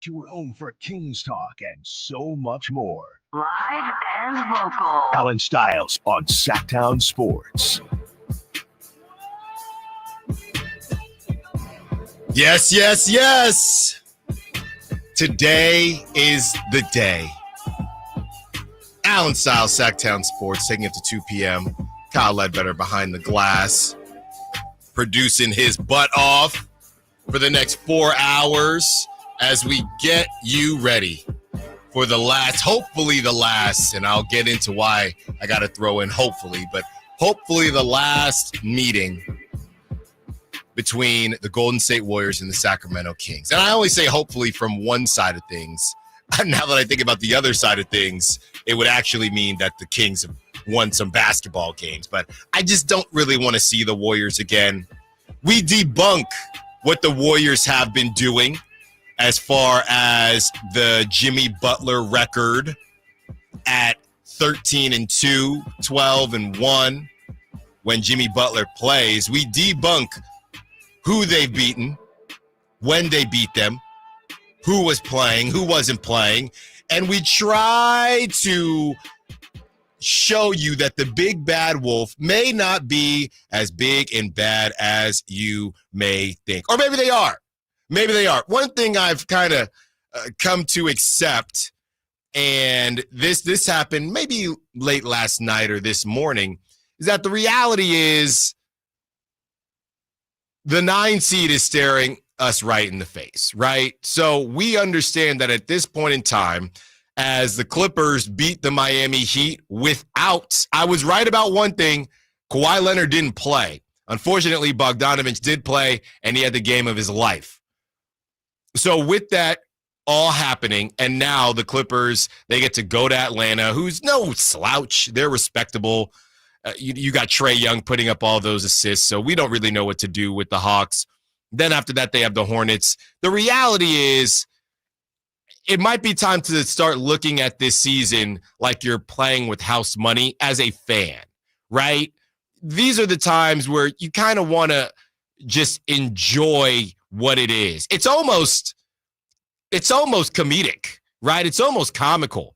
to room for Kings talk and so much more. Live and vocal. Allen Stiles on Sacktown Sports. Yes, yes, yes. Today is the day. Allen Stiles, Sacktown Sports, taking it to 2 p.m. Kyle Ledbetter behind the glass, producing his butt off for the next 4 hours as we get you ready for the last, hopefully the last, and I'll get into why I got to throw in hopefully, but hopefully the last meeting between the Golden State Warriors and the Sacramento Kings. And I only say hopefully from one side of things. Now that I think about the other side of things, it would actually mean that the Kings have won some basketball games. But I just don't really want to see the Warriors again. We debunk what the Warriors have been doing as far as the Jimmy Butler record at 13-2, 12-1 when Jimmy Butler plays. We debunk who they've beaten, when they beat them, who was playing, who wasn't playing, and we try to show you that the big bad wolf may not be as big and bad as you may think. Or maybe they are. Maybe they are. One thing I've kind of come to accept, and this happened maybe late last night or this morning, is that the reality is the 9 seed is staring us right in the face, right? So we understand that at this point in time, as the Clippers beat the Miami Heat without, I was right about one thing, Kawhi Leonard didn't play. Unfortunately, Bogdanovich did play, and he had the game of his life. So with that all happening, and now the Clippers, they get to go to Atlanta, who's no slouch. They're respectable. You got Trae Young putting up all those assists, so we don't really know what to do with the Hawks. Then after that, they have the Hornets. The reality is it might be time to start looking at this season like you're playing with house money as a fan, right? These are the times where you kind of want to just enjoy what it is. It's almost comedic, right? It's almost comical.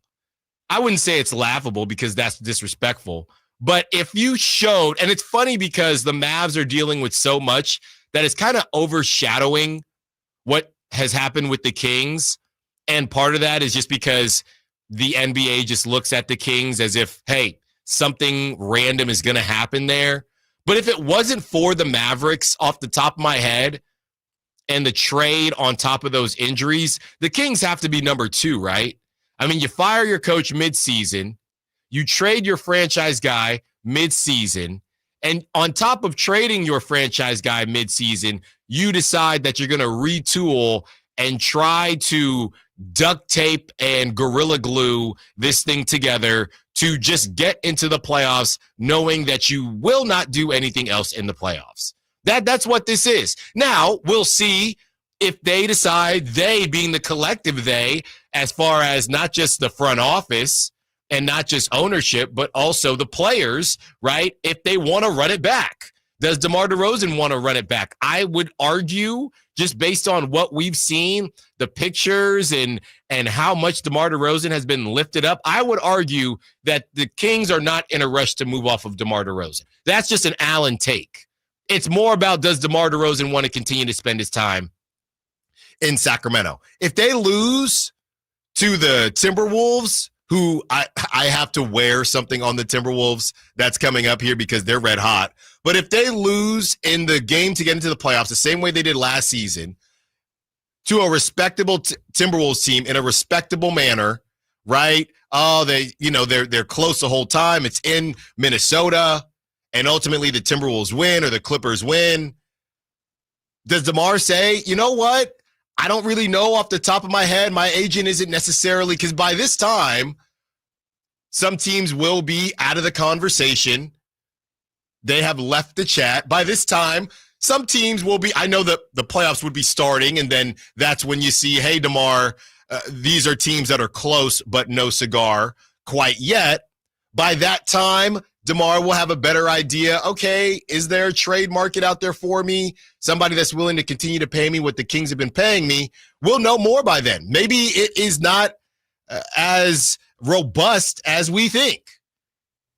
I wouldn't say it's laughable because that's disrespectful. But if you showed, and it's funny because the Mavs are dealing with so much that it's kind of overshadowing what has happened with the Kings. And part of that is just because the NBA just looks at the Kings as if, hey, something random is going to happen there. But if it wasn't for the Mavericks off the top of my head and the trade on top of those injuries, the Kings have to be number 2, right? I mean, you fire your coach midseason, you trade your franchise guy midseason, and on top of trading your franchise guy midseason, you decide that you're going to retool and try to duct tape and gorilla glue this thing together to just get into the playoffs, knowing that you will not do anything else in the playoffs. That's what this is. Now, we'll see if they decide, they being the collective they, as far as not just the front office and not just ownership, but also the players, right? If they want to run it back. Does DeMar DeRozan want to run it back? I would argue, just based on what we've seen, the pictures and how much DeMar DeRozan has been lifted up, I would argue that the Kings are not in a rush to move off of DeMar DeRozan. That's just an Allen take. It's more about, does DeMar DeRozan want to continue to spend his time in Sacramento? If they lose to the Timberwolves, who I have to wear something on the Timberwolves that's coming up here because they're red hot. But if they lose in the game to get into the playoffs the same way they did last season to a respectable Timberwolves team in a respectable manner, right? Oh, they're close the whole time. It's in Minnesota, and ultimately the Timberwolves win or the Clippers win. Does DeMar say, you know what? I don't really know off the top of my head. My agent isn't necessarily, because by this time, some teams will be out of the conversation. They have left the chat. By this time, some teams will be, I know that the playoffs would be starting, and then that's when you see, hey, DeMar, these are teams that are close, but no cigar quite yet. By that time, DeMar will have a better idea. Okay, is there a trade market out there for me? Somebody that's willing to continue to pay me what the Kings have been paying me. We'll know more by then. Maybe it is not as robust as we think.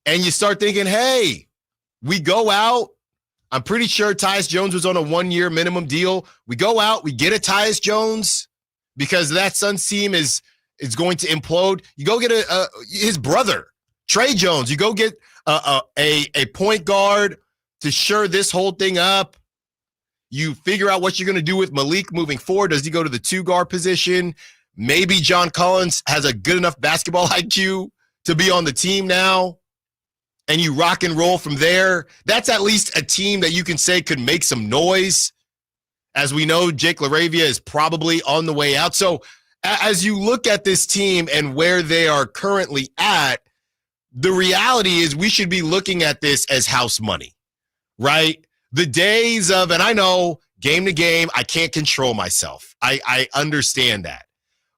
And you start thinking, hey, we go out. I'm pretty sure Tyus Jones was on a 1-year minimum deal. We go out, we get a Tyus Jones because that Suns team is going to implode. You go get his brother, Trey Jones. You go get a point guard to shore this whole thing up. You figure out what you're going to do with Malik moving forward. Does he go to the 2-guard position? Maybe John Collins has a good enough basketball IQ to be on the team now, and you rock and roll from there. That's at least a team that you can say could make some noise. As we know, Jake LaRavia is probably on the way out. So as you look at this team and where they are currently at, the reality is we should be looking at this as house money, right? The days of, and I know game to game, I can't control myself. I understand that.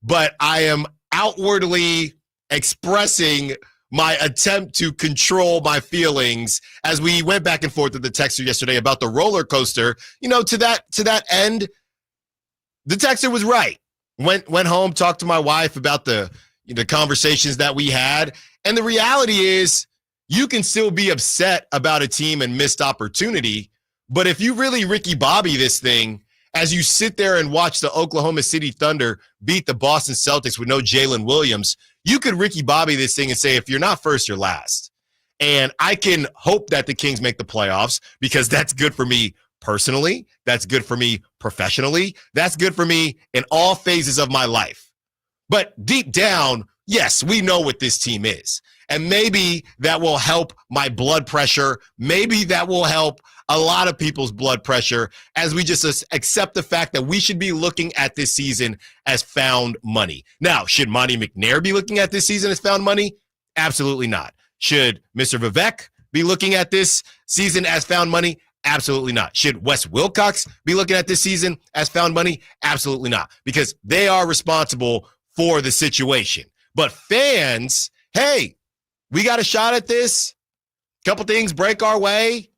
But I am outwardly expressing my attempt to control my feelings as we went back and forth with the texter yesterday about the roller coaster. You know, to that end, the texter was right. Went home, talked to my wife about the conversations that we had. And the reality is you can still be upset about a team and missed opportunity. But if you really Ricky Bobby this thing, as you sit there and watch the Oklahoma City Thunder beat the Boston Celtics with no Jalen Williams, you could Ricky Bobby this thing and say, if you're not first, you're last. And I can hope that the Kings make the playoffs because that's good for me personally. That's good for me professionally. That's good for me in all phases of my life. But deep down, yes, we know what this team is. And maybe that will help my blood pressure. Maybe that will help a lot of people's blood pressure as we just accept the fact that we should be looking at this season as found money. Now, should Monty McNair be looking at this season as found money? Absolutely not. Should Mr. Vivek be looking at this season as found money? Absolutely not. Should Wes Wilcox be looking at this season as found money? Absolutely not, because they are responsible for the situation. But fans, hey, we got a shot at this. Couple things break our way.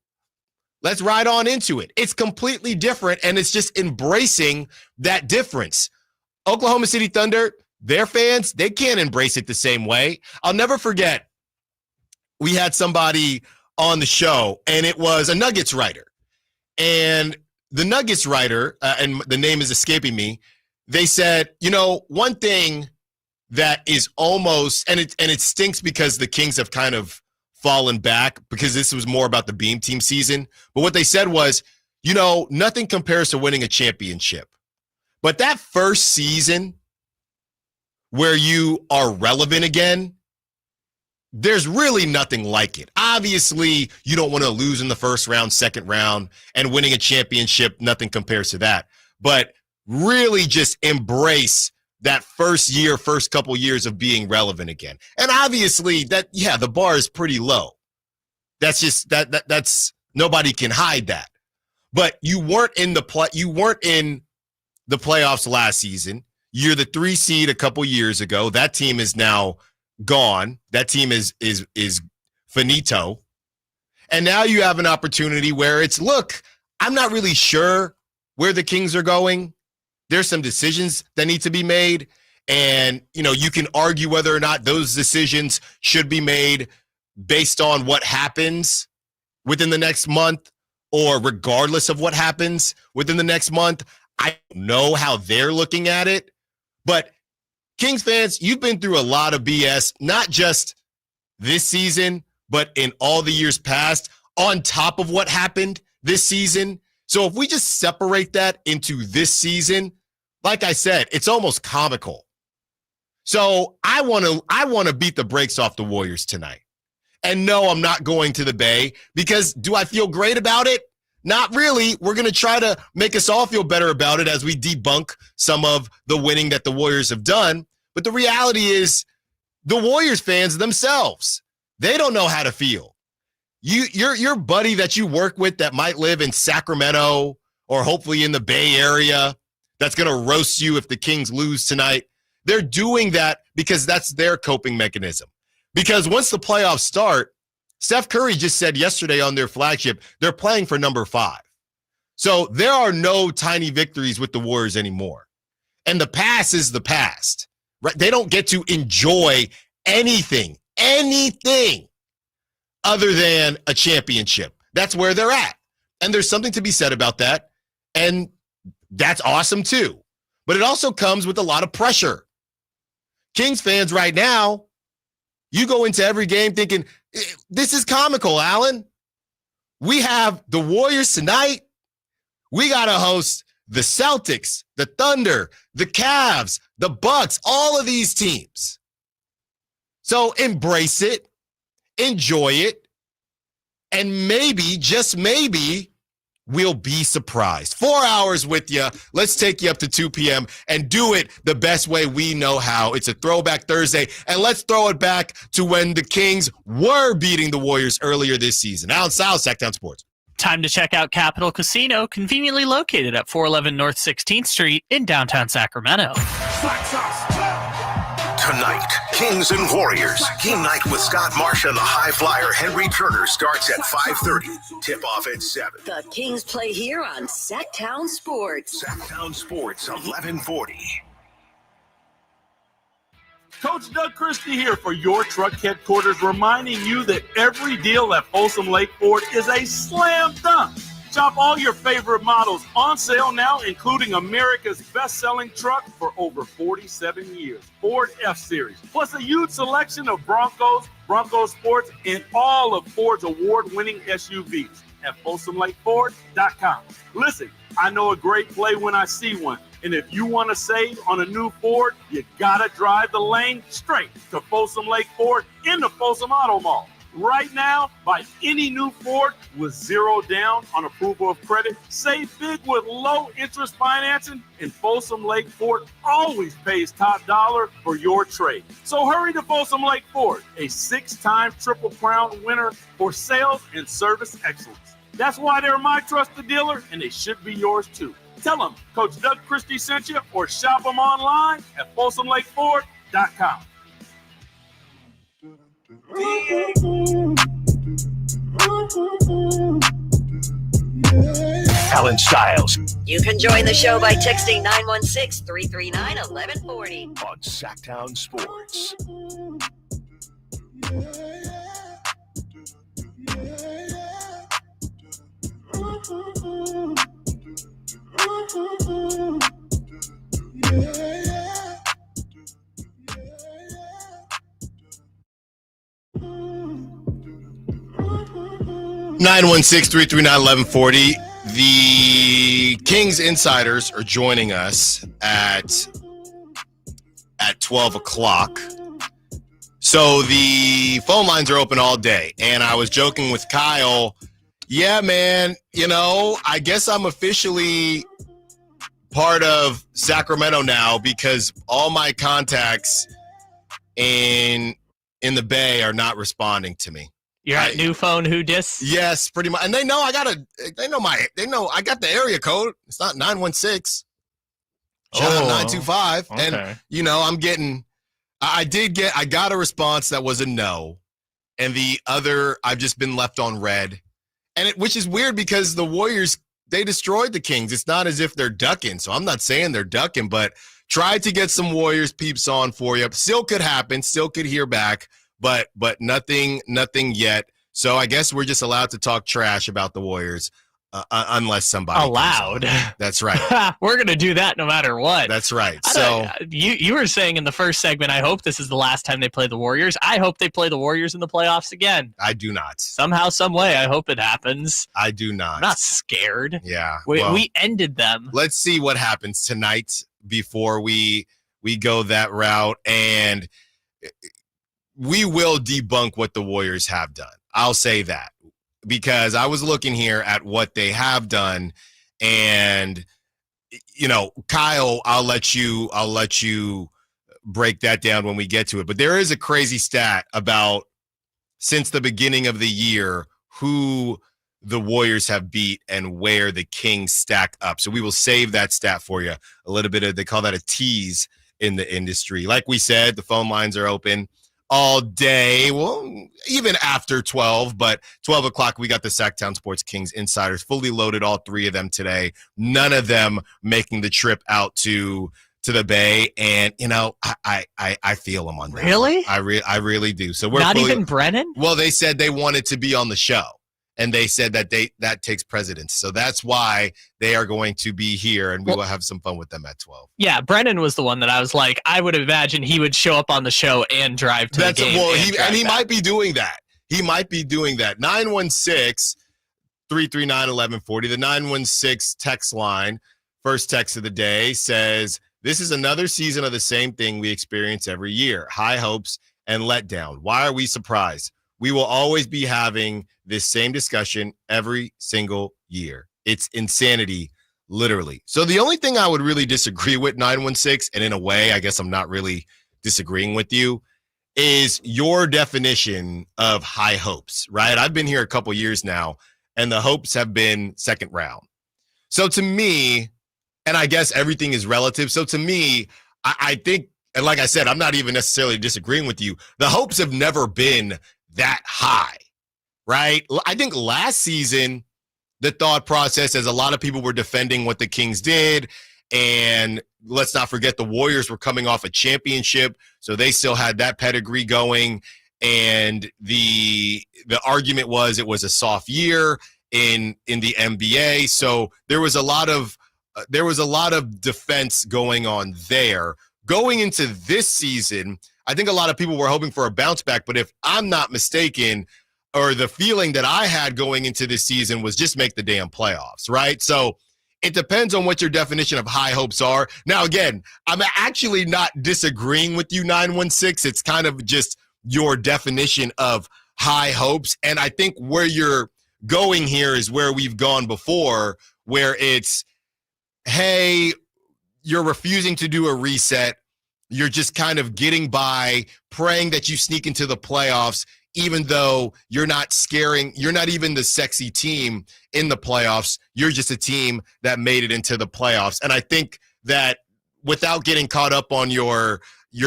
Let's ride on into it. It's completely different, and it's just embracing that difference. Oklahoma City Thunder, their fans, they can't embrace it the same way. I'll never forget, we had somebody on the show, and it was a Nuggets writer. And the Nuggets writer, and the name is escaping me, they said, one thing that is almost, and it stinks because the Kings have kind of fallen back because this was more about the Beam Team season. But what they said was, nothing compares to winning a championship. But that first season where you are relevant again, there's really nothing like it. Obviously, you don't want to lose in the first round, second round, and winning a championship, nothing compares to that. But really just embrace that first couple years of being relevant again. And obviously the bar is pretty low. That's just that's nobody can hide that. But you weren't in the playoffs last season. You're the 3 seed a couple years ago. That team is now gone. That team is finito. And now you have an opportunity where it's, look, I'm not really sure where the Kings are going. There's some decisions that need to be made. And, you can argue whether or not those decisions should be made based on what happens within the next month or regardless of what happens within the next month. I don't know how they're looking at it. But Kings fans, you've been through a lot of BS, not just this season, but in all the years past, on top of what happened this season. So if we just separate that into this season, like I said, it's almost comical. So I want to beat the brakes off the Warriors tonight. And no, I'm not going to the Bay because do I feel great about it? Not really. We're going to try to make us all feel better about it as we debunk some of the winning that the Warriors have done. But the reality is the Warriors fans themselves, they don't know how to feel. Your buddy that you work with that might live in Sacramento or hopefully in the Bay Area that's going to roast you if the Kings lose tonight. They're doing that because that's their coping mechanism. Because once the playoffs start, Steph Curry just said yesterday on their flagship, they're playing for number 5. So there are no tiny victories with the Warriors anymore. And the past is the past, right? They don't get to enjoy anything other than a championship. That's where they're at. And there's something to be said about that. And that's awesome too. But it also comes with a lot of pressure. Kings fans right now, you go into every game thinking, this is comical, Allen. We have the Warriors tonight. We got to host the Celtics, the Thunder, the Cavs, the Bucks, all of these teams. So embrace it, enjoy it, and maybe, just maybe, we'll be surprised. 4 hours with you. Let's take you up to 2 p.m. and do it the best way we know how. It's a throwback Thursday, and let's throw it back to when the Kings were beating the Warriors earlier this season. Allen Stiles, Sacramento Sports. Time to check out Capital Casino, conveniently located at 411 North 16th Street in downtown Sacramento. Tonight, Kings and Warriors. Game night with Scott Marsh and the high flyer Henry Turner starts at 5:30. Tip-off at 7. The Kings play here on Sacktown Sports. Sacktown Sports, 1140. Coach Doug Christie here for your truck headquarters, reminding you that every deal at Folsom Lake Ford is a slam dunk. Shop all your favorite models on sale now, including America's best-selling truck for over 47 years, Ford F-Series, plus a huge selection of Broncos, Bronco Sports, and all of Ford's award-winning SUVs at FolsomLakeFord.com. Listen, I know a great play when I see one, and if you want to save on a new Ford, you got to drive the lane straight to Folsom Lake Ford in the Folsom Auto Mall. Right now, buy any new Ford with 0 down on approval of credit. Save big with low interest financing, and Folsom Lake Ford always pays top dollar for your trade. So hurry to Folsom Lake Ford, a 6-time Triple Crown winner for sales and service excellence. That's why they're my trusted dealer, and they should be yours too. Tell them Coach Doug Christie sent you, or shop them online at FolsomLakeFord.com. Allen Stiles You can join the show by texting 916-339-1140. on Sacktown Sports. 916-339-1140. The Kings insiders are joining us at 12 o'clock. So the phone lines are open all day. And I was joking with Kyle. Yeah, man, I guess I'm officially part of Sacramento now because all my contacts in the Bay are not responding to me. You're at New Phone Who Dis? Yes, pretty much. And they know I got the area code. It's not 916. Shout out 925. Okay. And I got a response that was a no. And the other, I've just been left on red. Which is weird because the Warriors, they destroyed the Kings. It's not as if they're ducking. So I'm not saying they're ducking, but tried to get some Warriors peeps on for you. Still could happen. Still could hear back. But nothing yet. So I guess we're just allowed to talk trash about the Warriors unless somebody allowed. That's right. We're gonna do that no matter what. That's right. So you were saying in the first segment, I hope this is the last time they play the Warriors. I hope they play the Warriors in the playoffs again. I do not. Somehow, some way, I hope it happens. I do not. I'm not scared. Yeah. We ended them. Let's see what happens tonight before we go that route, and we will debunk what the Warriors have done. I'll say that because I was looking here at what they have done, and Kyle, I'll let you break that down when we get to it. But there is a crazy stat about since the beginning of the year who the Warriors have beat and where the Kings stack up. So we will save that stat for you. A little bit of, they call that a tease in the industry. Like we said, the phone lines are open all day. Well, even after 12, but 12 o'clock, we got the Sacktown Sports Kings insiders fully loaded, all three of them today. None of them making the trip out to the Bay. And, you know, I feel them on that. Really? I really do. So we're not even Brennan? Well, they said they wanted to be on the show. And they said that takes precedence. So that's why they are going to be here, and we will have some fun with them at 12. Yeah, Brennan was the one that I was like, I would imagine he would show up on the show and drive to the game. Well, he might be doing that. He might be doing that. 916-339-1140, the 916 text line, first text of the day says, this is another season of the same thing we experience every year, high hopes and letdown. Why are we surprised? We will always be having this same discussion every single year. It's insanity, literally. So the only thing I would really disagree with, 916, and in a way, I guess I'm not really disagreeing with you, is your definition of high hopes, right? I've been here a couple years now, and the hopes have been second round. So to me, and I guess everything is relative. So to me, I think, and like I said, I'm not even necessarily disagreeing with you. The hopes have never been that high, right? I think last season, the thought process, as a lot of people were defending what the Kings did, and let's not forget the Warriors were coming off a championship, so they still had that pedigree going, and the argument was it was a soft year in the NBA, so there was a lot of defense going on there. Going into this season, I think a lot of people were hoping for a bounce back, but if I'm not mistaken, or the feeling that I had going into this season was just make the damn playoffs, right? So it depends on what your definition of high hopes are. Now, again, I'm actually not disagreeing with you, 916. It's kind of just your definition of high hopes. And I think where you're going here is where we've gone before, where it's, hey, you're refusing to do a reset. You're just kind of getting by, praying that you sneak into the playoffs, even though you're not even the sexy team in the playoffs. You're just a team that made it into the playoffs. And I think that without getting caught up on your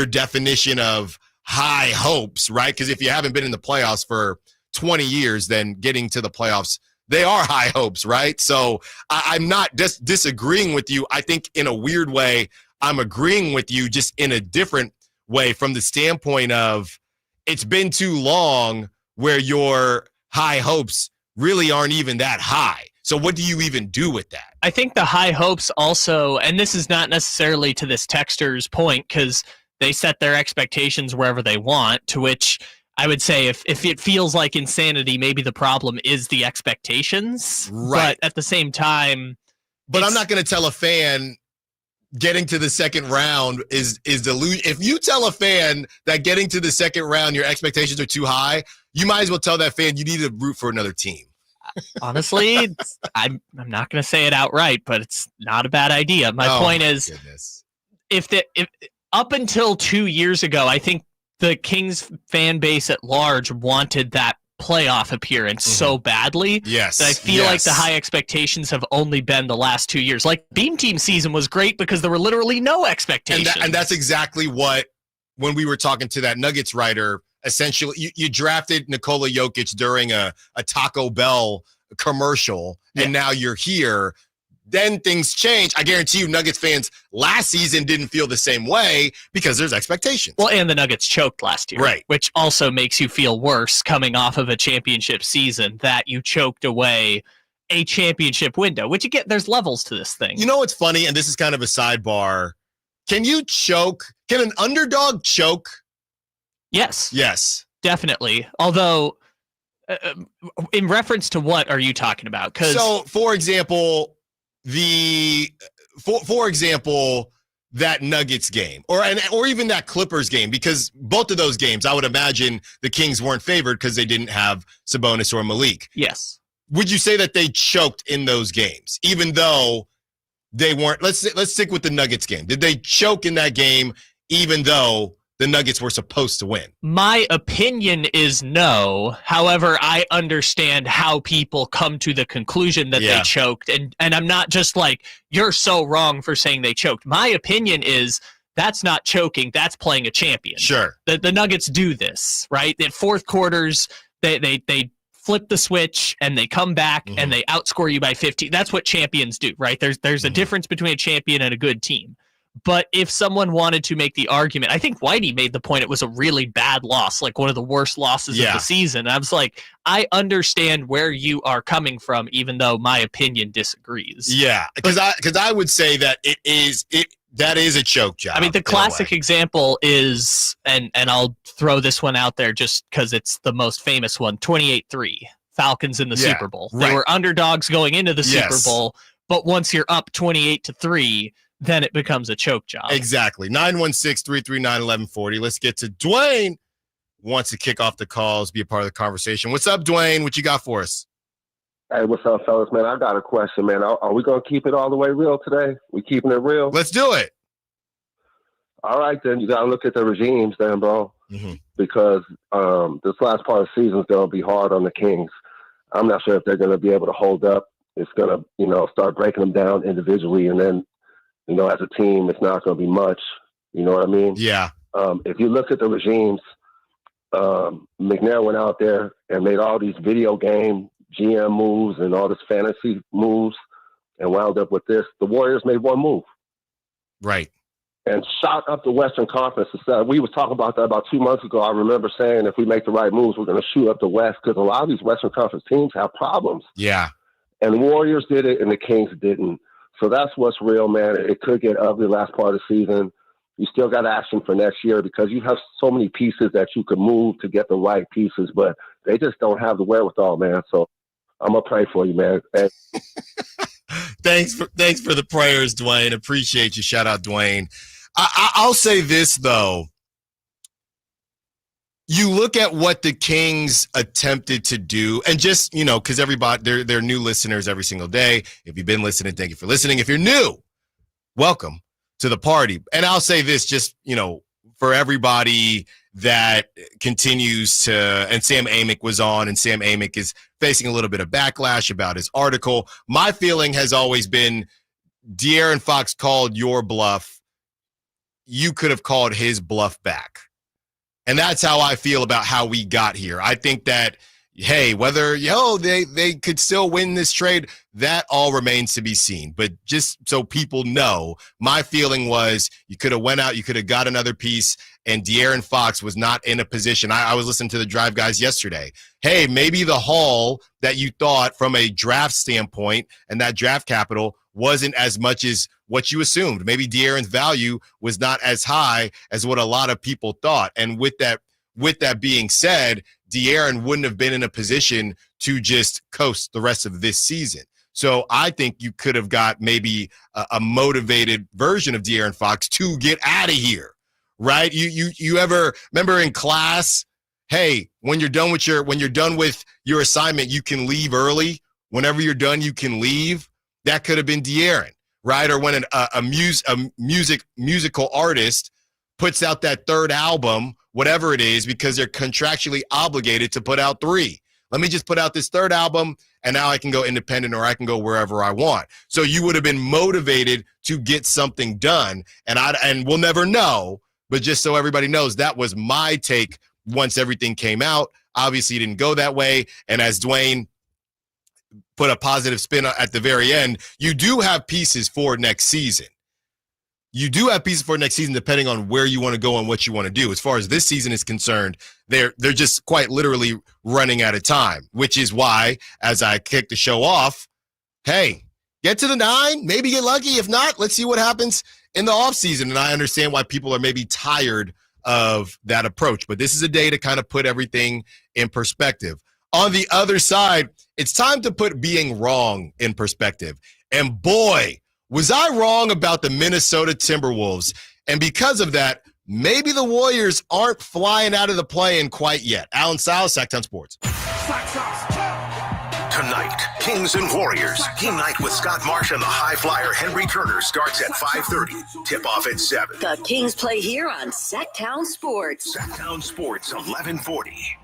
definition of high hopes, right? Because if you haven't been in the playoffs for 20 years, then getting to the playoffs, they are high hopes, right? So I'm not just disagreeing with you. I think in a weird way, I'm agreeing with you just in a different way, from the standpoint of it's been too long where your high hopes really aren't even that high. So what do you even do with that? I think the high hopes also, and this is not necessarily to this texter's point, because they set their expectations wherever they want, to which I would say if it feels like insanity, maybe the problem is the expectations. Right. But at the same time... But I'm not going to tell a fan getting to the second round is delusion. If you tell a fan that getting to the second round, your expectations are too high, you might as well tell that fan you need to root for another team. Honestly, I'm not going to say it outright, but it's not a bad idea. My point is, if up until 2 years ago, I think the Kings fan base at large wanted that playoff appearance so badly. Yes. That I feel like the high expectations have only been the last 2 years. Like Beam Team season was great because there were literally no expectations. And that's exactly what, when we were talking to that Nuggets writer, essentially you drafted Nikola Jokic during a Taco Bell commercial, and now you're here. Then things change. I guarantee you Nuggets fans last season didn't feel the same way because there's expectations. Well, and the Nuggets choked last year, right? Which also makes you feel worse coming off of a championship season, that you choked away a championship window, which again, there's levels to this thing. You know what's funny? And this is kind of a sidebar. Can you choke? Can an underdog choke? Yes. Yes. Definitely. Although, in reference to what are you talking about? So, for example, for example, that Nuggets game or even that Clippers game, because both of those games, I would imagine the Kings weren't favored because they didn't have Sabonis or Malik. Yes. Would you say that they choked in those games, even though they weren't? Let's stick with the Nuggets game. Did they choke in that game, even though the Nuggets were supposed to win? My opinion is no. However, I understand how people come to the conclusion that they choked. And I'm not just like, you're so wrong for saying they choked. My opinion is That's not choking. That's playing a champion. Sure. The Nuggets do this, right? In fourth quarters, they flip the switch and they come back and they outscore you by 50. That's what champions do, right? There's a difference between a champion and a good team. But if someone wanted to make the argument, I think Whitey made the point it was a really bad loss, like one of the worst losses of the season. And I was like, I understand where you are coming from, even though my opinion disagrees. Yeah, because I would say that that is a choke job. I mean, the classic example is, and I'll throw this one out there just because it's the most famous one, 28-3, Falcons in the Super Bowl. They were underdogs going into the Super Bowl, but once you're up 28-3, then it becomes a choke job. Exactly. 916-339-1140. Let's get to Dwayne. Wants to kick off the calls, be a part of the conversation. What's up, Dwayne? What you got for us? Hey, what's up, fellas, man? I got a question, man. Are we going to keep it all the way real today? We keeping it real? Let's do it. All right, then. You got to look at the regimes then, bro. Because this last part of the season is going to be hard on the Kings. I'm not sure if they're going to be able to hold up. It's going to, start breaking them down individually. And then, as a team, it's not going to be much. You know what I mean? Yeah. If you look at the regimes, McNair went out there and made all these video game GM moves and all this fantasy moves and wound up with this. The Warriors made one move. Right. And shot up the Western Conference. We was talking about that about 2 months ago. I remember saying if we make the right moves, we're going to shoot up the West because a lot of these Western Conference teams have problems. Yeah. And the Warriors did it and the Kings didn't. So that's what's real, man. It could get ugly last part of the season. You still got action for next year because you have so many pieces that you could move to get the right pieces, but they just don't have the wherewithal, man. So I'm going to pray for you, man. And Thanks for the prayers, Dwayne. Appreciate you. Shout out, Dwayne. I'll say this, though. You look at what the Kings attempted to do, and just, because everybody, they're new listeners every single day. If you've been listening, thank you for listening. If you're new, welcome to the party. And I'll say this, just, for everybody that continues to, and Sam Amick was on, and Sam Amick is facing a little bit of backlash about his article. My feeling has always been De'Aaron Fox called your bluff. You could have called his bluff back. And that's how I feel about how we got here. I think that, hey, whether, they could still win this trade, that all remains to be seen. But just so people know, my feeling was you could have went out, you could have got another piece, and De'Aaron Fox was not in a position. I was listening to the Drive guys yesterday. Hey, maybe the haul that you thought from a draft standpoint and that draft capital wasn't as much as what you assumed. Maybe De'Aaron's value was not as high as what a lot of people thought. And with that being said, De'Aaron wouldn't have been in a position to just coast the rest of this season. So I think you could have got maybe a motivated version of De'Aaron Fox to get out of here, right? You ever remember in class, hey, when you're done with your assignment, you can leave early. Whenever you're done, you can leave. That could have been De'Aaron, right? Or when a musical artist puts out that third album, whatever it is, because they're contractually obligated to put out 3. Let me just put out this third album, and now I can go independent or I can go wherever I want. So you would have been motivated to get something done, and we'll never know, but just so everybody knows, that was my take once everything came out. Obviously, it didn't go that way, and as Dwayne put a positive spin at the very end, you do have pieces for next season. You do have pieces for next season depending on where you want to go and what you want to do. As far as this season is concerned, they're just quite literally running out of time, which is why, as I kick the show off, hey, get to the 9, maybe get lucky. If not, let's see what happens in the offseason. And I understand why people are maybe tired of that approach, but this is a day to kind of put everything in perspective. On the other side, it's time to put being wrong in perspective. And boy, was I wrong about the Minnesota Timberwolves. And because of that, maybe the Warriors aren't flying out of the play-in quite yet. Allen Stiles, Sacktown Sports. Tonight, Kings and Warriors. Game night with Scott Marsh and the high flyer Henry Turner starts at 5:30. Tip-off at 7. The Kings play here on Sacktown Sports. Sacktown Sports, 1140.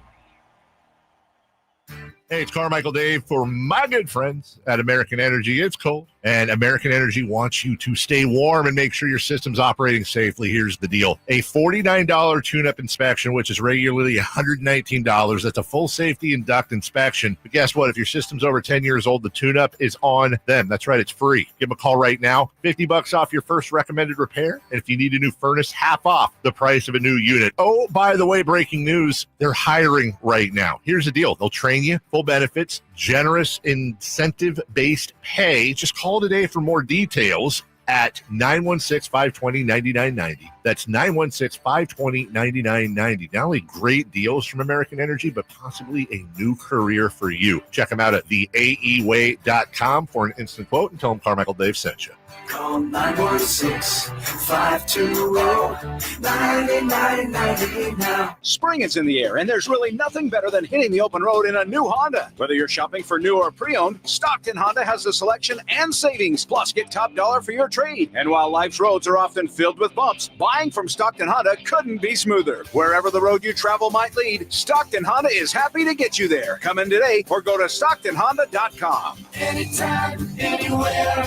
Hey, it's Carmichael Dave for my good friends at American Energy. It's cold. And American Energy wants you to stay warm and make sure your system's operating safely. Here's the deal. A $49 tune-up inspection, which is regularly $119. That's a full safety and duct inspection. But guess what? If your system's over 10 years old, the tune-up is on them. That's right. It's free. Give them a call right now. $50 off your first recommended repair. And if you need a new furnace, half off the price of a new unit. Oh, by the way, breaking news, they're hiring right now. Here's the deal. They'll train you, full benefits, generous incentive-based pay. Just call today for more details at 916-520-9990. That's 916-520-9990. Not only great deals from American Energy, but possibly a new career for you. Check them out at theaeway.com for an instant quote and tell them Carmichael Dave sent you. Call 916-520-9990 now. Spring is in the air, and there's really nothing better than hitting the open road in a new Honda. Whether you're shopping for new or pre-owned, Stockton Honda has the selection and savings. Plus, get top dollar for your trade. And while life's roads are often filled with bumps, buying from Stockton Honda couldn't be smoother. Wherever the road you travel might lead, Stockton Honda is happy to get you there. Come in today or go to StocktonHonda.com. Anytime, anywhere,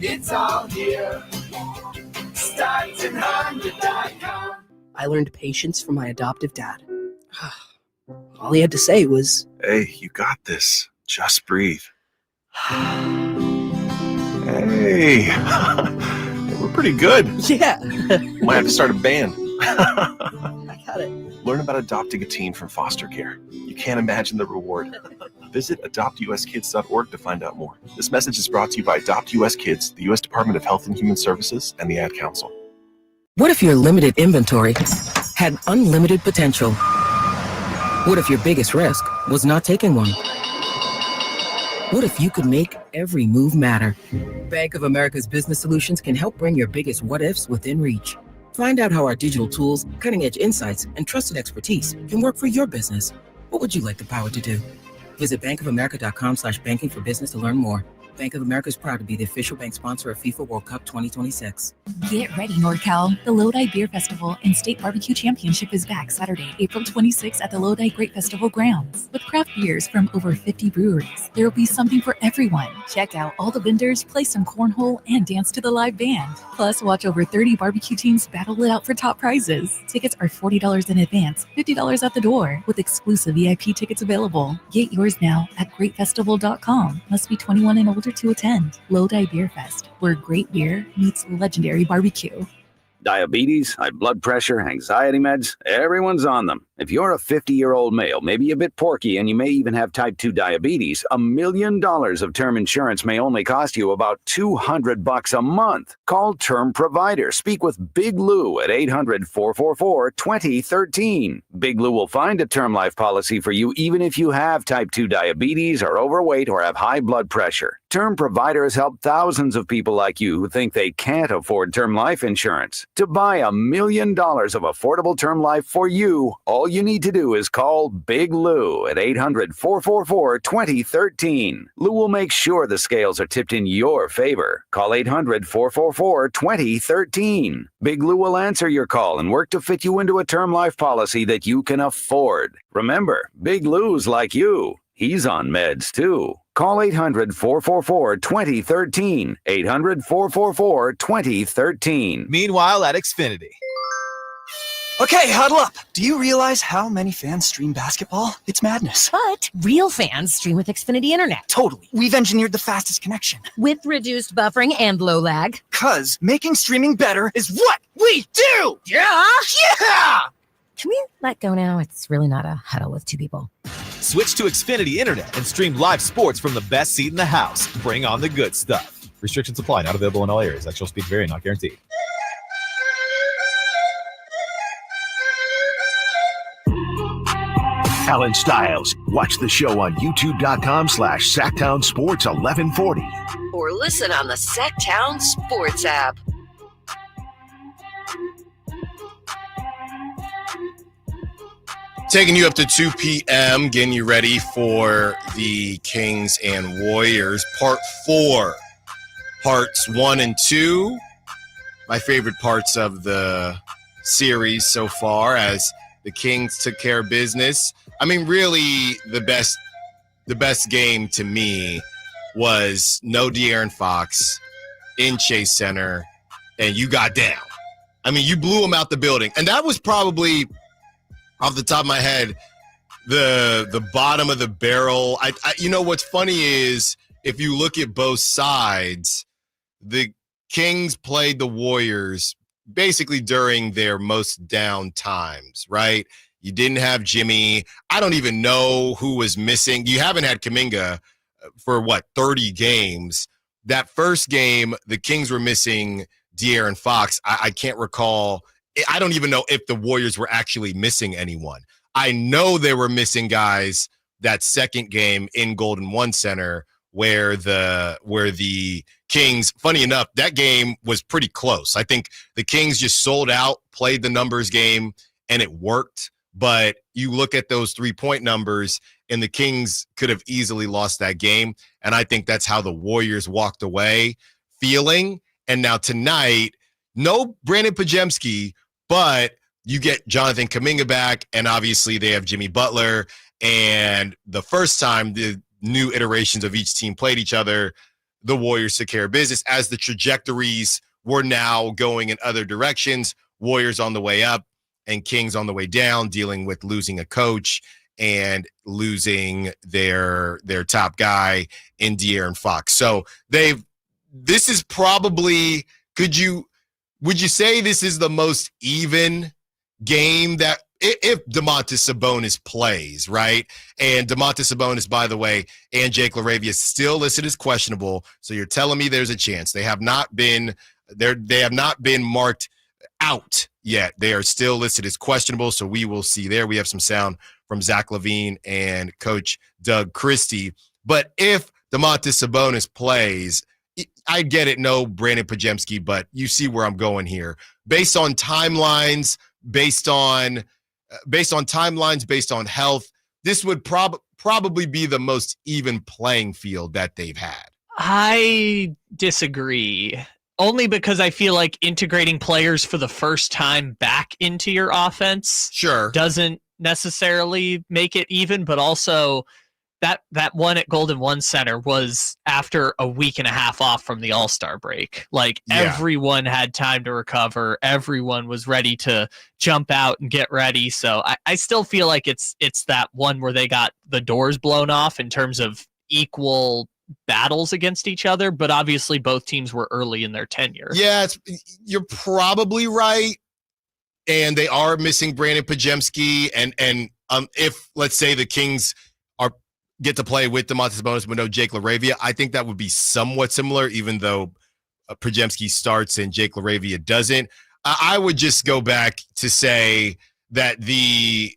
it's all here. StocktonHonda.com. I learned patience from my adoptive dad. All he had to say was, "Hey, you got this. Just breathe." Hey, we're pretty good. Yeah. Might have to start a band. I got it. Learn about adopting a teen from foster care. You can't imagine the reward. Visit adoptuskids.org to find out more. This message is brought to you by Adopt US Kids, the U.S. Department of Health and Human Services, and the Ad Council. What if your limited inventory had unlimited potential? What if your biggest risk was not taking one? What if you could make every move matter? Bank of America's business solutions can help bring your biggest what-ifs within reach. Find out how our digital tools, cutting-edge insights, and trusted expertise can work for your business. What would you like the power to do? Visit bankofamerica.com/banking for business to learn more. Bank of America is proud to be the official bank sponsor of FIFA World Cup 2026. Get ready, NorCal. The Lodi Beer Festival and State Barbecue Championship is back Saturday, April 26th at the Lodi Great Festival grounds. With craft beers from over 50 breweries, there will be something for everyone. Check out all the vendors, play some cornhole, and dance to the live band. Plus, watch over 30 barbecue teams battle it out for top prizes. Tickets are $40 in advance, $50 at the door, with exclusive VIP tickets available. Get yours now at greatfestival.com. Must be 21 and older to attend. Lodi Beer Fest, where great beer meets legendary barbecue. Diabetes, high blood pressure, anxiety meds, everyone's on them. If you're a 50-year-old male, maybe a bit porky, and you may even have type 2 diabetes, $1 million of term insurance may only cost you about $200 a month. Call Term Provider. Speak with Big Lou at 800-444-2013. Big Lou will find a term life policy for you even if you have type 2 diabetes, are overweight, or have high blood pressure. Term Provider has helped thousands of people like you who think they can't afford term life insurance. To buy $1 million of affordable term life for you, all you need to do is call Big Lou at 800-444-2013. Lou will make sure the scales are tipped in your favor. Call 800-444-2013. Big Lou will answer your call and work to fit you into a term life policy that you can afford. Remember, Big Lou's like you. He's on meds too. Call 800-444-2013. 800-444-2013. Meanwhile at Xfinity. Okay, huddle up. Do you realize how many fans stream basketball? It's madness. But real fans stream with Xfinity Internet. Totally. We've engineered the fastest connection. With reduced buffering and low lag. 'Cause making streaming better is what we do! Yeah! Yeah! Can we let go now? It's really not a huddle with two people. Switch to Xfinity Internet and stream live sports from the best seat in the house. Bring on the good stuff. Restrictions apply. Not available in all areas. Actual speed vary. Not guaranteed. Allen Stiles. Watch the show on youtube.com/Sacktown Sports 1140. Or listen on the Sacktown Sports app. Taking you up to 2 p.m., getting you ready for the Kings and Warriors, part 4. Parts 1 and 2, my favorite parts of the series so far, as the Kings took care of business. I mean, really, the best game to me was no De'Aaron Fox in Chase Center, and you got down. I mean, you blew them out the building. And that was probably, off the top of my head, the bottom of the barrel. You know, what's funny is if you look at both sides, the Kings played the Warriors basically during their most down times, right? You didn't have Jimmy. I don't even know who was missing. You haven't had Kuminga for, 30 games. That first game, the Kings were missing De'Aaron Fox. I can't recall. I don't even know if the Warriors were actually missing anyone. I know they were missing guys that second game in Golden One Center where the Kings, funny enough, that game was pretty close. I think the Kings just sold out, played the numbers game, and it worked. But you look at those 3-point numbers, and the Kings could have easily lost that game. And I think that's how the Warriors walked away feeling. And now tonight, no Brandon Podziemski, but you get Jonathan Kuminga back, and obviously they have Jimmy Butler. And the first time the new iterations of each team played each other, the Warriors took care of business as the trajectories were now going in other directions. Warriors on the way up and Kings on the way down, dealing with losing a coach and losing their top guy in De'Aaron Fox. So this is probably, would you say this is the most even game that if Domantas Sabonis plays, right? And Domantas Sabonis, by the way, and Jake LaRavia is still listed as questionable. So you're telling me there's a chance. They have not been marked out yet. They are still listed as questionable. So we will see there. We have some sound from Zach LaVine and Coach Doug Christie. But if Domantas Sabonis plays, I get it, no Brandon Podziemski, but you see where I'm going here. Based on timelines, based on health, this would probably be the most even playing field that they've had. I disagree. Only because I feel like integrating players for the first time back into your offense doesn't necessarily make it even, but also that one at Golden One Center was after a week and a half off from the All-Star break. Everyone had time to recover. Everyone was ready to jump out and get ready. So I still feel like it's that one where they got the doors blown off in terms of equal battles against each other, but obviously both teams were early in their tenure. Yeah, you're probably right. And they are missing Brandon Podziemski. And if, let's say, the Kings get to play with Domantas Sabonis but no Jake LaRavia, I think that would be somewhat similar, even though Podziemski starts and Jake LaRavia doesn't. I would just go back to say that the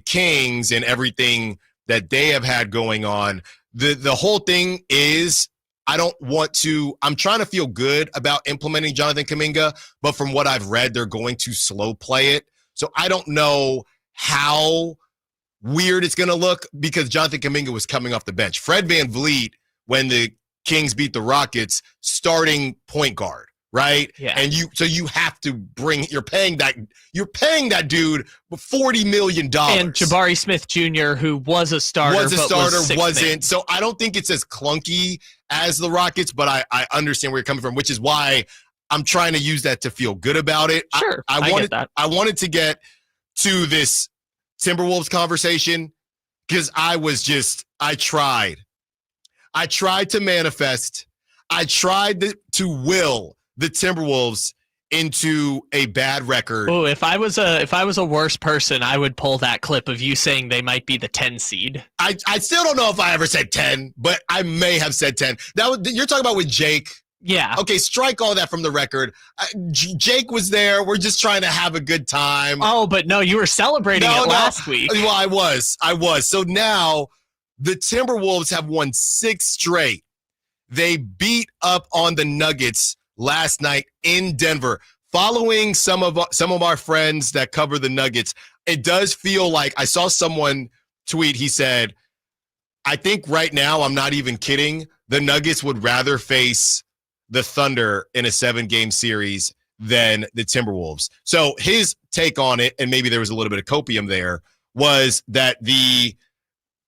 Kings and everything that they have had going on, the whole thing is, I'm trying to feel good about implementing Jonathan Kuminga, but from what I've read, they're going to slow play it. So I don't know how weird it's going to look because Jonathan Kuminga was coming off the bench. Fred VanVleet, when the Kings beat the Rockets, starting point guard, right? Yeah. And you have to you're paying that dude $40 million. And Jabari Smith Jr., who was a starter, wasn't. So I don't think it's as clunky as the Rockets, but I understand where you're coming from, which is why I'm trying to use that to feel good about it. Sure, I get that. I wanted to get to this Timberwolves conversation because I tried to manifest. I tried to will the Timberwolves into a bad record. Oh, if I was a worse person, I would pull that clip of you saying they might be the 10 seed. I still don't know if I ever said 10, but I may have said 10. You're talking about with Jake. Yeah. Okay, strike all that from the record. Jake was there. We're just trying to have a good time. Oh, but no, you were celebrating last week. Well, I was. So now the Timberwolves have won 6 straight. They beat up on the Nuggets last night in Denver. Following some of our friends that cover the Nuggets, it does feel like I saw someone tweet. He said, I think right now, I'm not even kidding, the Nuggets would rather face the Thunder in a 7-game series than the Timberwolves. So his take on it, and maybe there was a little bit of copium there, was that the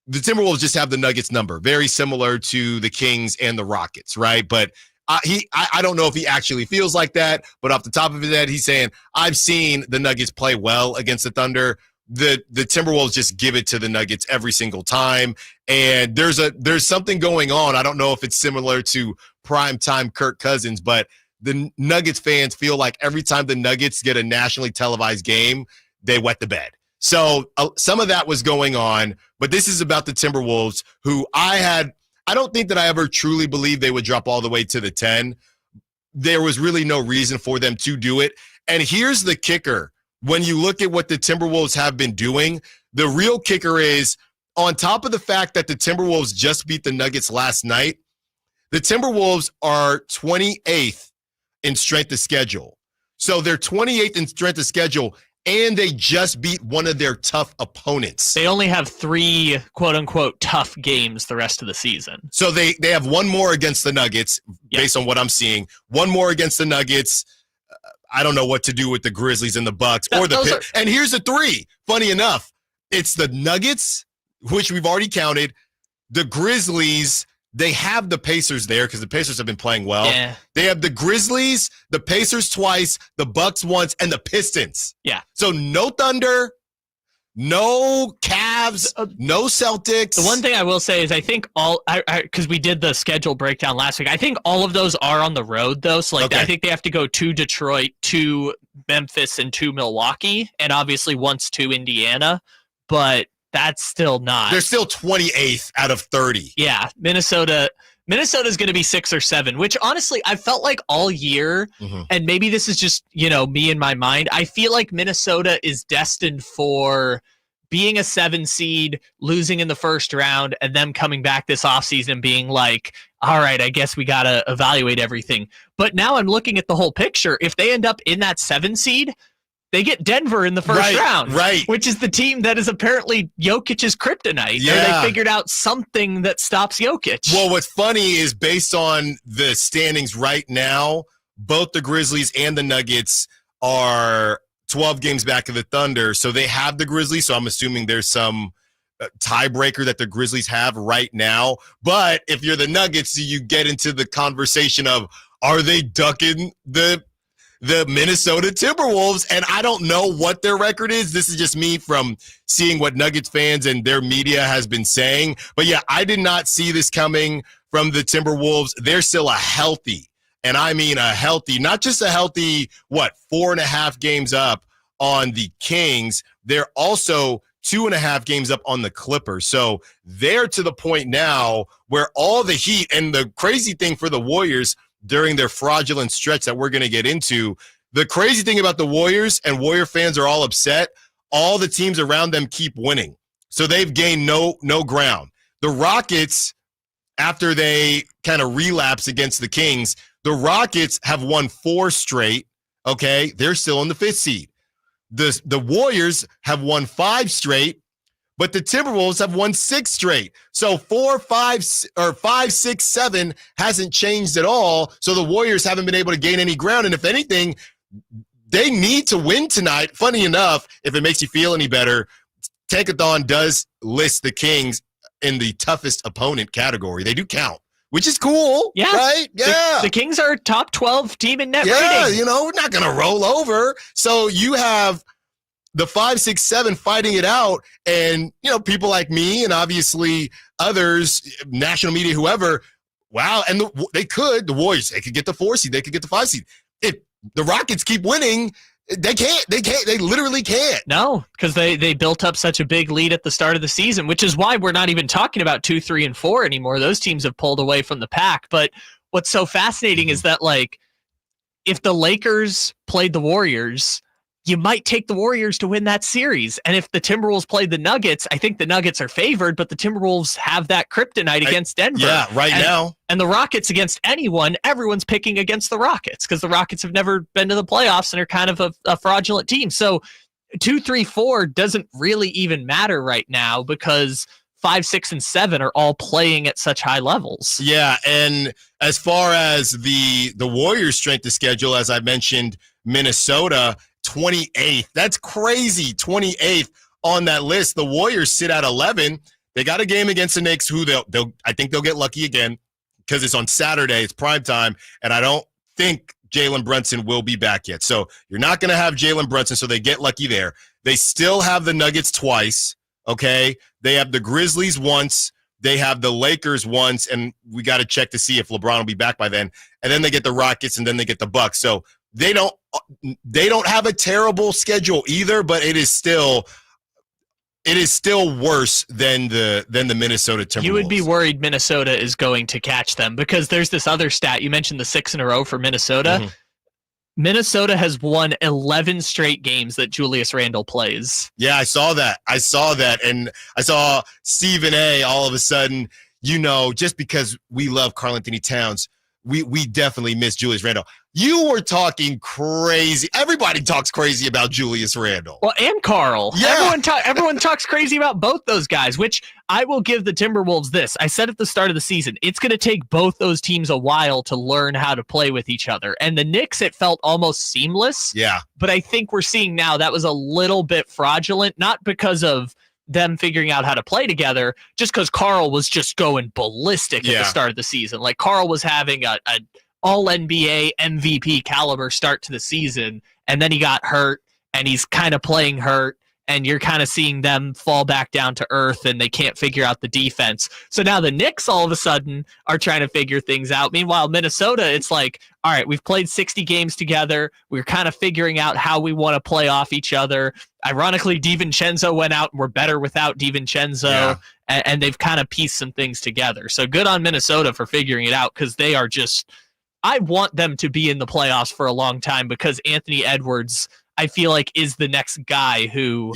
the Timberwolves just have the Nuggets number, very similar to the Kings and the Rockets, right? But I don't know if he actually feels like that, but off the top of his head, he's saying, I've seen the Nuggets play well against the Thunder. The Timberwolves just give it to the Nuggets every single time. And there's something going on. I don't know if it's similar to primetime Kirk Cousins, but the Nuggets fans feel like every time the Nuggets get a nationally televised game, they wet the bed. So some of that was going on, but this is about the Timberwolves, who I don't think that I ever truly believed they would drop all the way to the 10. There was really no reason for them to do it. And here's the kicker. When you look at what the Timberwolves have been doing, the real kicker is, on top of the fact that the Timberwolves just beat the Nuggets last night, the Timberwolves are 28th in strength of schedule. So they're 28th in strength of schedule, and they just beat one of their tough opponents. They only have 3 quote-unquote tough games the rest of the season. So they have one more against the Nuggets, based on what I'm seeing. One more against the Nuggets. I don't know what to do with the Grizzlies and the Bucks or the and here's the 3. Funny enough, it's the Nuggets, which we've already counted, the Grizzlies. They have the Pacers there because the Pacers have been playing well. Yeah. They have the Grizzlies, the Pacers twice, the Bucks once, and the Pistons. Yeah. So no Thunder, no Cavs, no Celtics. The one thing I will say is I think because we did the schedule breakdown last week, I think all of those are on the road, though. So I think they have to go to Detroit, to Memphis, and to Milwaukee, and obviously once to Indiana. But that's still not. They're still 28th out of 30. Yeah, Minnesota's going to be 6 or 7, which honestly I felt like all year, and maybe this is just, me in my mind, I feel like Minnesota is destined for being a 7 seed, losing in the first round, and them coming back this offseason being like, all right, I guess we got to evaluate everything. But now I'm looking at the whole picture. If they end up in that 7 seed, they get Denver in the first round, which is the team that is apparently Jokic's kryptonite. Yeah. Or they figured out something that stops Jokic. Well, what's funny is based on the standings right now, both the Grizzlies and the Nuggets are 12 games back of the Thunder. So they have the Grizzlies. So I'm assuming there's some tiebreaker that the Grizzlies have right now. But if you're the Nuggets, you get into the conversation of, are they ducking the Minnesota Timberwolves? And I don't know what their record is. This is just me from seeing what Nuggets fans and their media has been saying. But yeah, I did not see this coming from the Timberwolves. They're still a healthy, and I mean a healthy, not just a healthy, 4.5 games up on the Kings. They're also 2.5 games up on the Clippers. So they're to the point now where all the heat, and the crazy thing for the Warriors during their fraudulent stretch that we're going to get into, the crazy thing about the Warriors, and Warrior fans are all upset, all the teams around them keep winning. So they've gained no ground. The Rockets, after they kind of relapse against the Kings, the Rockets have won 4 straight, okay? They're still in the 5th seed. The Warriors have won 5 straight, but the Timberwolves have won 6 straight. So 4, 5, 6, 7 hasn't changed at all. So the Warriors haven't been able to gain any ground. And if anything, they need to win tonight. Funny enough, if it makes you feel any better, Tankathon does list the Kings in the toughest opponent category. They do count, which is cool. Yeah. Right? Yeah. The Kings are a top 12 team in net we're rating. not going to roll over. So you have the 5, 6, 7 fighting it out, and people like me and obviously others, national media, whoever. Wow, and the Warriors, they could get the 4 seed, they could get the 5 seed. If the Rockets keep winning, they can't. They literally can't. No, because they built up such a big lead at the start of the season, which is why we're not even talking about 2, 3, and 4 anymore. Those teams have pulled away from the pack. But what's so fascinating is that, if the Lakers played the Warriors, you might take the Warriors to win that series. And if the Timberwolves played the Nuggets, I think the Nuggets are favored, but the Timberwolves have that kryptonite against Denver. Yeah, now. And the Rockets against anyone, everyone's picking against the Rockets because the Rockets have never been to the playoffs and are kind of a fraudulent team. So 2, 3, 4 doesn't really even matter right now because 5, 6, and 7 are all playing at such high levels. Yeah, and as far as the Warriors' strength of schedule, as I mentioned, Minnesota 28th. That's crazy. 28th on that list. The Warriors sit at 11. They got a game against the Knicks who I think they'll get lucky again because it's on Saturday. It's prime time, and I don't think Jalen Brunson will be back yet. So you're not going to have Jalen Brunson, so they get lucky there. They still have the Nuggets twice, okay? They have the Grizzlies once. They have the Lakers once, and we got to check to see if LeBron will be back by then. And then they get the Rockets, and then they get the Bucks. So they don't have a terrible schedule either, but it is still worse than the Minnesota Timberwolves. You would be worried Minnesota is going to catch them because there's this other stat. You mentioned the 6 in a row for Minnesota. Mm-hmm. Minnesota has won 11 straight games that Julius Randle plays. Yeah, I saw that. And I saw Stephen A. all of a sudden, just because we love Karl Anthony Towns, we definitely miss Julius Randle. You were talking crazy. Everybody talks crazy about Julius Randle. Well, and Karl. Yeah. Everyone talks crazy about both those guys, which I will give the Timberwolves this. I said at the start of the season, it's going to take both those teams a while to learn how to play with each other. And the Knicks, it felt almost seamless. Yeah. But I think we're seeing now that was a little bit fraudulent, not because of them figuring out how to play together, just because Karl was just going ballistic at the start of the season. Like Karl was having a all-NBA MVP caliber start to the season, and then he got hurt, and he's kind of playing hurt, and you're kind of seeing them fall back down to earth, and they can't figure out the defense. So now the Knicks all of a sudden are trying to figure things out. Meanwhile, Minnesota, it's like, all right, we've played 60 games together. We're kind of figuring out how we want to play off each other. Ironically, DiVincenzo went out, and we're better without DiVincenzo, and they've kind of pieced some things together. So good on Minnesota for figuring it out, because they are just... I want them to be in the playoffs for a long time because Anthony Edwards, I feel like, is the next guy who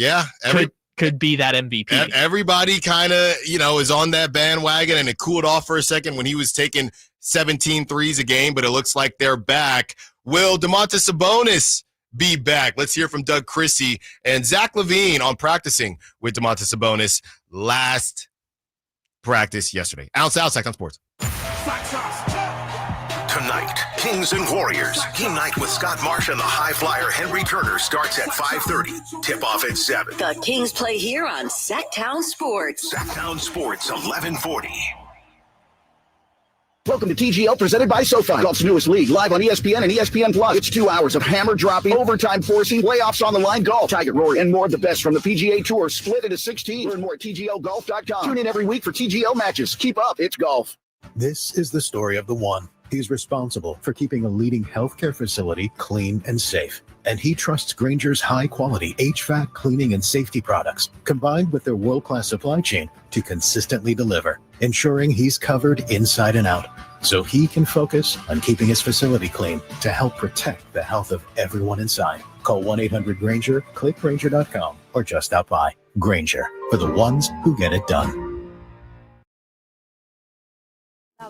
could be that MVP. Everybody kind of, is on that bandwagon, and it cooled off for a second when he was taking 17 threes a game, but it looks like they're back. Will Domantas Sabonis be back? Let's hear from Doug Christie and Zach LaVine on practicing with Domantas Sabonis last practice yesterday. Allen Stiles, Sacktown Sports. Tonight, Kings and Warriors. Game night with Scott Marsh and the high flyer Henry Turner starts at 5:30. Tip-off at 7. The Kings play here on Sacktown Sports. Sacktown Sports, 1140. Welcome to TGL, presented by SoFi, golf's newest league, live on ESPN and ESPN Plus. It's 2 hours of hammer-dropping, overtime forcing, playoffs on the line golf, Tiger, Rory, and more of the best from the PGA Tour, split into 16. Learn more at TGLGolf.com. Tune in every week for TGL matches. Keep up, it's golf. This is the story of the one. He's responsible for keeping a leading healthcare facility clean and safe. And he trusts Grainger's high-quality HVAC cleaning and safety products, combined with their world-class supply chain, to consistently deliver, ensuring he's covered inside and out, so he can focus on keeping his facility clean to help protect the health of everyone inside. Call 1-800-GRAINGER, click Grainger.com, or just stop by. Grainger, for the ones who get it done.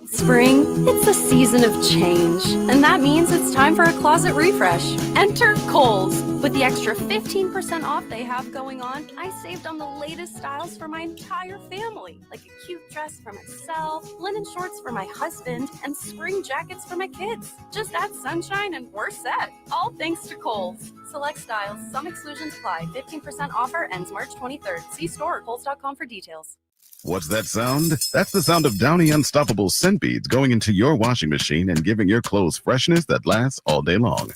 Spring, it's a season of change, and that means it's time for a closet refresh. Enter Kohl's. With the extra 15% off they have going on, I saved on the latest styles for my entire family, like a cute dress for myself, linen shorts for my husband, and spring jackets for my kids. Just add sunshine and we're set. All thanks to Kohl's. Select styles, some exclusions apply. 15% offer ends March 23rd. See store or Kohl's.com for details. What's that sound? That's the sound of Downy Unstoppable scent beads going into your washing machine and giving your clothes freshness that lasts all day long.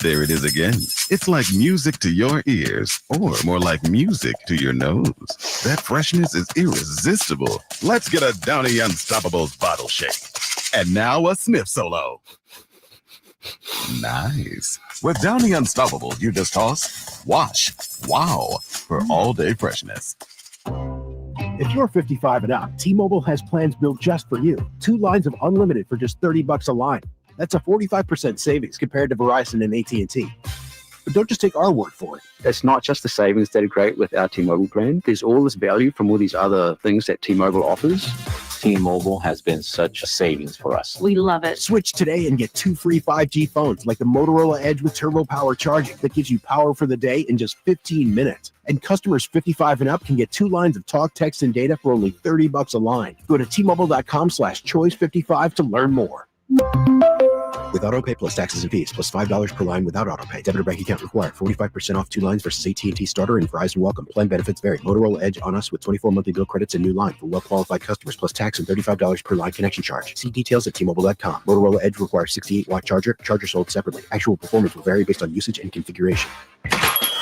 There it is again. It's like music to your ears, or more like music to your nose. That freshness is irresistible. Let's get a Downy Unstoppables bottle shake. And now a sniff solo. Nice. With Downy Unstoppables, you just toss, wash, wow, for all-day freshness. If you're 55 and up, T-Mobile has plans built just for you. 2 lines of unlimited for just $30 a line. That's a 45% savings compared to Verizon and AT&T. But don't just take our word for it. It's not just the savings that are great with our T-Mobile plan. There's all this value from all these other things that T-Mobile offers. T-Mobile has been such a savings for us. We love it. Switch today and get 2 free 5G phones like the Motorola Edge with Turbo Power charging that gives you power for the day in just 15 minutes. And customers 55 and up can get 2 lines of talk, text, and data for only $30 a line. Go to T-Mobile.com/choice55 to learn more. With AutoPay plus taxes and fees, plus $5 per line without AutoPay. Debit or bank account required. 45% off 2 lines versus AT&T Starter and Verizon Welcome. Plan benefits vary. Motorola Edge on us with 24 monthly bill credits and new line for well-qualified customers, plus tax and $35 per line connection charge. See details at T-Mobile.com. Motorola Edge requires 68-watt charger. Charger sold separately. Actual performance will vary based on usage and configuration.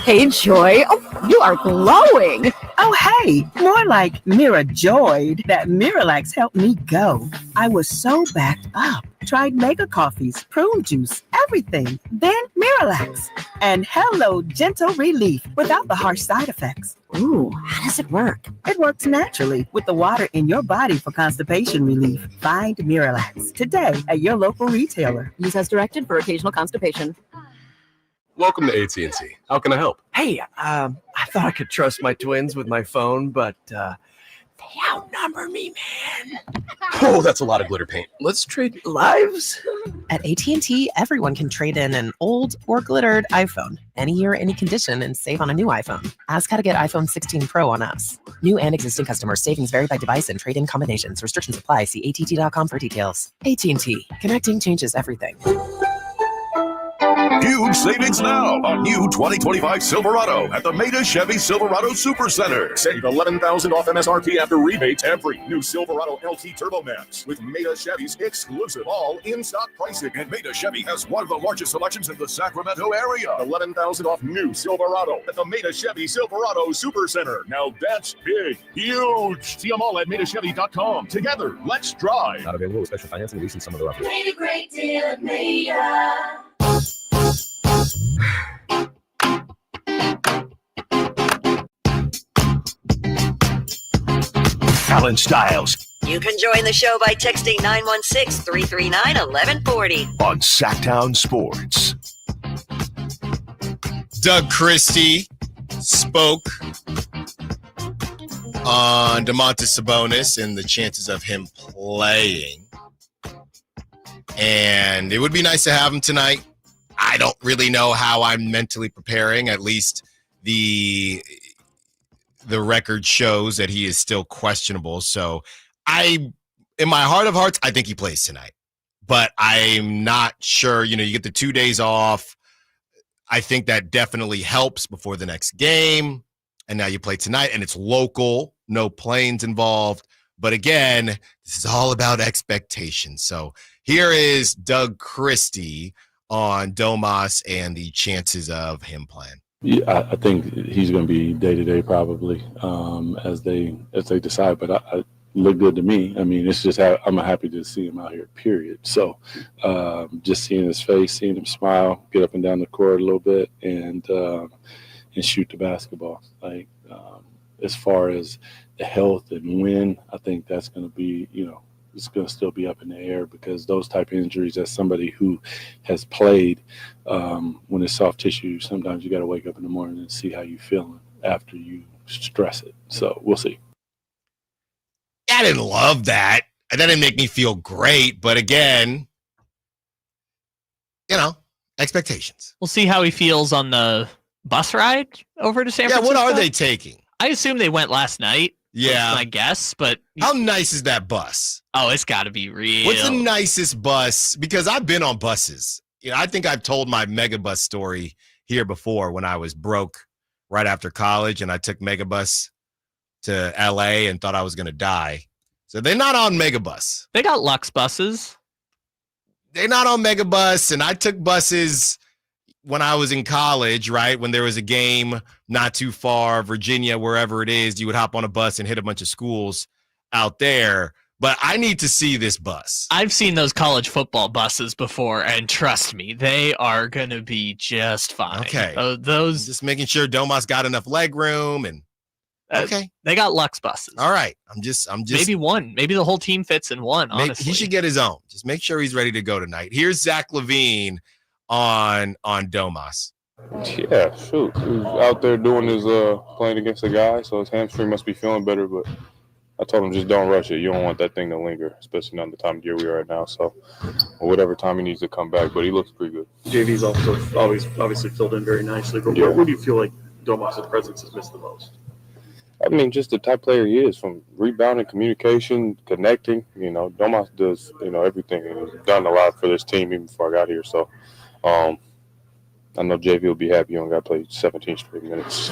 Hey, Joy. Oh, you are glowing. Oh, hey. More like Mirajoyed. That Miralax helped me go. I was so backed up. Tried mega coffees, prune juice, everything. Then Miralax. And hello, gentle relief without the harsh side effects. Ooh, how does it work? It works naturally with the water in your body for constipation relief. Find Miralax today at your local retailer. Use as directed for occasional constipation. Welcome to AT&T. How can I help? Hey, I thought I could trust my twins with my phone, but they outnumber me, man. Oh, that's a lot of glitter paint. Let's trade Lives? At AT&T, everyone can trade in an old or glittered iPhone, any year, any condition, and save on a new iPhone. Ask how to get iPhone 16 Pro on us. New and existing customers. Savings vary by device and trade-in combinations. Restrictions apply. See att.com for details. AT&T. Connecting changes everything. Huge savings now on new 2025 Silverado at the Maida Chevy Silverado Supercenter. Save $11,000 off MSRP after rebates every new Silverado LT Turbo Max with Maida Chevy's exclusive all in-stock pricing. And Maida Chevy has one of the largest selections in the Sacramento area. $11,000 off new Silverado at the Maida Chevy Silverado Supercenter. Now that's big, huge. See them all at MaidaChevy.com. Together, let's drive. Not available with special financing, leasing, some other offers. Made a great deal at Maida. Allen Stiles You can join the show by texting 916-339-1140 on Sacktown Sports. Doug Christie spoke on Domantas Sabonis and the chances of him playing. And it would be nice to have him tonight. I don't really know how I'm mentally preparing. At least the record shows that he is still questionable. So in my heart of hearts, I think he plays tonight. But I'm not sure. You get the 2 days off. I think that definitely helps before the next game. And now you play tonight, and it's local, no planes involved. But again, this is all about expectations. So here is Doug Christie on Domas and the chances of him playing. Yeah, I think he's going to be day-to-day probably as they decide. But I look good to me. I mean, it's just I'm happy to see him out here, period. So just seeing his face, seeing him smile, get up and down the court a little bit, and shoot the basketball. Like as far as the health and when, I think that's going to be, it's going to still be up in the air because those type of injuries, as somebody who has played, when it's soft tissue, sometimes you got to wake up in the morning and see how you're feeling after you stress it. So we'll see. I didn't love that. That didn't make me feel great. But again, expectations. We'll see how he feels on the bus ride over to San Francisco. Yeah, what are they taking? I assume they went last night. Yeah. I guess, but how nice is that bus? Oh, it's got to be real. What's the nicest bus? Because I've been on buses. I think I've told my Megabus story here before when I was broke right after college and I took Megabus to LA and thought I was going to die. So they're not on Megabus. They got Lux buses. They're not on Megabus, and I took buses when I was in college, right? When there was a game not too far, Virginia, wherever it is, you would hop on a bus and hit a bunch of schools out there. But I need to see this bus. I've seen those college football buses before, and trust me, they are going to be just fine. Okay. Those just making sure Domas got enough leg room and okay. They got Lux buses. All right. I'm just maybe one. Maybe the whole team fits in one, honestly. He should get his own. Just make sure he's ready to go tonight. Here's Zach LaVine on Domas. Yeah, shoot. He was out there doing his playing against a guy, so his hamstring must be feeling better, but I told him just don't rush it. You don't want that thing to linger, especially not the time of year we are right now. So whatever time he needs to come back, but he looks pretty good. JV's also always obviously filled in very nicely, but where do you feel like Domas' presence has missed the most? I mean, just the type player he is, from rebounding, communication, connecting. Domas does, everything, and he's done a lot for this team even before I got here. So, I know JV will be happy. You only got to play 17 straight minutes.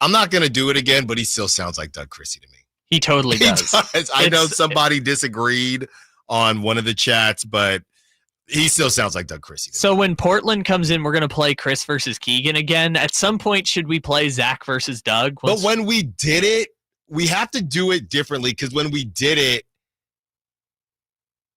I'm not going to do it again, but he still sounds like Doug Christie to me. He totally does. I know somebody disagreed on one of the chats, but he still sounds like Doug Christie. So when Portland comes in, we're going to play Chris versus Keegan again. At some point, should we play Zach versus Doug? But when we did it, we have to do it differently, because when we did it,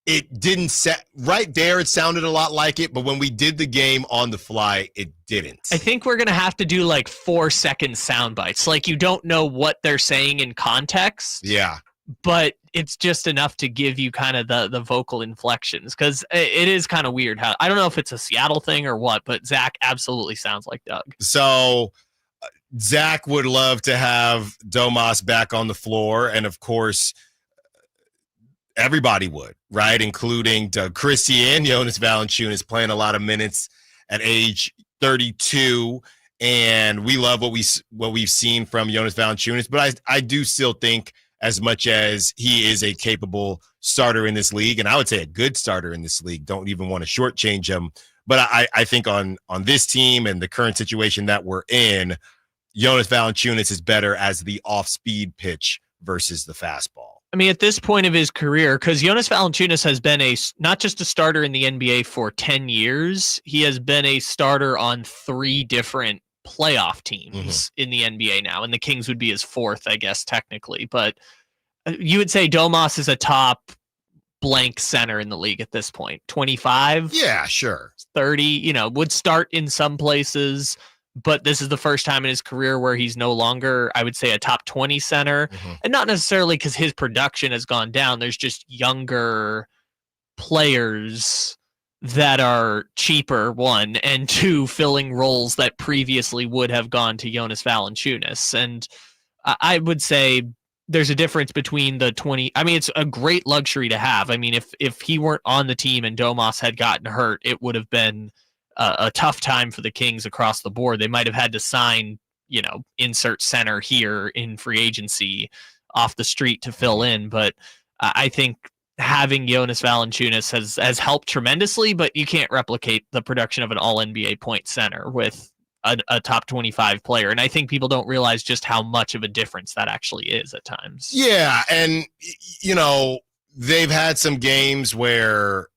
it didn't set right there. It sounded a lot like it, but when we did the game on the fly, it didn't. I think we're going to have to do like 4-second sound bites. Like, you don't know what they're saying in context. Yeah. But it's just enough to give you kind of the vocal inflections, because it is kind of weird how, I don't know if it's a Seattle thing or what, but Zach absolutely sounds like Doug. So Zach would love to have Domas back on the floor, and of course everybody would, right? Including Doug Christie and Jonas Valanciunas playing a lot of minutes at age 32. And we love what we've seen from Jonas Valanciunas, but I do still think, as much as he is a capable starter in this league, and I would say a good starter in this league, don't even want to shortchange him. But I think on this team and the current situation that we're in, Jonas Valanciunas is better as the off-speed pitch versus the fastball. I mean, at this point of his career, because Jonas Valanciunas has been not just a starter in the NBA for 10 years, he has been a starter on 3 different playoff teams in the NBA now, and the Kings would be his 4th, I guess, technically. But you would say Domas is a top blank center in the league at this point. 25? Yeah, sure. 30, would start in some places, but this is the first time in his career where he's no longer, I would say, a top 20 center. And not necessarily because his production has gone down. There's just younger players that are cheaper, 1, and 2, filling roles that previously would have gone to Jonas Valanciunas. And I would say there's a difference between the 20. I mean, it's a great luxury to have. I mean, if he weren't on the team and Domas had gotten hurt, it would have been a tough time for the Kings across the board. They might have had to sign, insert center here in free agency off the street to fill in. But I think having Jonas Valanciunas has helped tremendously, but you can't replicate the production of an all-NBA point center with a top 25 player. And I think people don't realize just how much of a difference that actually is at times. Yeah, and, they've had some games where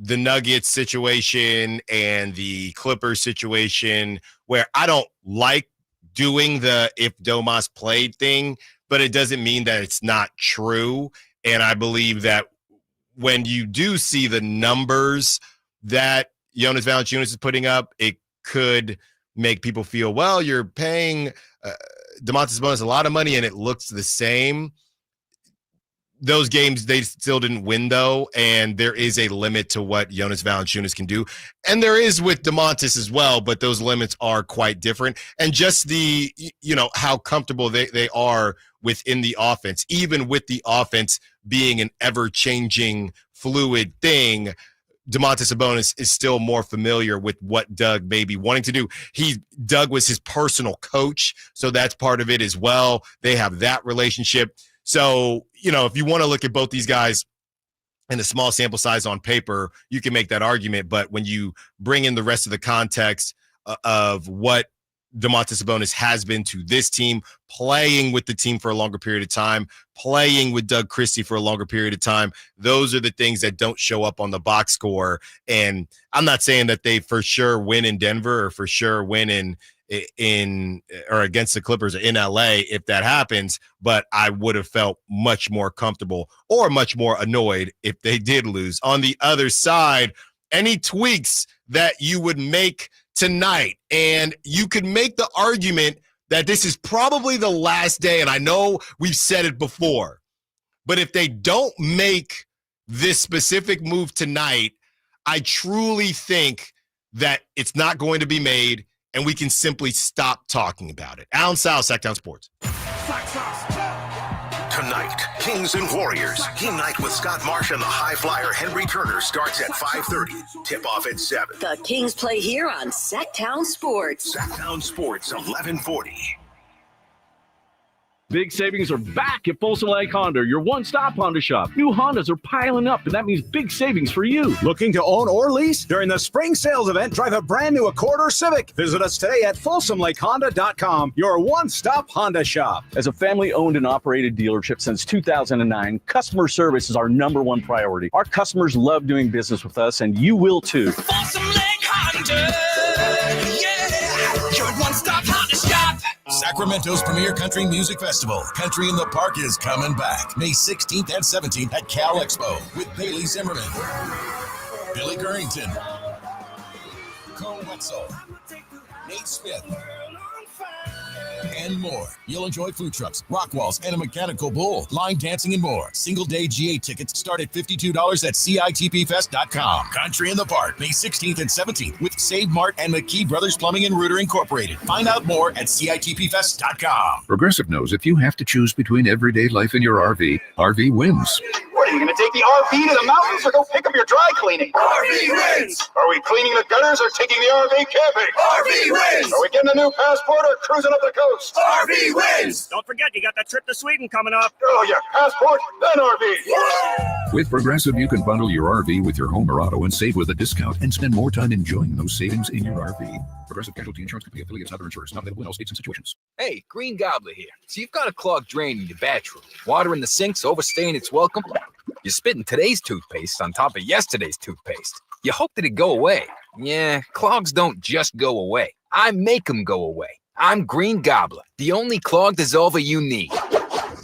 the Nuggets situation and the Clippers situation where I don't like doing the if Domas played thing, but it doesn't mean that it's not true. And I believe that when you do see the numbers that Jonas Valanciunas is putting up, it could make people feel, well, you're paying Domantas Sabonis a lot of money and it looks the same. Those games, they still didn't win, though, and there is a limit to what Jonas Valanciunas can do. And there is with Domantas as well, but those limits are quite different. And just the, how comfortable they are within the offense, even with the offense being an ever-changing, fluid thing, Domantas Sabonis is still more familiar with what Doug may be wanting to do. Doug was his personal coach, so that's part of it as well. They have that relationship. So, if you want to look at both these guys in a small sample size on paper, you can make that argument. But when you bring in the rest of the context of what Domantas Sabonis has been to this team, playing with the team for a longer period of time, playing with Doug Christie for a longer period of time, those are the things that don't show up on the box score. And I'm not saying that they for sure win in Denver or for sure win in or against the Clippers in LA if that happens, but I would have felt much more comfortable or much more annoyed if they did lose. On the other side, any tweaks that you would make tonight, and you could make the argument that this is probably the last day, and I know we've said it before, but if they don't make this specific move tonight, I truly think that it's not going to be made, and we can simply stop talking about it. Allen Stiles, Sacktown Sports. Tonight, Kings and Warriors. Game night with Scott Marsh and the high flyer Henry Turner starts at 5:30. Tip-off at 7. The Kings play here on Sacktown Sports. Sacktown Sports, 1140. Big savings are back at Folsom Lake Honda, your one-stop Honda shop. New Hondas are piling up, and that means big savings for you. Looking to own or lease? During the spring sales event, drive a brand new Accord or Civic. Visit us today at FolsomLakeHonda.com, your one-stop Honda shop. As a family-owned and operated dealership since 2009, customer service is our number one priority. Our customers love doing business with us, and you will too. Folsom Lake Honda, yeah, your one-stop Honda shop. Sacramento's premier country music festival, Country in the Park, is coming back May 16th and 17th at Cal Expo with Bailey Zimmerman, Billy Currington, Cole Wetzel, Nate Smith, and more. You'll enjoy food trucks, rock walls, and a mechanical bull, line dancing, and more. Single-day GA tickets start at $52 at CITPFest.com. Country in the Park, May 16th and 17th with Save Mart and McKee Brothers Plumbing and Rooter Incorporated. Find out more at CITPFest.com. Progressive knows if you have to choose between everyday life and your RV, RV wins. What, are you going to take the RV to the mountains or go pick up your dry cleaning? RV wins! Are we cleaning the gutters or taking the RV camping? RV wins! Are we getting a new passport or cruising up the coast? RV wins! Don't forget, you got that trip to Sweden coming up. Oh, yeah, passport, then RV. With Progressive, you can bundle your RV with your home or auto and save with a discount and spend more time enjoying those savings in your RV. Progressive Casualty Insurance Company affiliates, other insurers, not available in all states and situations. Hey, Green Gobbler here. So you've got a clogged drain in your bathroom. Water in the sink's overstaying its welcome. You're spitting today's toothpaste on top of yesterday's toothpaste. You hope that it go away. Yeah, clogs don't just go away. I make them go away. I'm Green Gobbler, the only clog dissolver you need.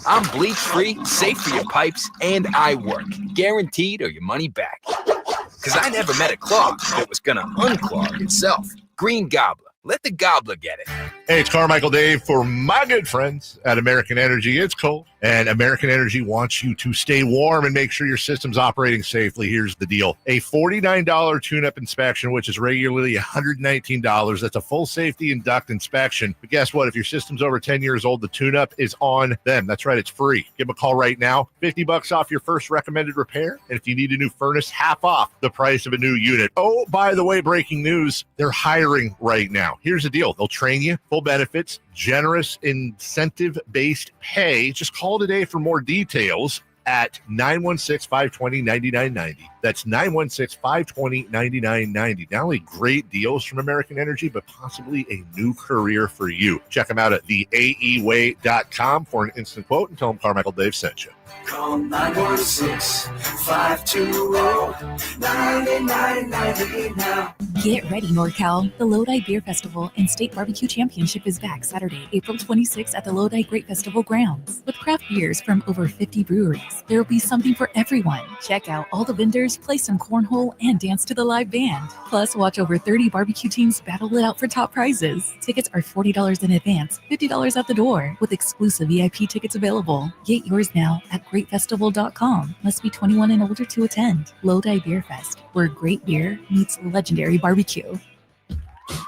I'm bleach-free, safe for your pipes, and I work. Guaranteed or your money back. Because I never met a clog that was going to unclog itself. Green Gobbler. Let the gobbler get it. Hey, it's Carmichael Dave for my good friends at American Energy. It's cold, and American Energy wants you to stay warm and make sure your system's operating safely. Here's the deal. A $49 tune-up inspection, which is regularly $119. That's a full safety and duct inspection. But guess what? If your system's over 10 years old, the tune-up is on them. That's right. It's free. Give them a call right now. $50 off your first recommended repair. And if you need a new furnace, half off the price of a new unit. Oh, by the way, breaking news, they're hiring right now. Here's the deal. They'll train you, full benefits, generous incentive-based pay. Just call today for more details at 916-520-9990. That's 916-520-9990. Not only great deals from American Energy, but possibly a new career for you. Check them out at theaeway.com for an instant quote and tell them Carmichael Dave sent you. Call 916-520-9990 now. Get ready, NorCal. The Lodi Beer Festival and State Barbecue Championship is back Saturday, April 26th at the Lodi Great Festival grounds. With craft beers from over 50 breweries, there will be something for everyone. Check out all the vendors, play some cornhole, and dance to the live band. Plus, watch over 30 barbecue teams battle it out for top prizes. Tickets are $40 in advance, $50 at the door, with exclusive VIP tickets available. Get yours now at greatfestival.com. Must be 21 and older to attend. Lodi Beer Fest, where great beer meets legendary barbecue.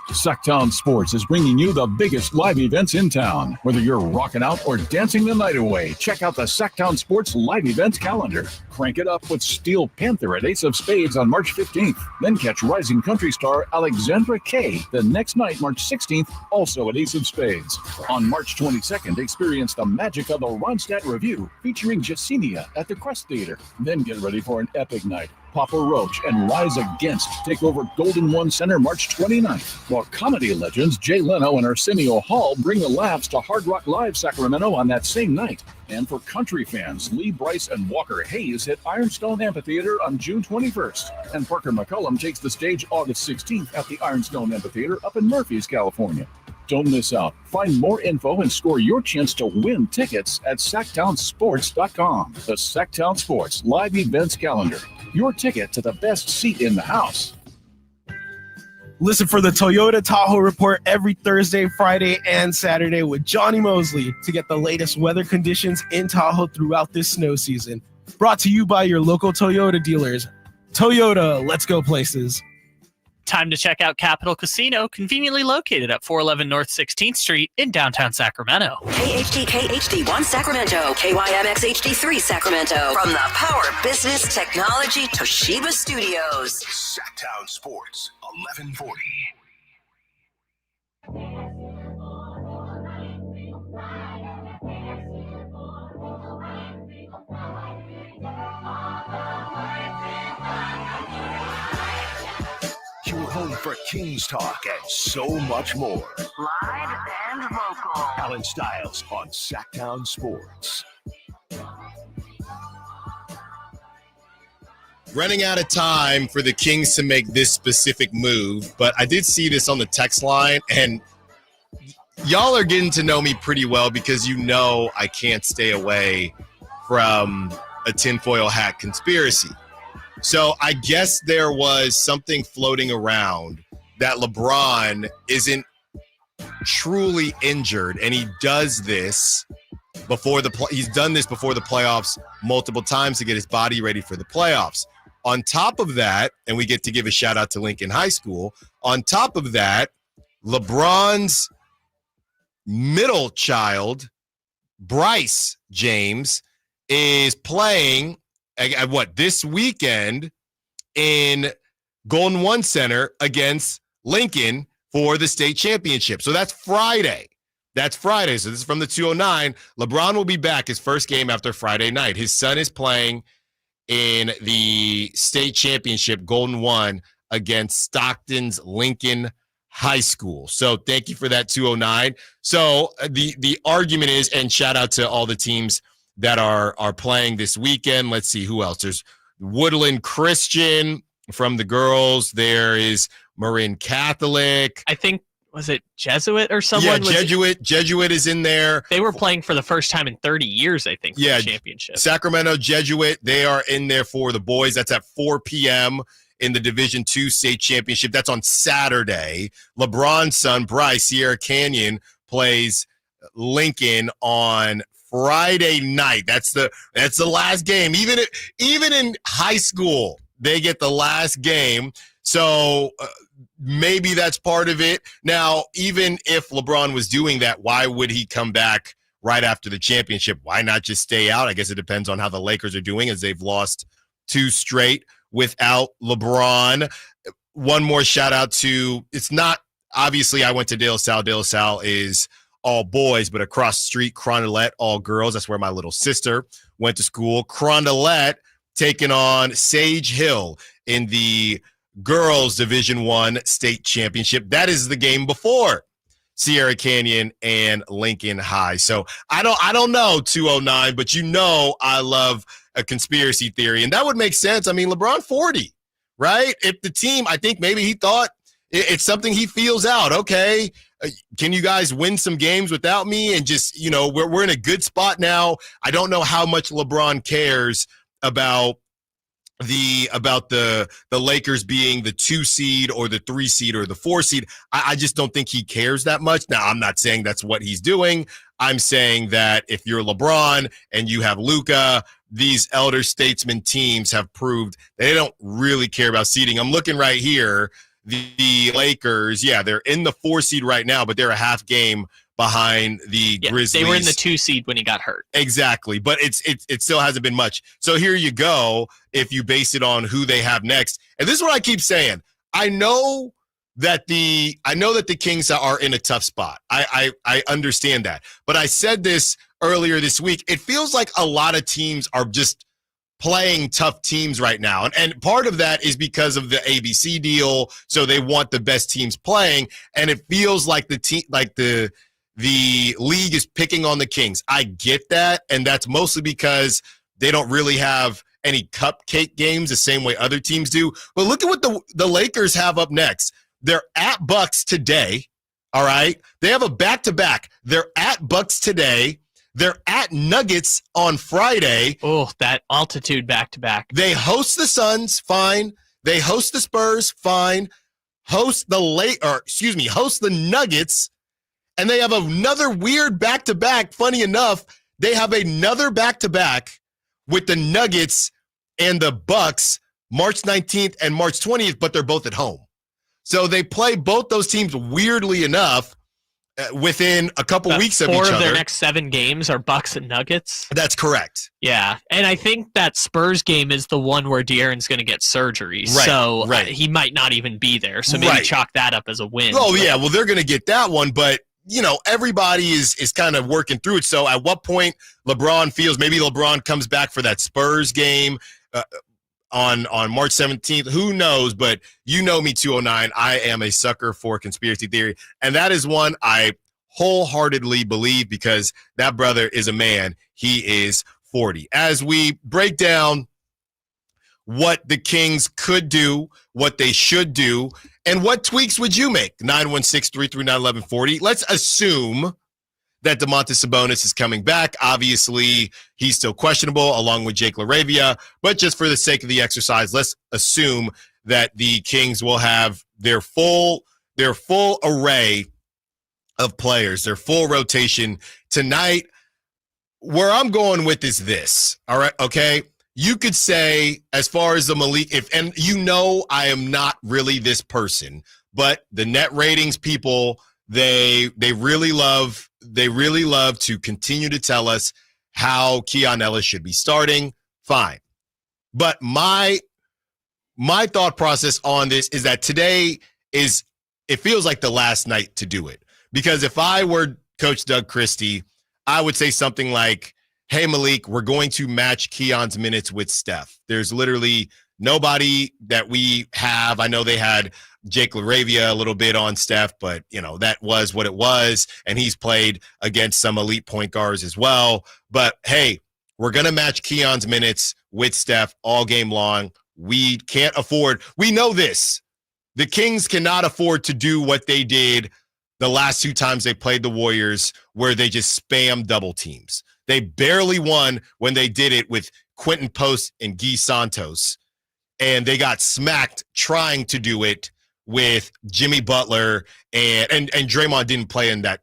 Sacktown Sports is bringing you the biggest live events in town. Whether you're rocking out or dancing the night away, check out the Sacktown Sports live events calendar. Crank it up with Steel Panther at Ace of Spades on March 15th. Then catch rising country star Alexandra Kay the next night, March 16th, also at Ace of Spades. On March 22nd, experience the magic of the Ronstadt Review featuring Jasenia at the Crest Theater. Then get ready for an epic night. Papa Roach and Rise Against take over Golden One Center March 29th, while comedy legends Jay Leno and Arsenio Hall bring the laughs to Hard Rock Live Sacramento on that same night. And for country fans, Lee Brice and Walker Hayes hit Ironstone Amphitheater on June 21st, and Parker McCullum takes the stage August 16th at the Ironstone Amphitheater up in Murphys, California. Don't miss out. Find more info and score your chance to win tickets at SacktownSports.com. The Sacktown Sports Live Events Calendar. Your ticket to the best seat in the house. Listen for the Toyota Tahoe Report every Thursday, Friday, and Saturday with Johnny Mosley to get the latest weather conditions in Tahoe throughout this snow season. Brought to you by your local Toyota dealers. Toyota, let's go places. Time to check out Capital Casino, conveniently located at 411 North 16th Street in downtown Sacramento. KHD1 Sacramento, KYMX HD3 Sacramento. From the Power Business Technology Toshiba Studios. Sacktown Sports, 1140. home for Kings talk and so much more. Live and vocal. Allen Stiles on Sacktown Sports. Running out of time for the Kings to make this specific move, but I did see this on the text line, and y'all are getting to know me pretty well because you know I can't stay away from a tinfoil hat conspiracy. So I guess there was something floating around that LeBron isn't truly injured, and he does this before he's done this before the playoffs multiple times to get his body ready for the playoffs. On top of that, and we get to give a shout out to Lincoln High School, on top of that, LeBron's middle child, Bryce James, is playing this weekend in Golden One Center against Lincoln for the state championship. So that's Friday. So this is from the 209. LeBron will be back his first game after Friday night. His son is playing in the state championship, Golden One, against Stockton's Lincoln High School. So thank you for that, 209. So the argument is, and shout out to all the teams that are playing this weekend. Let's see who else. There's Woodland Christian from the girls. There is Marin Catholic. I think, was it Jesuit or someone? Yeah, Jesuit is in there. They were playing for the first time in 30 years, I think, for the championship. Sacramento Jesuit, they are in there for the boys. That's at 4 p.m. in the Division II state championship. That's on Saturday. LeBron's son, Bryce, Sierra Canyon, plays Lincoln on Friday night. That's the last game. Even in high school, they get the last game. So maybe that's part of it. Now, even if LeBron was doing that, why would he come back right after the championship? Why not just stay out? I guess it depends on how the Lakers are doing, as they've lost 2 straight without LeBron. One more shout out to, it's not, obviously I went to De La Salle. De La Salle is all boys, but across the street, Crondelet, all girls. That's where my little sister went to school. Crondelet taking on Sage Hill in the girls Division I state championship. That is the game before Sierra Canyon and Lincoln High. So I don't know, 209, but you know I love a conspiracy theory, and that would make sense. I mean, LeBron 40, right? If the team, I think maybe he thought it's something he feels out. Okay, can you guys win some games without me? And just, you know, we're in a good spot now. I don't know how much LeBron cares about the Lakers being the 2 seed or the 3 seed or the 4 seed. I just don't think he cares that much. Now, I'm not saying that's what he's doing. I'm saying that if you're LeBron and you have Luka, these elder statesman teams have proved they don't really care about seeding. I'm looking right here. The Lakers, they're in the 4 seed right now, but they're a half game behind the Grizzlies. They were in the 2 seed when he got hurt. Exactly, but it still hasn't been much. So here you go, if you base it on who they have next. And this is what I keep saying. I know that the Kings are in a tough spot. I understand that. But I said this earlier this week. It feels like a lot of teams are just playing tough teams right now. And part of that is because of the ABC deal. So they want the best teams playing. And it feels like the league is picking on the Kings. I get that, and that's mostly because they don't really have any cupcake games the same way other teams do. But look at what the Lakers have up next. They're at Bucks today, all right? They have a back-to-back. They're at Bucks today. They're at Nuggets on Friday. Oh, that altitude back-to-back. They host the Suns, fine. They host the Spurs, fine. Host the Nuggets. And they have another weird back-to-back. Funny enough, they have another back-to-back with the Nuggets and the Bucks March 19th and March 20th, but they're both at home. So they play both those teams, weirdly enough, within a couple weeks of each other. 4 of their next 7 games are Bucks and Nuggets. That's correct. Yeah, and I think that Spurs game is the one where De'Aaron's going to get surgery, he might not even be there. So maybe chalk that up as a win. Oh, yeah, well, they're going to get that one, but you know, everybody is kind of working through it. So at what point LeBron feels maybe LeBron comes back for that Spurs game. on March 17th. Who knows? But you know me, 209. I am a sucker for conspiracy theory. And that is one I wholeheartedly believe because that brother is a man. He is 40. As we break down what the Kings could do, what they should do, and what tweaks would you make? 916-339-1140. Let's assume that Domantas Sabonis is coming back. Obviously, he's still questionable along with Jake LaRavia, but just for the sake of the exercise, let's assume that the Kings will have their full array of players, their full rotation tonight. Where I'm going with is this, all right, okay? You could say, as far as the Malik, and you know I am not really this person, but the net ratings people, they really love to continue to tell us how Keon Ellis should be starting. Fine. But my thought process on this is that today it feels like the last night to do it. Because if I were Coach Doug Christie, I would say something like, hey, Malik, we're going to match Keon's minutes with Steph. There's literally nobody that we have. I know they had Jake LaRavia a little bit on Steph, but, that was what it was, and he's played against some elite point guards as well. But, hey, we're going to match Keon's minutes with Steph all game long. We can't afford – we know this. The Kings cannot afford to do what they did the last two times they played the Warriors where they just spam double teams. They barely won when they did it with Quentin Post and Guy Santos, and they got smacked trying to do it with Jimmy Butler, and Draymond didn't play in that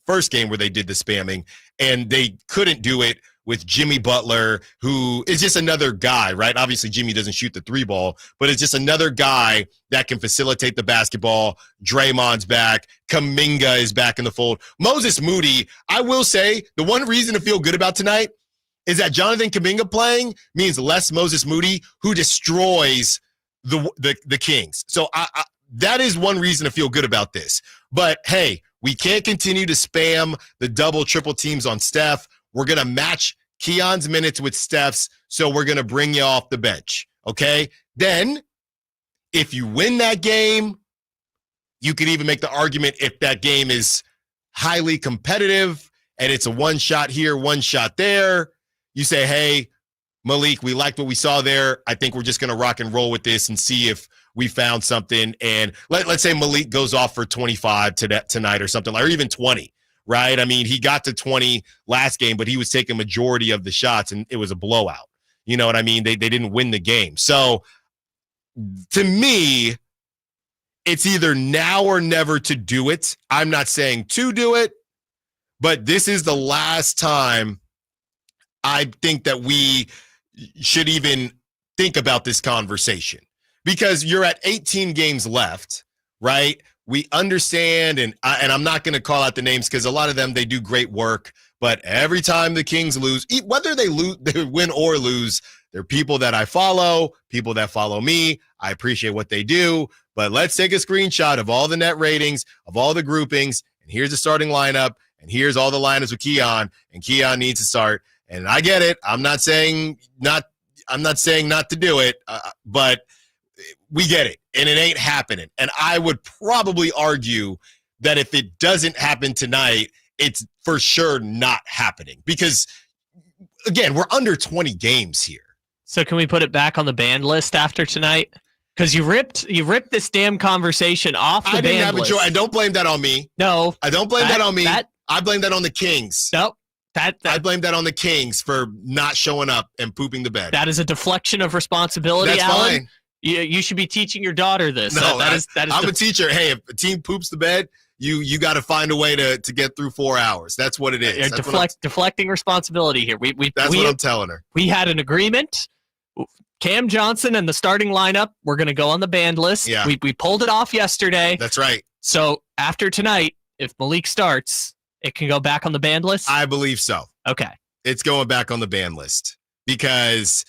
first game where they did the spamming, and they couldn't do it with Jimmy Butler, who is just another guy, right? Obviously, Jimmy doesn't shoot the three ball, but it's just another guy that can facilitate the basketball. Draymond's back. Kuminga is back in the fold. Moses Moody, I will say, the one reason to feel good about tonight is that Jonathan Kuminga playing means less Moses Moody, who destroys the Kings. So that is one reason to feel good about this. But, hey, we can't continue to spam the double, triple teams on Steph. We're going to match Keon's minutes with Steph's, so we're going to bring you off the bench, okay? Then, if you win that game, you could even make the argument if that game is highly competitive and it's a one shot here, one shot there, you say, hey, Malik, we liked what we saw there. I think we're just going to rock and roll with this and see if we found something. And let's say Malik goes off for 25 tonight or something, or even 20. Right? I mean, he got to 20 last game, but he was taking majority of the shots, and it was a blowout. You know what I mean? They didn't win the game. So, to me, it's either now or never to do it. I'm not saying to do it, but this is the last time I think that we should even think about this conversation. Because you're at 18 games left, right? We understand, and I'm not going to call out the names because a lot of them, they do great work. But every time the Kings lose, whether they win or lose, they're people that I follow, people that follow me. I appreciate what they do. But let's take a screenshot of all the net ratings, of all the groupings, and here's the starting lineup, and here's all the lineups with Keon, and Keon needs to start. And I get it. I'm not saying not to do it, but we get it, and it ain't happening. And I would probably argue that if it doesn't happen tonight, it's for sure not happening. Because, again, we're under 20 games here. So can we put it back on the banned list after tonight? Because you ripped this damn conversation off the banned list. I don't blame that on me. No. I don't blame that on me. I blame that on the Kings. Nope. I blame that on the Kings for not showing up and pooping the bed. That is a deflection of responsibility, That's Allen. Fine. You should be teaching your daughter this. No, that is I'm a teacher. Hey, if a team poops the bed, you got to find a way to get through 4 hours. That's what it is. Deflecting responsibility here. That's what I'm telling her. We had an agreement. Cam Johnson and the starting lineup, we're going to go on the banned list. Yeah. We pulled it off yesterday. That's right. So after tonight, if Malik starts, it can go back on the banned list? I believe so. Okay. It's going back on the banned list because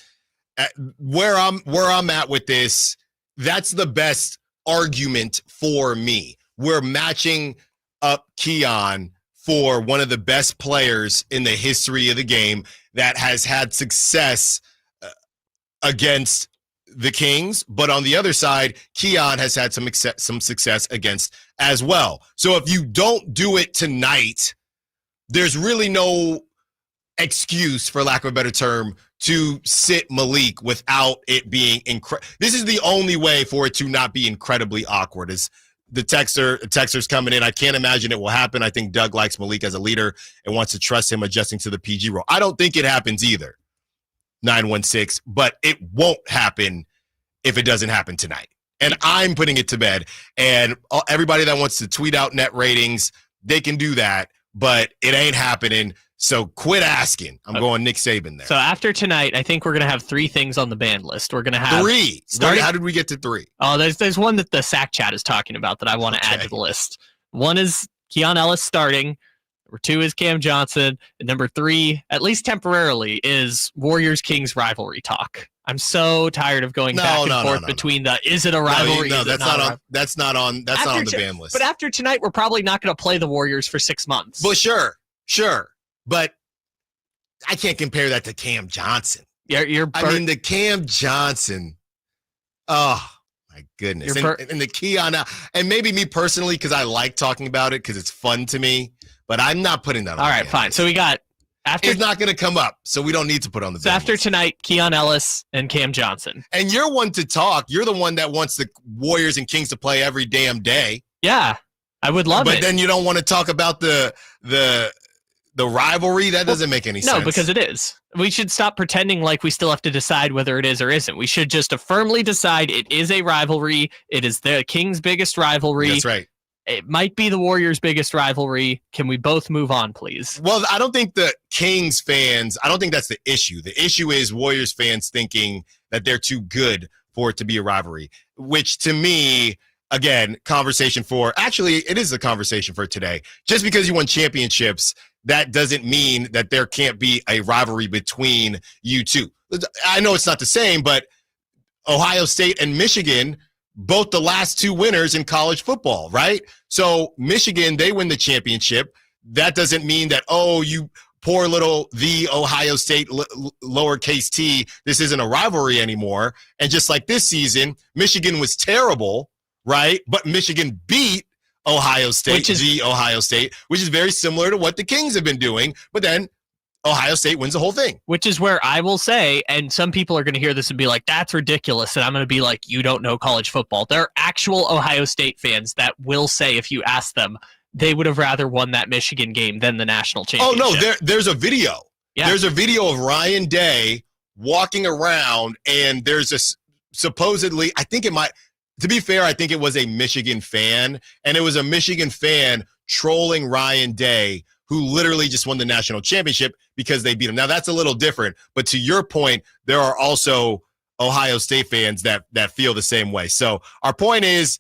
where I'm at with this, that's the best argument for me. We're matching up Keon for one of the best players in the history of the game that has had success against the Kings, but on the other side, Keon has had some success against as well. So if you don't do it tonight, there's really no excuse, for lack of a better term, to sit Malik without it being This is the only way for it to not be incredibly awkward. Is the texter's coming in. I can't imagine it will happen. I think Doug likes Malik as a leader and wants to trust him adjusting to the PG role. I don't think it happens either, 916, but it won't happen if it doesn't happen tonight. And I'm putting it to bed. And everybody that wants to tweet out net ratings, they can do that, but it ain't happening. So quit asking. I'm going Nick Saban there. So after tonight, I think we're going to have 3 things on the ban list. We're going to have 3. How did we get to 3? Oh, there's one that the Sack Chat is talking about that I want to add to the list. One is Keon Ellis starting. Number 2 is Cam Johnson. And number 3, at least temporarily, is Warriors-Kings rivalry talk. I'm so tired of going back and forth between the is it a rivalry? No, that's not on the ban list. But after tonight, we're probably not going to play the Warriors for 6 months. Well, sure. But I can't compare that to Cam Johnson. I mean, the Cam Johnson. Oh my goodness! And the Keon, and maybe me personally, because I like talking about it because it's fun to me. But I'm not putting that on. All right, fine. So we got after. It's not going to come up, so we don't need to put on the. So after list. Tonight, Keon Ellis and Cam Johnson. And you're one to talk. You're the one that wants the Warriors and Kings to play every damn day. Yeah, I would love it. But then you don't want to talk about the rivalry. That doesn't make any sense. No, because it is. We should stop pretending like we still have to decide whether it is or isn't. We should just firmly decide it is a rivalry. It is the Kings' biggest rivalry. That's right. It might be the Warriors' biggest rivalry. Can we both move on, please? Well, I don't think the Kings fans, I don't think that's the issue. The issue is Warriors fans thinking that they're too good for it to be a rivalry, which to me, again, it is a conversation for today. Just because you won championships, that doesn't mean that there can't be a rivalry between you two. I know it's not the same, but Ohio State and Michigan, both the last 2 winners in college football, right? So Michigan, they win the championship. That doesn't mean that, you poor little the Ohio State lowercase t, this isn't a rivalry anymore. And just like this season, Michigan was terrible, right? But Michigan beat Ohio State, Ohio State, which is very similar to what the Kings have been doing. But then Ohio State wins the whole thing. Which is where I will say, and some people are going to hear this and be like, that's ridiculous. And I'm going to be like, you don't know college football. There are actual Ohio State fans that will say, if you ask them, they would have rather won that Michigan game than the national championship. Oh, no, there's a video. Yeah. There's a video of Ryan Day walking around, and there's a supposedly, to be fair, I think it was a Michigan fan, and it was a Michigan fan trolling Ryan Day, who literally just won the national championship because they beat him. Now, that's a little different, but to your point, there are also Ohio State fans that feel the same way. So our point is,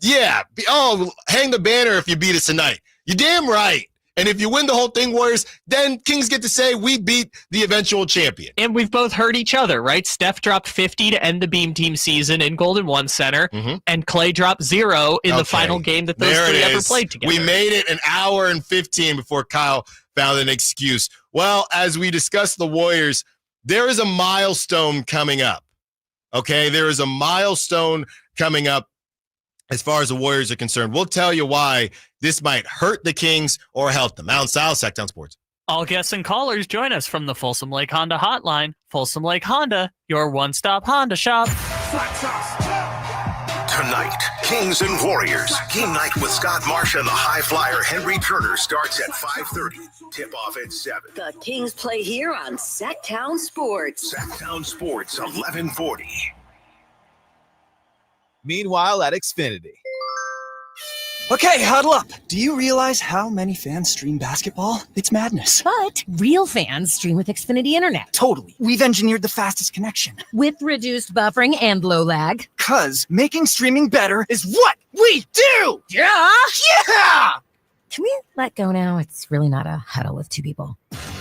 hang the banner if you beat us tonight. You're damn right. And if you win the whole thing, Warriors, then Kings get to say we beat the eventual champion. And we've both hurt each other, right? Steph dropped 50 to end the Beam Team season in Golden One Center, and Clay dropped 0 in the final game that those three ever played together. We made it an hour and 15 before Kyle found an excuse. Well, as we discussed the Warriors, there is a milestone coming up. Okay, there is a milestone coming up as far as the Warriors are concerned. We'll tell you why this might hurt the Kings or help them. Allen Stiles, Sacktown Sports. All guests and callers join us from the Folsom Lake Honda Hotline. Folsom Lake Honda, your one-stop Honda shop. Tonight, Kings and Warriors. Game night with Scott Marsh and the high flyer Henry Turner starts at 5:30. Tip-off at 7. The Kings play here on Sacktown Sports. Sacktown Sports, 1140. Meanwhile at Xfinity. Okay, huddle up. Do you realize how many fans stream basketball? It's madness. But real fans stream with Xfinity Internet. Totally. We've engineered the fastest connection. With reduced buffering and low lag. 'Cause making streaming better is what we do! Yeah! Yeah! Can we let go now? It's really not a huddle with 2 people.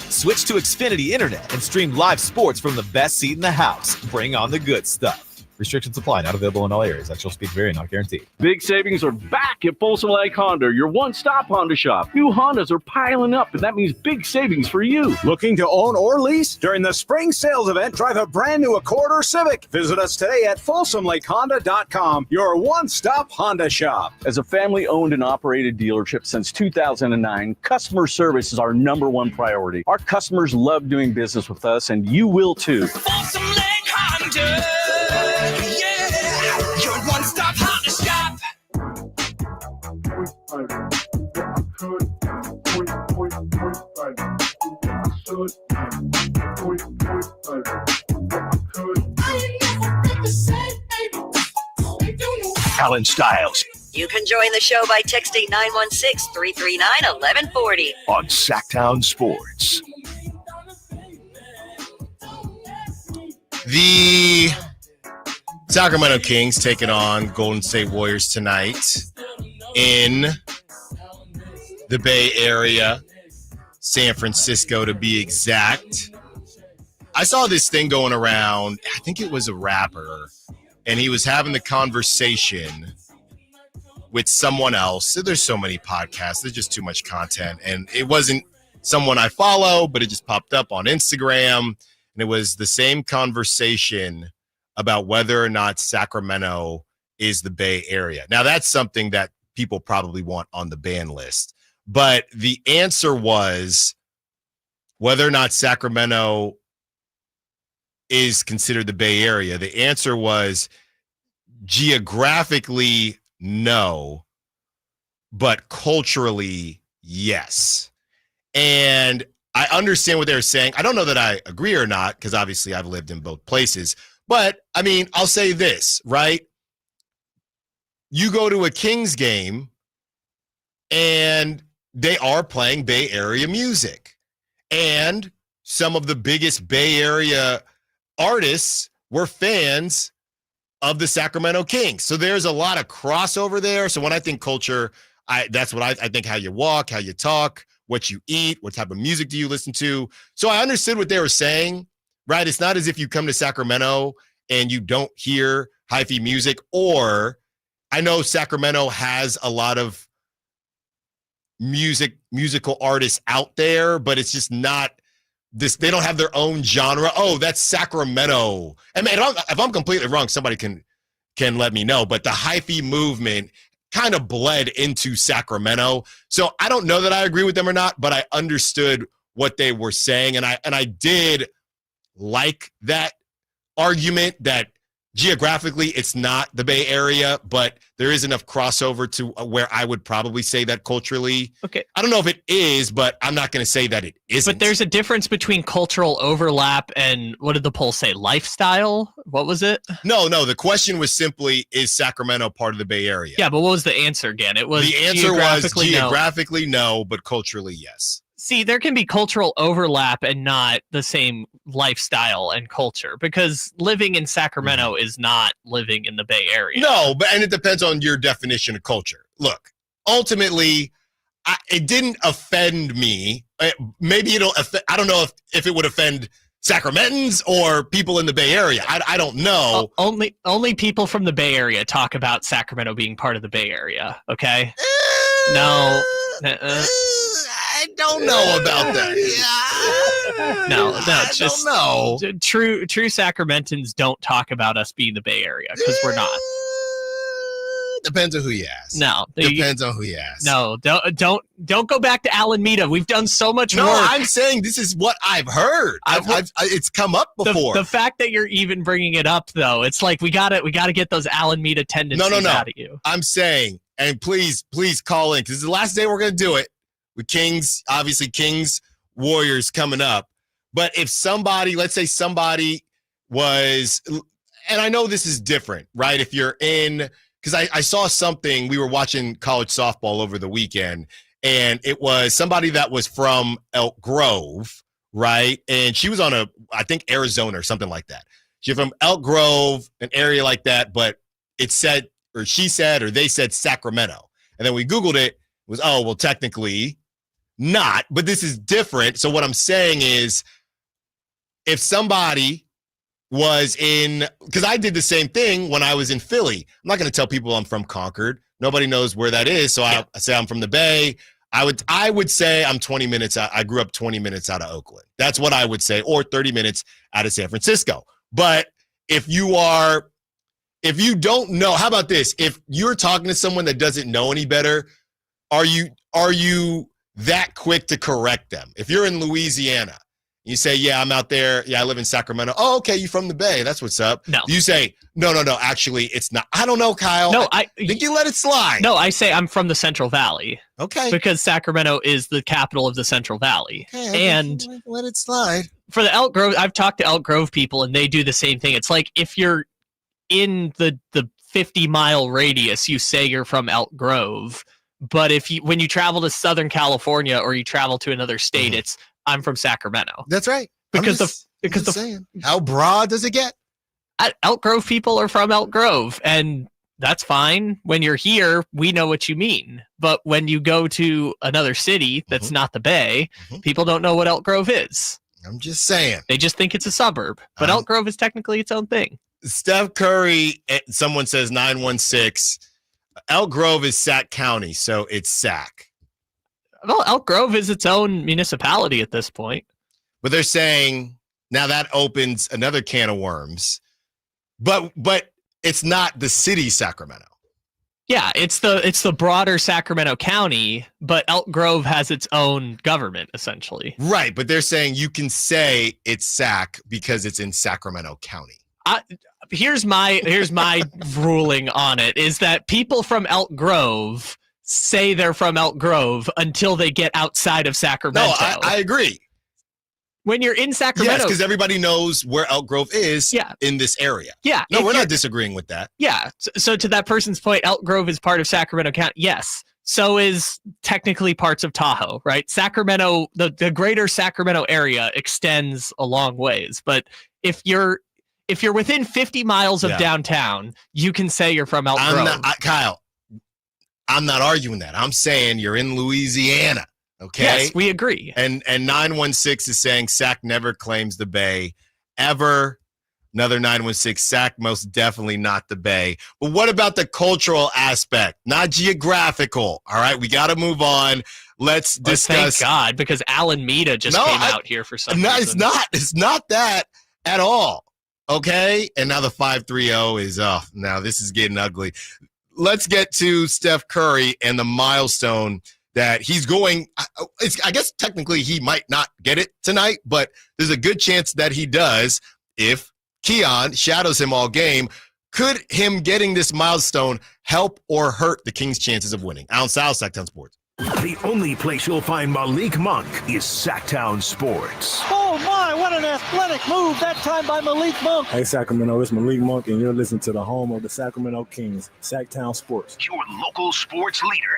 Switch to Xfinity Internet and stream live sports from the best seat in the house. Bring on the good stuff. Restrictions apply. Not available in all areas. Actual speed vary, not guaranteed. Big savings are back at Folsom Lake Honda, your one-stop Honda shop. New Hondas are piling up, and that means big savings for you. Looking to own or lease? During the spring sales event, drive a brand new Accord or Civic. Visit us today at FolsomLakeHonda.com, your one-stop Honda shop. As a family-owned and operated dealership since 2009, customer service is our #1 priority. Our customers love doing business with us, and you will too. Folsom Lake Honda. Yeah, your one-stop Honda shop. Allen Stiles You can join the show by texting 916-339-1140. on Sacktown Sports. The Sacramento Kings taking on Golden State Warriors tonight in the Bay Area, San Francisco to be exact. I saw this thing going around. I think it was a rapper, and he was having the conversation with someone else. There's so many podcasts. There's just too much content. And it wasn't someone I follow, but it just popped up on Instagram. And it was the same conversation about whether or not Sacramento is the Bay Area. Now, that's something that people probably want on the ban list. But the answer was whether or not Sacramento is considered the Bay Area. The answer was geographically no, but culturally yes. And I understand what they're saying. I don't know that I agree or not, because obviously I've lived in both places. But, I mean, I'll say this, right? You go to a Kings game, and they are playing Bay Area music. And some of the biggest Bay Area artists were fans of the Sacramento Kings. So there's a lot of crossover there. So when I think culture, that's what I think, how you walk, how you talk, what you eat, what type of music do you listen to. So I understood what they were saying, right? It's not as if you come to Sacramento and you don't hear hyphy music, or I know Sacramento has a lot of musical artists out there, but it's just not this. They don't have their own genre. Oh, that's Sacramento. I mean, if I'm completely wrong, somebody can let me know. But the hyphy movement kind of bled into Sacramento. So I don't know that I agree with them or not, but I understood what they were saying, and I did like that argument that geographically it's not the Bay Area, but there is enough crossover to where I would probably say that culturally. Okay. I don't know if it is, but I'm not going to say that it isn't. But there's a difference between cultural overlap and, what did the poll say, lifestyle? What was it? No. The question was simply, is Sacramento part of the Bay Area? Yeah, but what was the answer again? It was the answer was geographically no, but culturally yes. See, there can be cultural overlap and not the same lifestyle and culture, because living in Sacramento is not living in the Bay Area. No, and it depends on your definition of culture. Look, ultimately, it didn't offend me. Maybe it'll offend, I don't know if it would offend Sacramentans or people in the Bay Area. I don't know. Only people from the Bay Area talk about Sacramento being part of the Bay Area, okay? No. I don't know about that. No, it's just no. True Sacramentans don't talk about us being the Bay Area, because we're not. Depends on who you ask. No, depends on who you ask. No, don't go back to Alameda. We've done so much work. No, I'm saying this is what I've heard. It's come up before. The fact that you're even bringing it up, though, it's like we gotta get those Alameda tendencies out of you. I'm saying, and please call in, because it's the last day we're gonna do it. With Kings, obviously Kings, Warriors coming up. But if somebody, let's say somebody was, and I know this is different, right? If you're in, because I saw something, we were watching college softball over the weekend, and it was somebody that was from Elk Grove, right? And she was on I think Arizona or something like that. She's from Elk Grove, an area like that, but it said, or she said, or they said Sacramento. And then we Googled it, was, oh, well, technically not, but this is different. So what I'm saying is, if somebody was because I did the same thing when I was in Philly. I'm not going to tell people I'm from Concord. Nobody knows where that is. So I say I'm from the Bay. I would say I'm 20 minutes out. I grew up 20 minutes out of Oakland. That's what I would say, or 30 minutes out of San Francisco. But if you don't know, how about this? If you're talking to someone that doesn't know any better, are you that quick to correct them? If you're in Louisiana, you say, yeah, I'm out there. Yeah, I live in Sacramento. Oh, okay, you from the Bay. That's what's up. No. You say, no, actually, it's not. I don't know, Kyle. No, I think you let it slide. No, I say I'm from the Central Valley. Okay. Because Sacramento is the capital of the Central Valley. Okay, and let it slide. For the Elk Grove, I've talked to Elk Grove people, and they do the same thing. It's like if you're in the 50-mile radius, you say you're from Elk Grove. But when you travel to Southern California or you travel to another state, it's I'm from Sacramento. That's right. Because how broad does it get? Elk Grove people are from Elk Grove, and that's fine. When you're here, we know what you mean. But when you go to another city that's not the Bay, people don't know what Elk Grove is. I'm just saying. They just think it's a suburb. But Elk Grove is technically its own thing. Steph Curry, someone says 916. Elk Grove is Sac County, so it's Sac. Well, Elk Grove is its own municipality at this point. But they're saying now that opens another can of worms. But it's not the city Sacramento. Yeah, it's the broader Sacramento County, but Elk Grove has its own government essentially. Right, but they're saying you can say it's Sac because it's in Sacramento County. Here's my ruling on it is that people from Elk Grove say they're from Elk Grove until they get outside of Sacramento. No, I agree. When you're in Sacramento. Yes, because everybody knows where Elk Grove is in this area. Yeah. No, we're not disagreeing with that. Yeah. So to that person's point, Elk Grove is part of Sacramento County. Yes. So is technically parts of Tahoe, right? Sacramento, the greater Sacramento area extends a long ways. But if you're within 50 miles of downtown, you can say you're from Elk Grove. Kyle, I'm not arguing that. I'm saying you're in Louisiana. Okay. Yes, we agree. And 916 is saying Sac never claims the Bay ever. Another 916, Sac most definitely not the Bay. But what about the cultural aspect? Not geographical. All right, we got to move on. Let's discuss. Thank God, because Alameda just came out here for some reason. It's not that at all. Okay, and now the 530 is off. Now this is getting ugly. Let's get to Steph Curry and the milestone that he's going. I guess technically he might not get it tonight, but there's a good chance that he does if Keon shadows him all game. Could him getting this milestone help or hurt the Kings' chances of winning? Allen Stiles, Sacktown Sports. The only place you'll find Malik Monk is Sacktown Sports. Oh my, what an athletic move that time by Malik Monk. Hey Sacramento, it's Malik Monk and you're listening to the home of the Sacramento Kings, Sacktown Sports. Your local sports leader.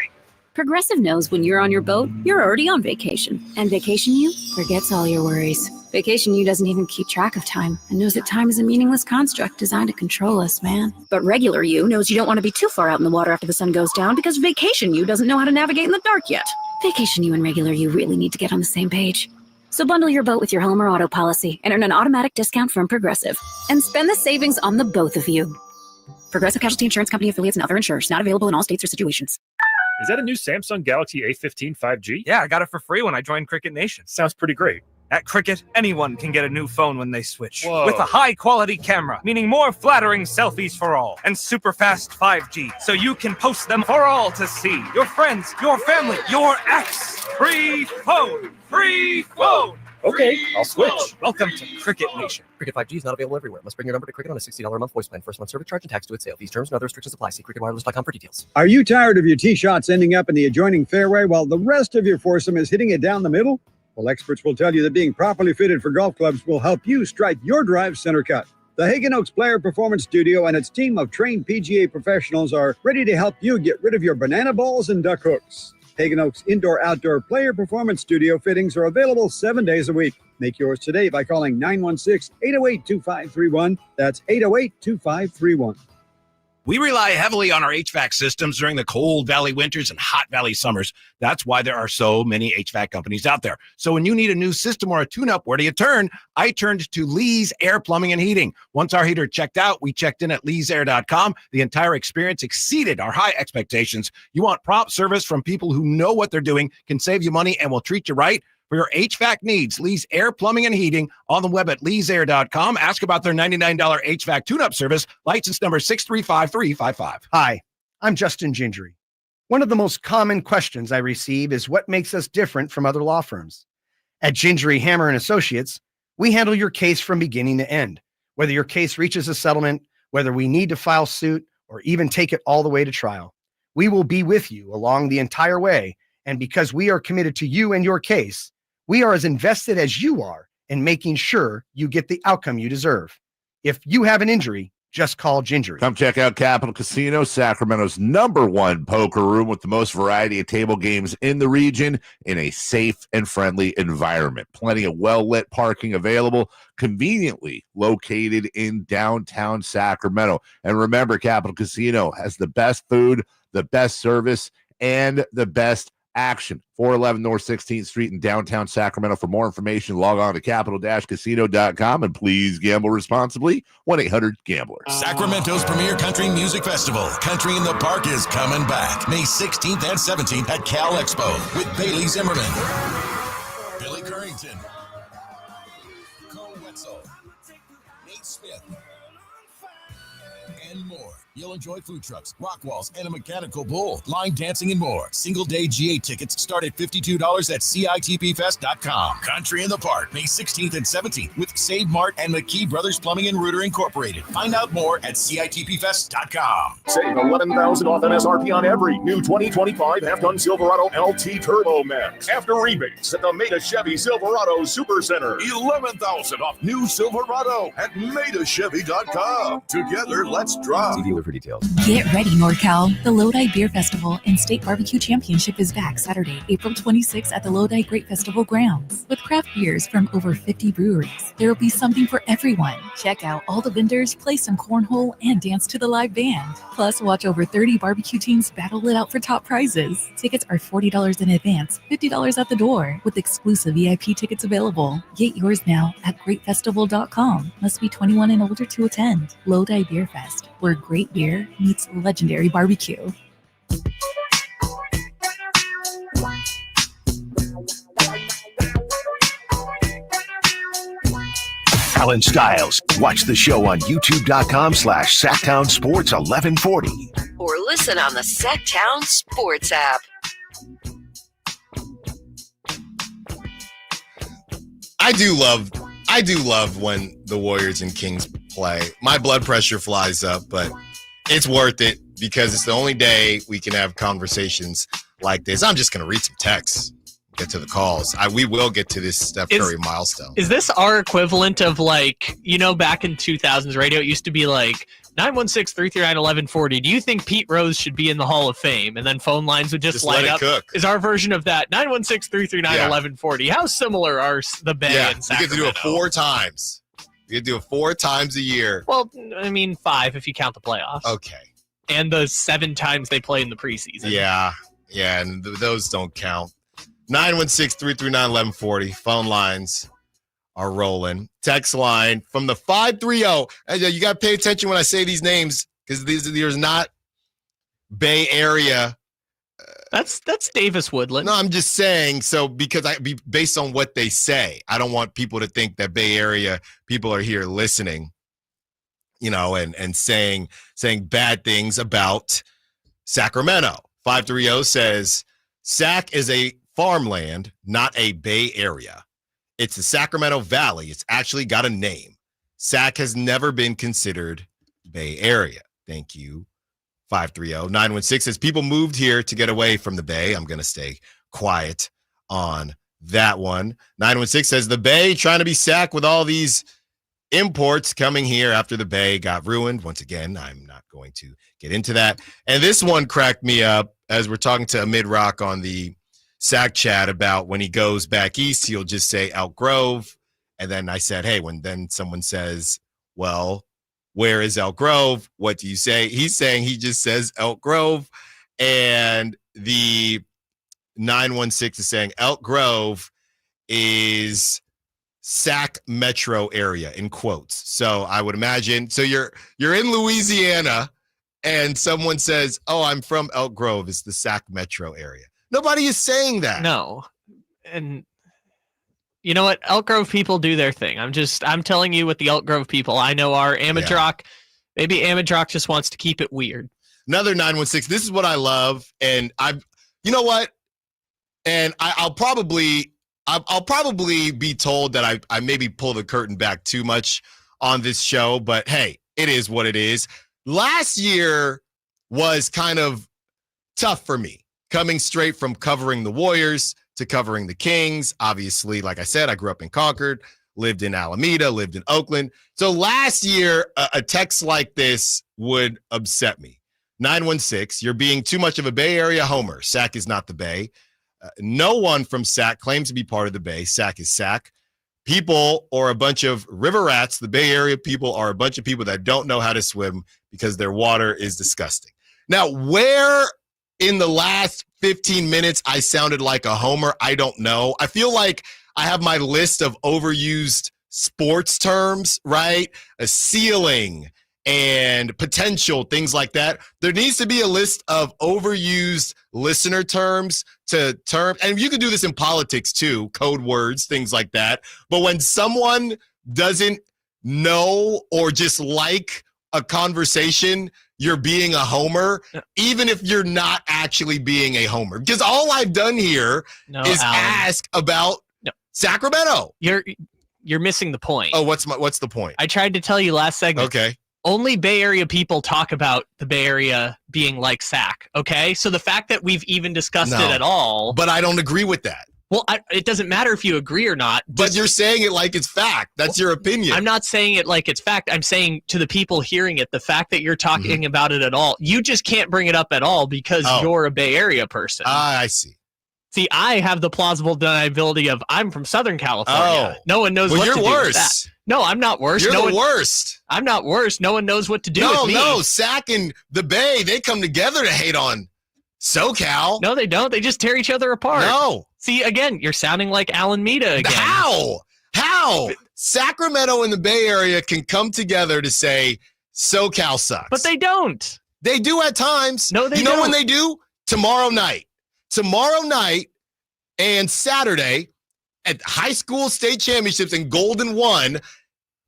Progressive knows when you're on your boat, you're already on vacation. And Vacation You forgets all your worries. Vacation You doesn't even keep track of time and knows that time is a meaningless construct designed to control us, man. But Regular You knows you don't want to be too far out in the water after the sun goes down because Vacation You doesn't know how to navigate in the dark yet. Vacation You and Regular You really need to get on the same page. So bundle your boat with your home or auto policy and earn an automatic discount from Progressive. And spend the savings on the both of you. Progressive Casualty Insurance Company affiliates and other insurers. Not available in all states or situations. Is that a new Samsung Galaxy A15 5G? Yeah, I got it for free when I joined Cricket Nation. Sounds pretty great. At Cricket, anyone can get a new phone when they switch. Whoa. With a high-quality camera, meaning more flattering selfies for all, and super fast 5G, so you can post them for all to see. Your friends, your family, your ex. Free phone! Free phone! Okay, I'll switch. Welcome to Cricket Nation. Cricket 5G is not available everywhere. Must bring your number to Cricket on a $60 a month voice plan. First month service charge and tax to its sale. These terms and other restrictions apply. See cricketwireless.com for details. Are you tired of your tee shots ending up in the adjoining fairway while the rest of your foursome is hitting it down the middle? Well, experts will tell you that being properly fitted for golf clubs will help you strike your drive center cut. The Hagen Oaks Player Performance Studio and its team of trained PGA professionals are ready to help you get rid of your banana balls and duck hooks. Hagen Oaks Indoor-Outdoor Player Performance Studio fittings are available 7 days a week. Make yours today by calling 916-808-2531. That's 808-2531. We rely heavily on our HVAC systems during the cold valley winters and hot valley summers. That's why there are so many HVAC companies out there. So when you need a new system or a tune-up, where do you turn? I turned to Lee's Air Plumbing and Heating. Once our heater checked out, we checked in at leesair.com. The entire experience exceeded our high expectations. You want prompt service from people who know what they're doing, can save you money, and will treat you right? For your HVAC needs, Lee's Air Plumbing and Heating, on the web at leesair.com. Ask about their $99 HVAC tune-up service, license number 635355. Hi, I'm Justin Gingery. One of the most common questions I receive is what makes us different from other law firms. At Gingery, Hammer & Associates, we handle your case from beginning to end. Whether your case reaches a settlement, whether we need to file suit, or even take it all the way to trial, we will be with you along the entire way. And because we are committed to you and your case, we are as invested as you are in making sure you get the outcome you deserve. If you have an injury, just call Gingery. Come check out Capital Casino, Sacramento's #1 poker room with the most variety of table games in the region in a safe and friendly environment. Plenty of well-lit parking available, conveniently located in downtown Sacramento. And remember, Capital Casino has the best food, the best service, and the best action. 411 North 16th Street in downtown Sacramento. For more information, log on to capital-casino.com, and please gamble responsibly. 1-800-GAMBLER. Sacramento's premier country music festival, Country in the Park, is coming back May 16th and 17th at Cal Expo with Bailey Zimmerman, Billy Currington, Cole Wetzel, Nate Smith, and more. You'll enjoy food trucks, rock walls, and a mechanical bull, line dancing, and more. Single-day GA tickets start at $52 at CITPfest.com. Country in the Park, May 16th and 17th with Save Mart and McKee Brothers Plumbing and Rooter Incorporated. Find out more at CITPfest.com. Save $11,000 off MSRP on every new 2025 half-ton Silverado LT Turbo Max after rebates at the Meta Chevy Silverado Super Center. $11,000 off new Silverado at MetaChevy.com. Together, let's drive. See dealer for details. Get ready, NorCal. The Lodi Beer Festival and State Barbecue Championship is back Saturday, April 26th at the Lodi Great Festival grounds. With craft beers from over 50 breweries, there will be something for everyone. Check out all the vendors, play some cornhole, and dance to the live band. Plus, watch over 30 barbecue teams battle it out for top prizes. Tickets are $40 in advance, $50 at the door, with exclusive VIP tickets available. Get yours now at greatfestival.com. Must be 21 and older to attend. Lodi Beer Fest, where great beer meets legendary barbecue. Allen Stiles. Watch the show on youtube.com/Sacktown Sports 1140. Or listen on the Sacktown Sports app. I do love when the Warriors and Kings play. My blood pressure flies up, but it's worth it because it's the only day we can have conversations like this. I'm just going to read some texts, get to the calls. We will get to this Steph Curry milestone. Is this our equivalent of, like, you know, back in 2000s radio, it used to be like 916-339-1140. Do you think Pete Rose should be in the Hall of Fame? And then phone lines would just light up. Cook. Is our version of that 916-339-1140? How similar are the Bay and Sacramento? You get to do it 4 times. You do it 4 times a year. Well, I mean 5 if you count the playoffs. Okay. And the 7 times they play in the preseason. Yeah, and those don't count. 916-339-1140. Phone lines are rolling. Text line from the 530. You got to pay attention when I say these names because there's not Bay Area. That's Davis Woodland. No, I'm just saying. So because based on what they say, I don't want people to think that Bay Area people are here listening, you know, and saying bad things about Sacramento. 530 says Sac is a farmland, not a Bay Area. It's the Sacramento Valley. It's actually got a name. Sac has never been considered Bay Area. Thank you. 530. 916 says people moved here to get away from the Bay. I'm going to stay quiet on that one. 916 says the Bay trying to be Sac with all these imports coming here after the Bay got ruined. Once again, I'm not going to get into that. And this one cracked me up as we're talking to Amid Rock on the Sac chat about when he goes back east, he'll just say Elk Grove. And then I said, hey, when then someone says, well, Where is Elk Grove? What do you say? He's saying he just says Elk Grove. And the 916 is saying Elk Grove is Sac metro area in quotes. So I would imagine, so you're in Louisiana and someone says, oh, I'm from Elk Grove. It's the Sac metro area. Nobody is saying that. No. And you know what? Elk Grove people do their thing. I'm telling you what the Elk Grove people I know are. Amadrock, maybe Amadrock just wants to keep it weird. Another 916. This is what I love. And you know what? And I'll probably be told that I maybe pull the curtain back too much on this show, but hey, it is what it is. Last year was kind of tough for me, coming straight from covering the Warriors to covering the Kings. Obviously, like I said, I grew up in Concord, lived in Alameda, lived in Oakland. So last year, a text like this would upset me. 916, you're being too much of a Bay Area homer. Sac is not the Bay. No one from Sac claims to be part of the Bay. Sac is Sac. People or a bunch of river rats, the Bay Area people are a bunch of people that don't know how to swim because their water is disgusting. Now, where in the last 15 minutes I sounded like a homer, I don't know. I feel like I have my list of overused sports terms, right? A ceiling and potential, things like that. There needs to be a list of overused listener terms to term. And you can do this in politics too, code words, things like that. But when someone doesn't know or just like a conversation, you're being a homer, even if you're not actually being a homer. Because all I've done here is ask about Sacramento. You're missing the point. Oh, what's the point? I tried to tell you last segment. Okay. Only Bay Area people talk about the Bay Area being like Sac, okay? So the fact that we've even discussed it at all... But I don't agree with that. Well, it doesn't matter if you agree or not. But you're saying it like it's fact. That's your opinion. I'm not saying it like it's fact. I'm saying to the people hearing it, the fact that you're talking about it at all, you just can't bring it up at all because you're a Bay Area person. I see. See, I have the plausible deniability of I'm from Southern California. No one knows what to do with that. No, I'm not worse. You're the worst. I'm not worse. No one knows what to do with me. No, Sac and the Bay, they come together to hate on SoCal. No, they don't. They just tear each other apart. No. See, again, you're sounding like Alameda again. How? Sacramento and the Bay Area can come together to say SoCal sucks. But they don't. They do at times. No, they don't. You know when they do? Tomorrow night and Saturday at high school state championships in Golden 1,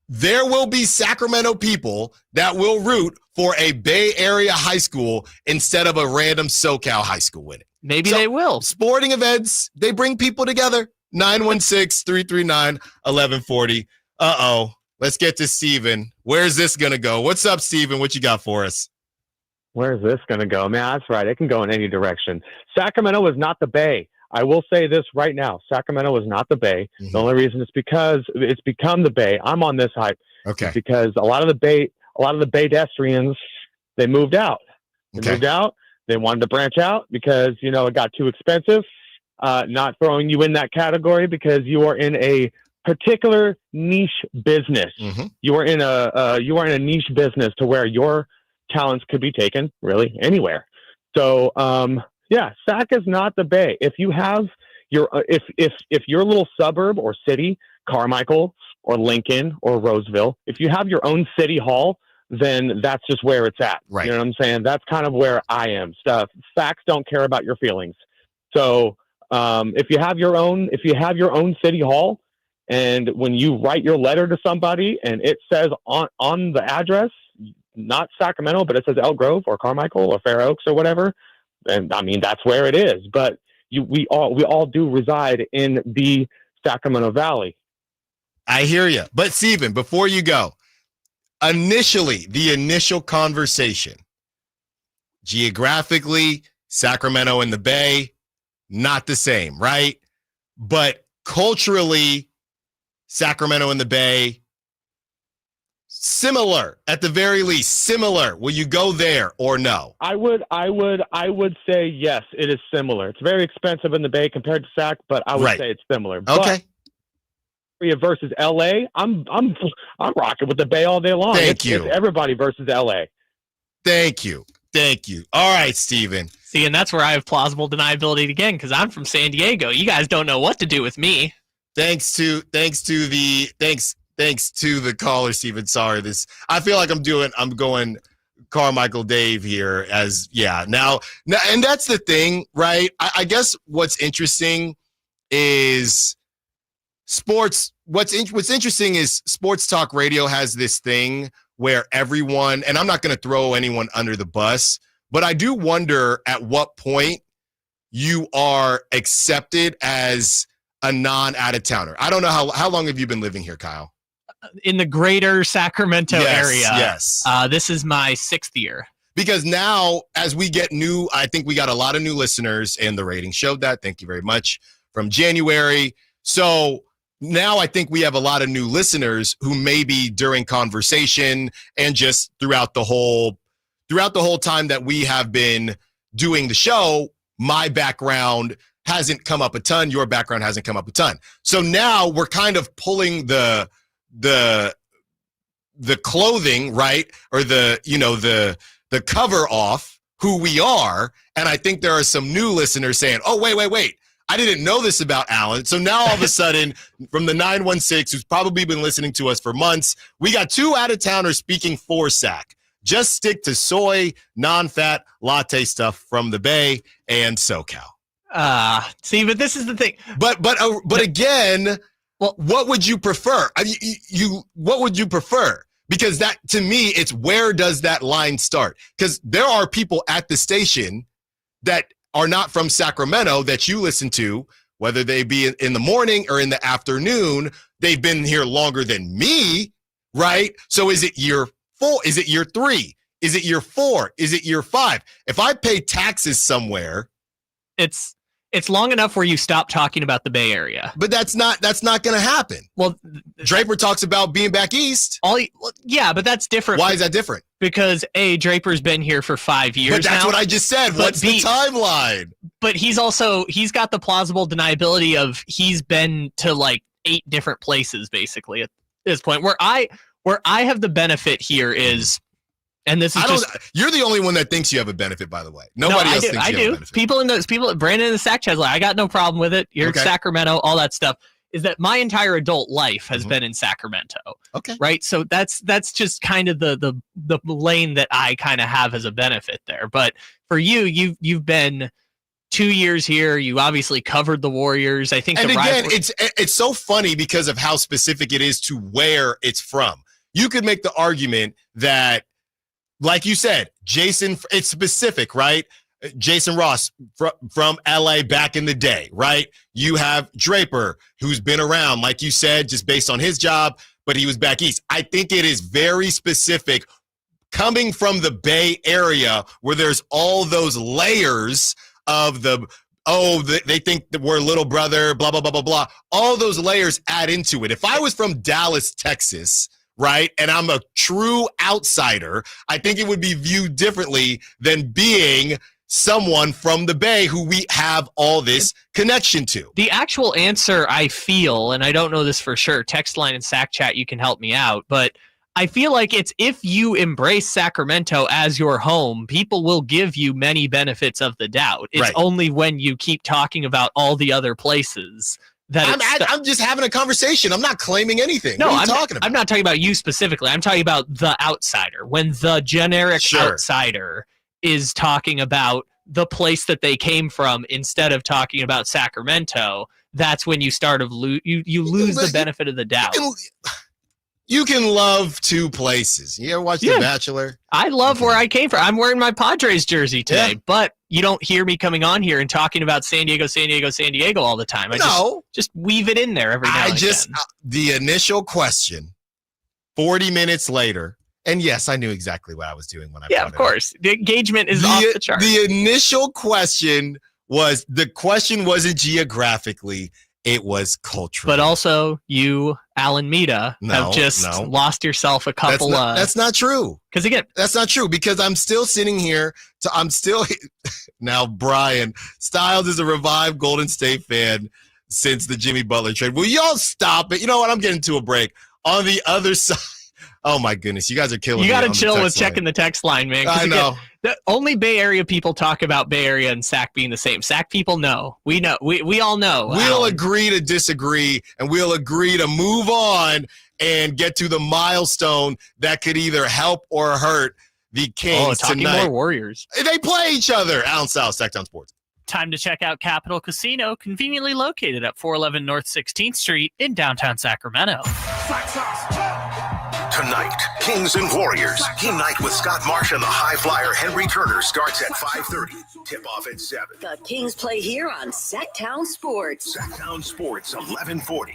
there will be Sacramento people that will root for a Bay Area high school instead of a random SoCal high school winning. Maybe they will. Sporting events, they bring people together. 916-339-1140. Uh-oh. Let's get to Steven. Where's this going to go? What's up, Steven? What you got for us? Where's this going to go? Man, that's right. It can go in any direction. Sacramento is not the Bay. I will say this right now. Sacramento is not the Bay. Mm-hmm. The only reason is because it's become the Bay. I'm on this hype. Okay. It's because a lot of the Baydestrians, they moved out. They wanted to branch out because, it got too expensive. Not throwing you in that category because you are in a particular niche business. Mm-hmm. You are in a niche business to where your talents could be taken really anywhere. So, Sac is not the Bay. If you have if your little suburb or city, Carmichael or Lincoln or Roseville, if you have your own city hall, then that's just where it's at. Right. You know what I'm saying? That's kind of where I am. Facts don't care about your feelings. So if you have your own city hall, and when you write your letter to somebody and it says on the address, not Sacramento, but it says Elk Grove or Carmichael or Fair Oaks or whatever, and I mean that's where it is. But we all do reside in the Sacramento Valley. I hear you. But Steven, before you go, the initial conversation, geographically, Sacramento and the Bay, not the same, right? But culturally, Sacramento and the Bay, similar, at the very least, similar. Will you go there or no? I would say yes, it is similar. It's very expensive in the Bay compared to Sac, but I would say it's similar. Okay. versus LA, I'm rocking with the Bay all day long. Thank you. It's everybody versus LA. Thank you. All right, Steven. See, and that's where I have plausible deniability again, because I'm from San Diego. You guys don't know what to do with me. Thanks to the caller, Steven. Sorry, I feel like I'm going Carmichael Dave here now, and that's the thing, right? I guess what's interesting is sports. What's interesting is sports talk radio has this thing where everyone, and I'm not going to throw anyone under the bus, but I do wonder at what point you are accepted as a non-out-of-towner. I don't know how long have you been living here, Kyle? In the greater Sacramento area. Yes. This is my 6th year. Because now, as we get I think we got a lot of new listeners, and the rating showed that. Thank you very much. From January. So now I think we have a lot of new listeners who maybe during conversation and just throughout the whole time that we have been doing the show, my background hasn't come up a ton. Your background hasn't come up a ton. So now we're kind of pulling the clothing, right? Or the cover off who we are. And I think there are some new listeners saying, oh, wait. I didn't know this about Allen. So now all of a sudden, from the 916, who's probably been listening to us for months, we got 2 out-of-towners speaking for Sac. Just stick to soy, non-fat, latte stuff from the Bay and SoCal. See, but this is the thing. But again, what would you prefer? What would you prefer? Because that, to me, it's where does that line start? Because there are people at the station that are not from Sacramento that you listen to, whether they be in the morning or in the afternoon. They've been here longer than me, right? So is it year 4? Is it year 3? Is it year 4? Is it year 5? If I pay taxes somewhere, it's long enough where you stop talking about the Bay Area. But that's not going to happen. Well, Draper talks about being back east. Yeah, but that's different. Why is that different? Because Draper's been here for 5 years. But that's now. what I just said. What's the timeline? But he's got the plausible deniability of he's been to like 8 different places basically at this point. Where I have the benefit here is. And this is you're the only one that thinks you have a benefit, by the way. Nobody else thinks you have a benefit. People, Brandon in the Sac chat's like, I got no problem with it. You're in Sacramento, all that stuff. Is that my entire adult life has been in Sacramento. Okay. Right. So that's just kind of the lane that I kind of have as a benefit there. But for you've been 2 years here. You obviously covered the Warriors. I think. And again, it's so funny because of how specific it is to where it's from. You could make the argument that, like you said, Jason, it's specific, right? Jason Ross from LA back in the day, right? You have Draper, who's been around, like you said, just based on his job, but he was back east. I think it is very specific coming from the Bay Area where there's all those layers of they think that we're little brother, blah, blah, blah, blah, blah. All those layers add into it. If I was from Dallas, Texas, right, and I'm a true outsider, I think it would be viewed differently than being someone from the Bay who we have all this connection to. The actual answer, I feel, and I don't know this for sure, text line and Sac chat, you can help me out, but I feel like it's if you embrace Sacramento as your home, people will give you many benefits of the doubt. It's only when you keep talking about all the other places that I'm just having a conversation. I'm not claiming anything. No, what are you talking about? I'm not talking about you specifically. I'm talking about the outsider. When the generic outsider is talking about the place that they came from instead of talking about Sacramento, that's when you start you lose the benefit of the doubt. You can love 2 places. You ever watch The Bachelor? I love where I came from. I'm wearing my Padres jersey today, but you don't hear me coming on here and talking about San Diego all the time. I just weave it in there every now and again. The initial question, 40 minutes later, and yes, I knew exactly what I was doing when I of course. The engagement is off the chart. The initial question wasn't geographically, it was cultural. But also, you, Alan Mita, have just lost yourself a couple That's not true. Because again, that's not true because I'm still sitting here. Now, Brian Stiles is a revived Golden State fan. since the Jimmy Butler trade. Will y'all stop it? You know what? I'm getting to a break. On the other side. Oh, my goodness. You guys are killing me. You got to on the chill text with line. checking the text line, man. I know. Again, the only Bay Area people talk about Bay Area and Sac being the same. Sac people know. We know. We all know. We'll agree to disagree, and we'll agree to move on and get to the milestone that could either help or hurt the Kings talking tonight. more Warriors. They play each other. Allen Stiles, Sacktown Sports. Time to check out Capital Casino, conveniently located at 411 North 16th Street in downtown Sacramento. Tonight, Kings and Warriors. Game night with Scott Marsh and the high flyer Henry Turner starts at 5:30. Tip off at 7. The Kings play here on Sacktown Sports. Sacktown Sports, 1140.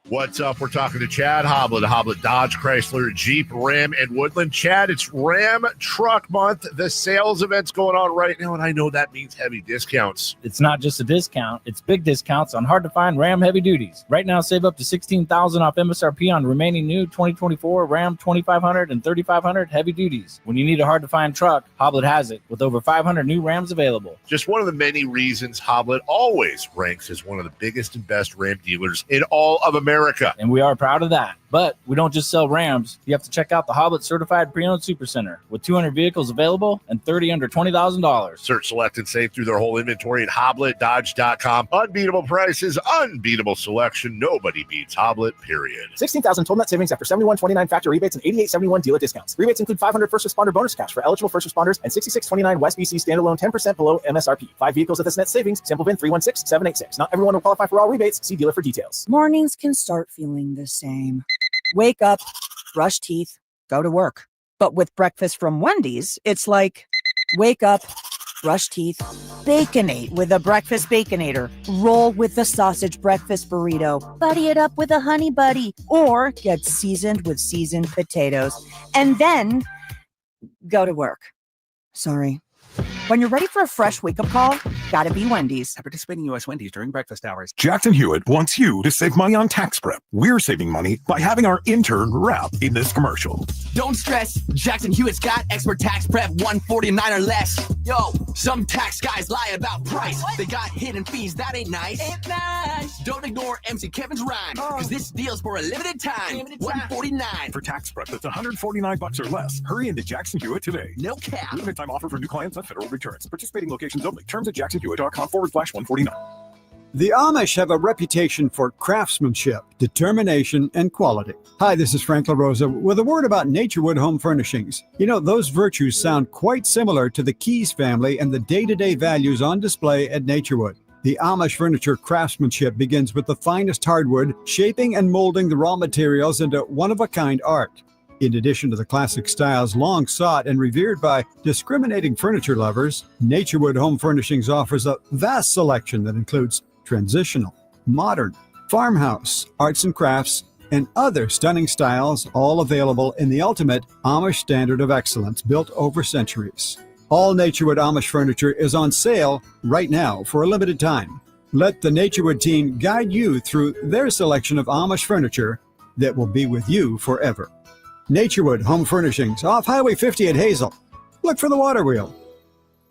What's up? We're talking to Chad Hoblet Dodge, Chrysler, Jeep, Ram, and Woodland. Chad, it's Ram Truck Month. The sales event's going on right now, and I know that means heavy discounts. It's not just a discount. It's big discounts on hard-to-find Ram heavy duties. Right now, save up to $16,000 off MSRP on remaining new 2024 Ram 2500 and 3500 heavy duties. When you need a hard-to-find truck, Hoblet has it, with over 500 new Rams available. Just one of the many reasons Hoblet always ranks as one of the biggest and best Ram dealers in all of America. And we are proud of that. But we don't just sell Rams. You have to check out the Hoblet Certified Pre-Owned Supercenter with 200 vehicles available and 30 under $20,000. Search, select, and save through their whole inventory at HobletDodge.com. Unbeatable prices, unbeatable selection. Nobody beats Hoblet, period. $16,000 total net savings after $71.29 factor rebates and $88.71 dealer discounts. Rebates include $500 first responder bonus cash for eligible first responders and $66.29 West BC standalone 10% below MSRP. 5 vehicles with this net savings. Sample VIN 316786. Not everyone will qualify for all rebates. See dealer for details. Mornings can start feeling the same. Wake up, brush teeth, go to work. But with breakfast from Wendy's, it's like, wake up, brush teeth, Baconate with a breakfast Baconator. Roll with the sausage breakfast burrito. Buddy it up with a honey buddy. Or get seasoned with seasoned potatoes. And then go to work. Sorry. When you're ready for a fresh wake-up call, gotta be Wendy's. At participating U.S. Wendy's during breakfast hours. Jackson Hewitt wants you to save money on tax prep. We're saving money by having our intern rap in this commercial. Don't stress, Jackson Hewitt's got expert tax prep 149 or less. Yo, some tax guys lie about price. They got hidden fees, that ain't nice. Ain't nice. Don't ignore MC Kevin's rhyme, because this deal's for a limited time. 149. For tax prep that's $149 or less, hurry into Jackson Hewitt today. No cap. Limited time offer for new clients on federal returns. Participating locations only. Terms at jacksonhewitt.com/149. The Amish have a reputation for craftsmanship, determination, and quality. Hi, this is Frank LaRosa with a word about Naturewood Home Furnishings. You know, those virtues sound quite similar to the Keys family and the day-to-day values on display at Naturewood. The Amish furniture craftsmanship begins with the finest hardwood, shaping and molding the raw materials into one-of-a-kind art. In addition to the classic styles long sought and revered by discriminating furniture lovers, Naturewood Home Furnishings offers a vast selection that includes transitional, modern, farmhouse, arts and crafts, and other stunning styles, all available in the ultimate Amish standard of excellence built over centuries. All Naturewood Amish furniture is on sale right now for a limited time. Let the Naturewood team guide you through their selection of Amish furniture that will be with you forever. Naturewood Home Furnishings, off Highway 50 at Hazel. Look for the water wheel.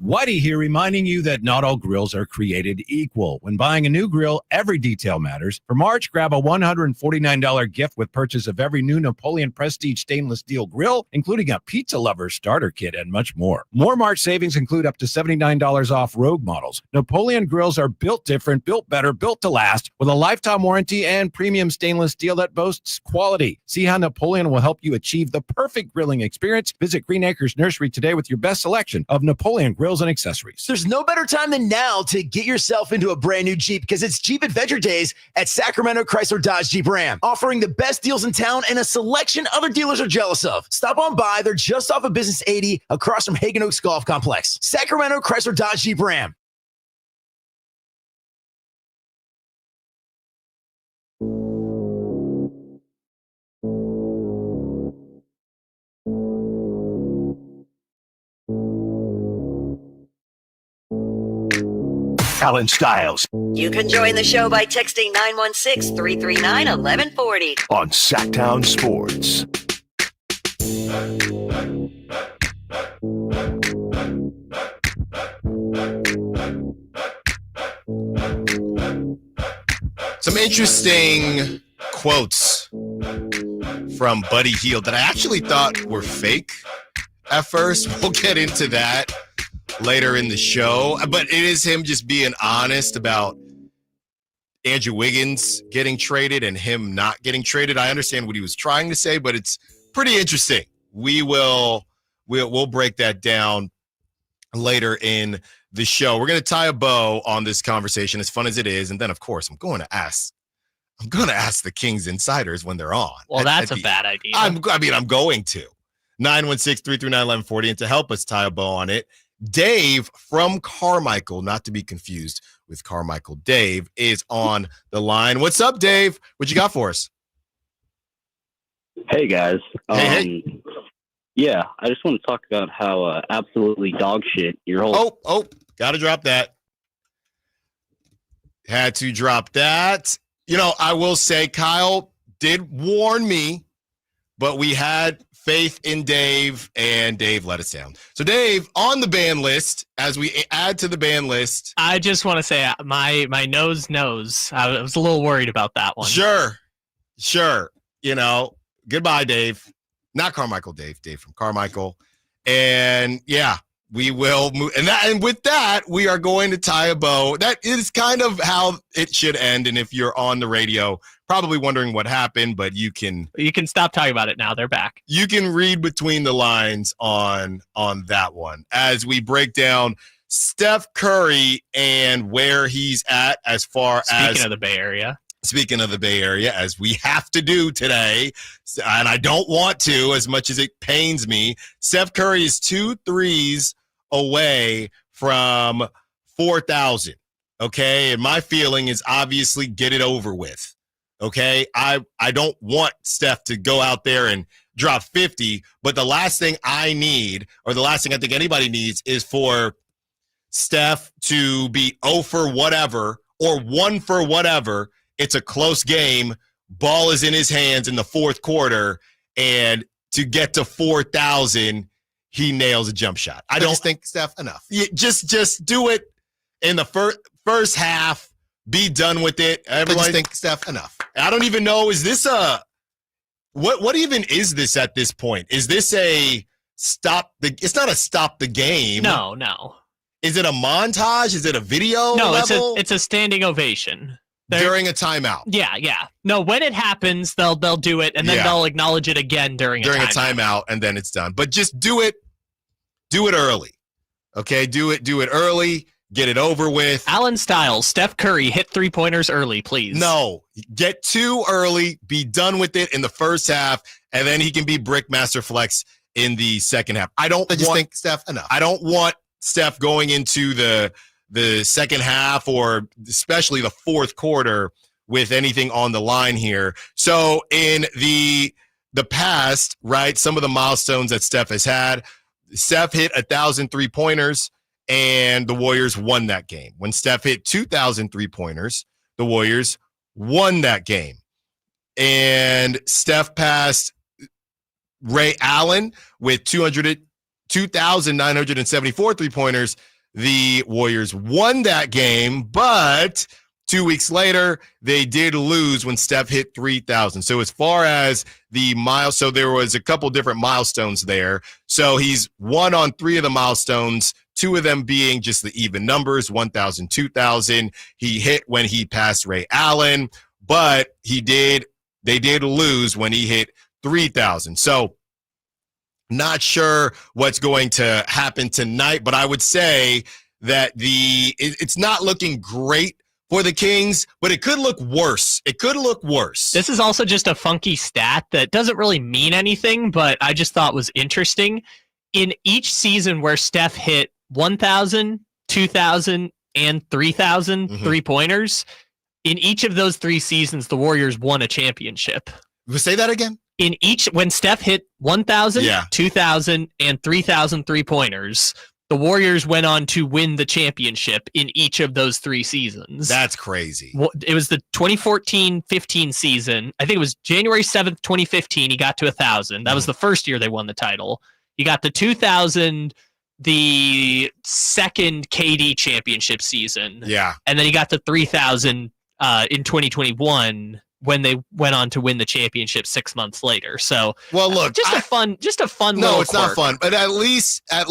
Whitey here reminding you that not all grills are created equal. When buying a new grill, every detail matters. For March, grab a $149 gift with purchase of every new Napoleon Prestige stainless steel grill, including a pizza lover starter kit and much more. More March savings include up to $79 off Rogue models. Napoleon grills are built different, built better, built to last, with a lifetime warranty and premium stainless steel that boasts quality. See how Napoleon will help you achieve the perfect grilling experience. Visit Green Acres Nursery today with your best selection of Napoleon grills and accessories. There's no better time than now to get yourself into a brand new Jeep, because it's Jeep Adventure Days at Sacramento Chrysler Dodge Jeep Ram, offering the best deals in town and a selection other dealers are jealous of. Stop on by. They're just off of Business 80 across from Hagen Oaks Golf Complex. Sacramento Chrysler Dodge Jeep Ram. Allen Stiles You can join the show by texting 916-339-1140 on Sacktown Sports. interesting quotes from Buddy Hield that I actually thought were fake at first. We'll get into that later in the show. But it is him just being honest about Andrew Wiggins getting traded and him not getting traded. I understand what he was trying to say, but it's pretty interesting. We'll break that down later in the show. We're going to tie a bow on this conversation, as fun as it is, and then of course I'm going to ask the Kings insiders when they're on. Well, that's a bad idea. I'm going to 916-339-1140, and to help us tie a bow on it, Dave from Carmichael, not to be confused with Carmichael Dave, is on the line. What's up, Dave? What you got for us? Hey, guys. Hey. Yeah, I just want to talk about how absolutely dog shit your whole... Oh, got to drop that. Had to drop that. You know, I will say Kyle did warn me, but we had faith in Dave, and Dave let us down. So, Dave, on the ban list, as we add to the ban list. I just want to say my nose knows. I was a little worried about that one. Sure. You know, goodbye, Dave. Not Carmichael, Dave from Carmichael. And yeah, we will move. And with that, we are going to tie a bow. That is kind of how it should end. And if you're on the radio, probably wondering what happened, but you can stop talking about it now. They're back. You can read between the lines on that one as we break down Steph Curry and where he's at as far as Speaking of the Bay Area, as we have to do today, and I don't want to as much as it pains me, Steph Curry is 2 threes away from 4,000, okay? And my feeling is obviously get it over with, okay? I don't want Steph to go out there and drop 50, but the last thing I need, or the last thing I think anybody needs, is for Steph to be 0 for whatever or 1 for whatever. It's a close game. Ball is in his hands in the fourth quarter, and to get to 4,000, he nails a jump shot. I don't think Steph enough. Just do it in the first half. Be done with it. Everyone, I just think Steph enough. I don't even know. Is this what even is this at this point? Is this a stop the? It's not a stop the game. No. Is it a montage? Is it a video? No, level? it's a standing ovation. During a timeout. Yeah. No, when it happens, they'll do it, and then they'll acknowledge it again during a timeout, and then it's done. But just do it early. Okay, do it early. Get it over with. Allen Stiles, Steph Curry, hit 3-pointers early, please. No, get 2 early. Be done with it in the first half, and then he can be Brickmaster Flex in the second half. I just think Steph enough. I don't want Steph going into the second half, or especially the fourth quarter, with anything on the line here. So in the past, right, some of the milestones that Steph has had, Steph hit 1,000 3-pointers, and the Warriors won that game. When Steph hit 2,000 3-pointers, the Warriors won that game. And Steph passed Ray Allen with 2,974 3-pointers. The Warriors won that game, but 2 weeks later, they did lose when Steph hit 3,000. So as far as so there was a couple different milestones there. So he's won on 3 of the milestones, 2 of them being just the even numbers, 1,000, 2,000. He hit when he passed Ray Allen, but they did lose when he hit 3,000. So not sure what's going to happen tonight, but I would say that it's not looking great for the Kings, but it could look worse. This is also just a funky stat that doesn't really mean anything, but I just thought was interesting. In each season where Steph hit 1,000, 2,000, and 3,000 3-pointers, in each of those 3 seasons, the Warriors won a championship. Say that again? When Steph hit 1,000, 2,000, and 3,000 3-pointers, the Warriors went on to win the championship in each of those 3 seasons. That's crazy. It was the 2014-15 season. I think it was January 7th, 2015. He got to 1,000. That was the first year they won the title. He got to 2,000 the second KD championship season. Yeah. And then he got to 3,000 in 2021 when they went on to win the championship 6 months later. So, well, look, just a fun. No, it's quirk. not fun. But at least that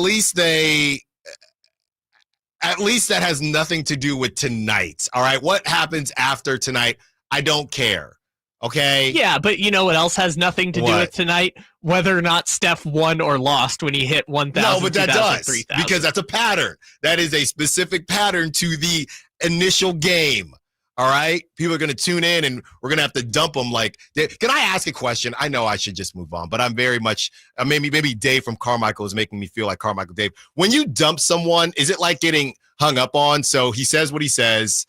has nothing to do with tonight. All right, what happens after tonight? I don't care. Okay. Yeah, but you know what else has nothing to do with tonight? Whether or not Steph won or lost when he hit 1,000. No, but that 2,000, does 3,000. because that's a pattern. That is a specific pattern to the initial game. All right, people are going to tune in, and we're going to have to dump them. Like, can I ask a question? I know I should just move on, but I'm very much maybe Dave from Carmichael is making me feel like Carmichael Dave. When you dump someone, is it like getting hung up on? So he says what he says,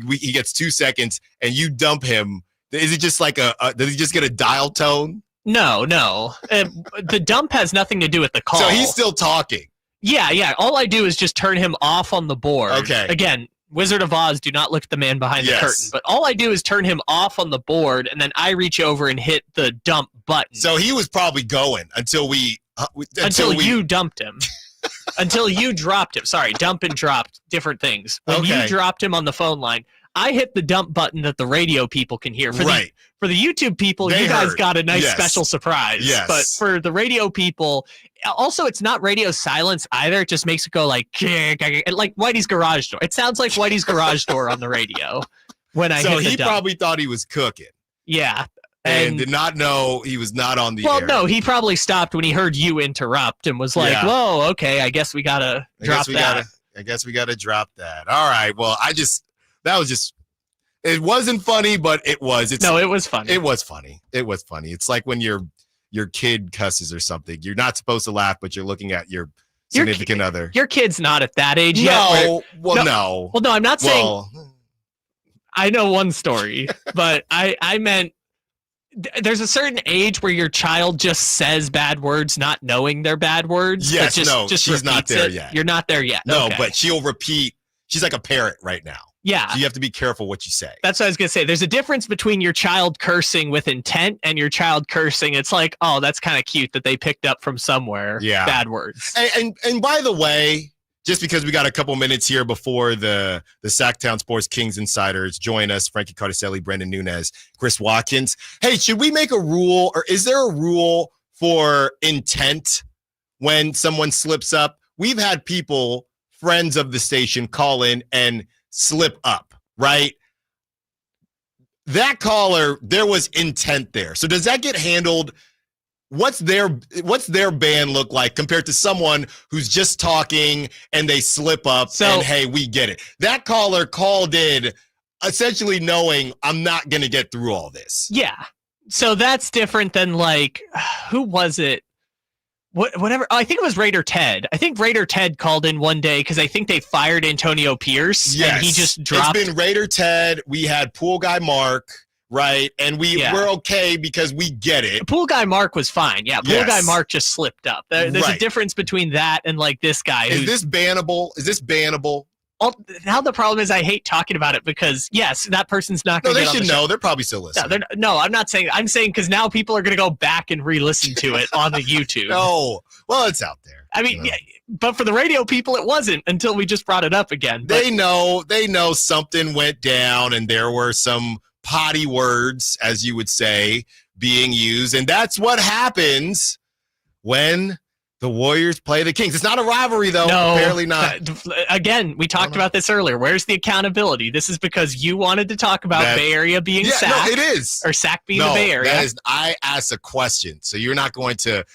he gets 2 seconds, and you dump him. Is it just like does he just get a dial tone? No. The dump has nothing to do with the call. So he's still talking. Yeah. All I do is just turn him off on the board. Okay. Again, Wizard of Oz, do not look at the man behind the curtain. But all I do is turn him off on the board, and then I reach over and hit the dump button. So he was probably going until you dumped him. Until you dropped him. Sorry, dump and dropped, different things. When you dropped him on the phone line, I hit the dump button that the radio people can hear. For the YouTube people, you guys got a nice special surprise. Yes. But for the radio people, also, it's not radio silence either. It just makes it go like Whitey's garage door. It sounds like Whitey's garage door on the radio when I hit the dump. So he probably thought he was cooking. Yeah. And did not know he was not on the air. Well, no, he probably stopped when he heard you interrupt and was like, whoa, okay, I guess we got to drop that. I guess we got to drop that. All right. Well, it wasn't funny, but it was. It was funny. It was funny. It's like when your kid cusses or something. You're not supposed to laugh, but you're looking at your significant other. Your kid's not at that age yet. No. Well, no, I'm not saying. I know one story, but I meant there's a certain age where your child just says bad words, not knowing they're bad words. Yes, she's not there yet. You're not there yet. No, okay. But she'll repeat. She's like a parrot right now. Yeah. So you have to be careful what you say. That's what I was going to say. There's a difference between your child cursing with intent and your child cursing. It's like, oh, that's kind of cute that they picked up from somewhere. Yeah. Bad words. And by the way, just because we got a couple minutes here before the Sacktown Sports Kings Insiders join us, Frankie Cardicelli, Brendan Nunez, Chris Watkins. Hey, should we make a rule, or is there a rule for intent when someone slips up? We've had people, friends of the station, call in and slip up, right? That caller, there was intent there. So does that get handled? What's their ban look like compared to someone who's just talking and they slip up and hey, we get it. That caller called in essentially knowing I'm not going to get through all this. Yeah. So that's different than like, who was it? Whatever. I think it was Raider Ted. I think Raider Ted called in one day because I think they fired Antonio Pierce. Yes. And he just dropped. It's been Raider Ted. We had Pool Guy Mark. Right. And we're okay because we get it. Pool Guy Mark was fine. Yeah. Pool Guy Mark just slipped up. There's a difference between that and like this guy. Is this bannable? Now the problem is I hate talking about it because yes, that person's not going to get on the show. They should know. They're probably still listening. No, I'm not saying. I'm saying because now people are going to go back and re-listen to it on the YouTube. Oh, well, it's out there. I mean, but for the radio people, it wasn't until we just brought it up again. But they know something went down and there were some potty words, as you would say, being used. And that's what happens when the Warriors play the Kings. It's not a rivalry, though. No, apparently not. Again, we talked about this earlier. Where's the accountability? This is because you wanted to talk about Bay Area being Sac. No, it is. Or Sac being the Bay Area. I asked a question, so you're not going to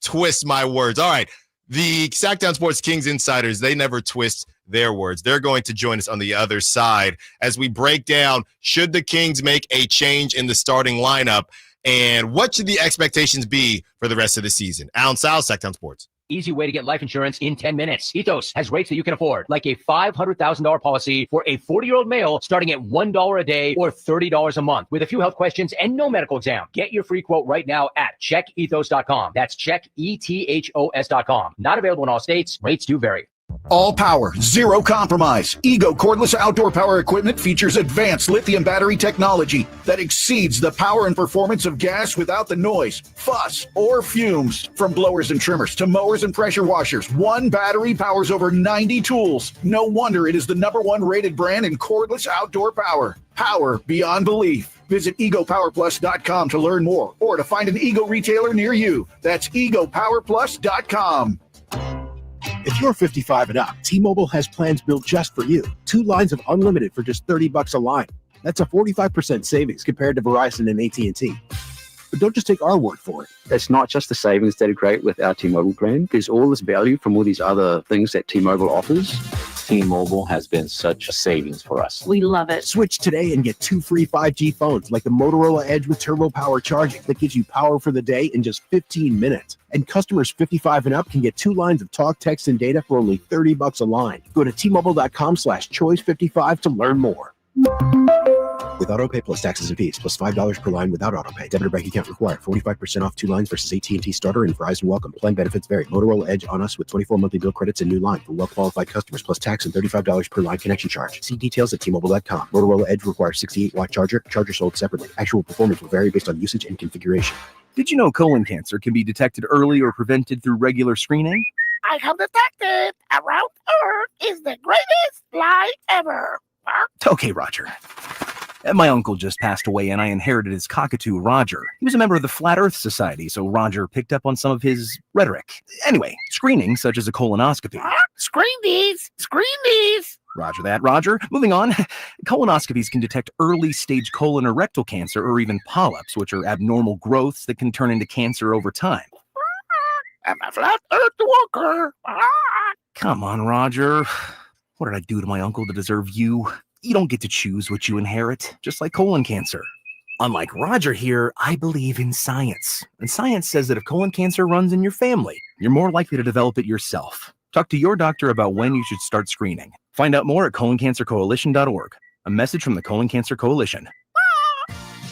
twist my words. All right. The Sacktown Sports Kings Insiders, they never twist their words. They're going to join us on the other side as we break down, should the Kings make a change in the starting lineup, and what should the expectations be for the rest of the season? Allen Stiles, Sacktown Sports. Easy way to get life insurance in 10 minutes. Ethos has rates that you can afford, like a $500,000 policy for a 40-year-old male starting at $1 a day or $30 a month with a few health questions and no medical exam. Get your free quote right now at checkethos.com. That's checkethos.com. Not available in all states. Rates do vary. All power, zero compromise. Ego cordless outdoor power equipment features advanced lithium battery technology that exceeds the power and performance of gas without the noise, fuss, or fumes. From blowers and trimmers to mowers and pressure washers, one battery powers over 90 tools. No wonder it is the #1 rated brand in cordless outdoor power. Power beyond belief. Visit egopowerplus.com to learn more or to find an Ego retailer near you. That's egopowerplus.com. If you're 55 and up, T-Mobile has plans built just for you. 2 lines of unlimited for just $30 a line. That's a 45% savings compared to Verizon and AT&T. But don't just take our word for it. It's not just the savings that are great with our T-Mobile plan. There's all this value from all these other things that T-Mobile offers. T-Mobile has been such a savings for us. We love it. Switch today and get 2 free 5G phones like the Motorola Edge with Turbo Power charging that gives you power for the day in just 15 minutes. And customers 55 and up can get 2 lines of talk, text, and data for only $30 a line. Go to T-Mobile.com/choice55 to learn more. With AutoPay plus taxes and fees, plus $5 per line without AutoPay. Debit or bank account required. 45% off 2 lines versus AT&T Starter and Verizon Welcome. Plan benefits vary. Motorola Edge on us with 24 monthly bill credits and new line for well-qualified customers, plus tax and $35 per line connection charge. See details at T-Mobile.com. Motorola Edge requires 68-watt charger. Charger sold separately. Actual performance will vary based on usage and configuration. Did you know colon cancer can be detected early or prevented through regular screening? I have detected around Earth is the greatest lie ever. Okay, Roger. My uncle just passed away and I inherited his cockatoo, Roger. He was a member of the Flat Earth Society, so Roger picked up on some of his rhetoric. Anyway, screening, such as a colonoscopy. Screen these! Screen these! Roger that, Roger. Moving on. Colonoscopies can detect early-stage colon or rectal cancer or even polyps, which are abnormal growths that can turn into cancer over time. I'm a Flat Earth walker. Come on, Roger. What did I do to my uncle to deserve you? You don't get to choose what you inherit, just like colon cancer. Unlike Roger here, I believe in science. And science says that if colon cancer runs in your family, you're more likely to develop it yourself. Talk to your doctor about when you should start screening. Find out more at coloncancercoalition.org. A message from the Colon Cancer Coalition.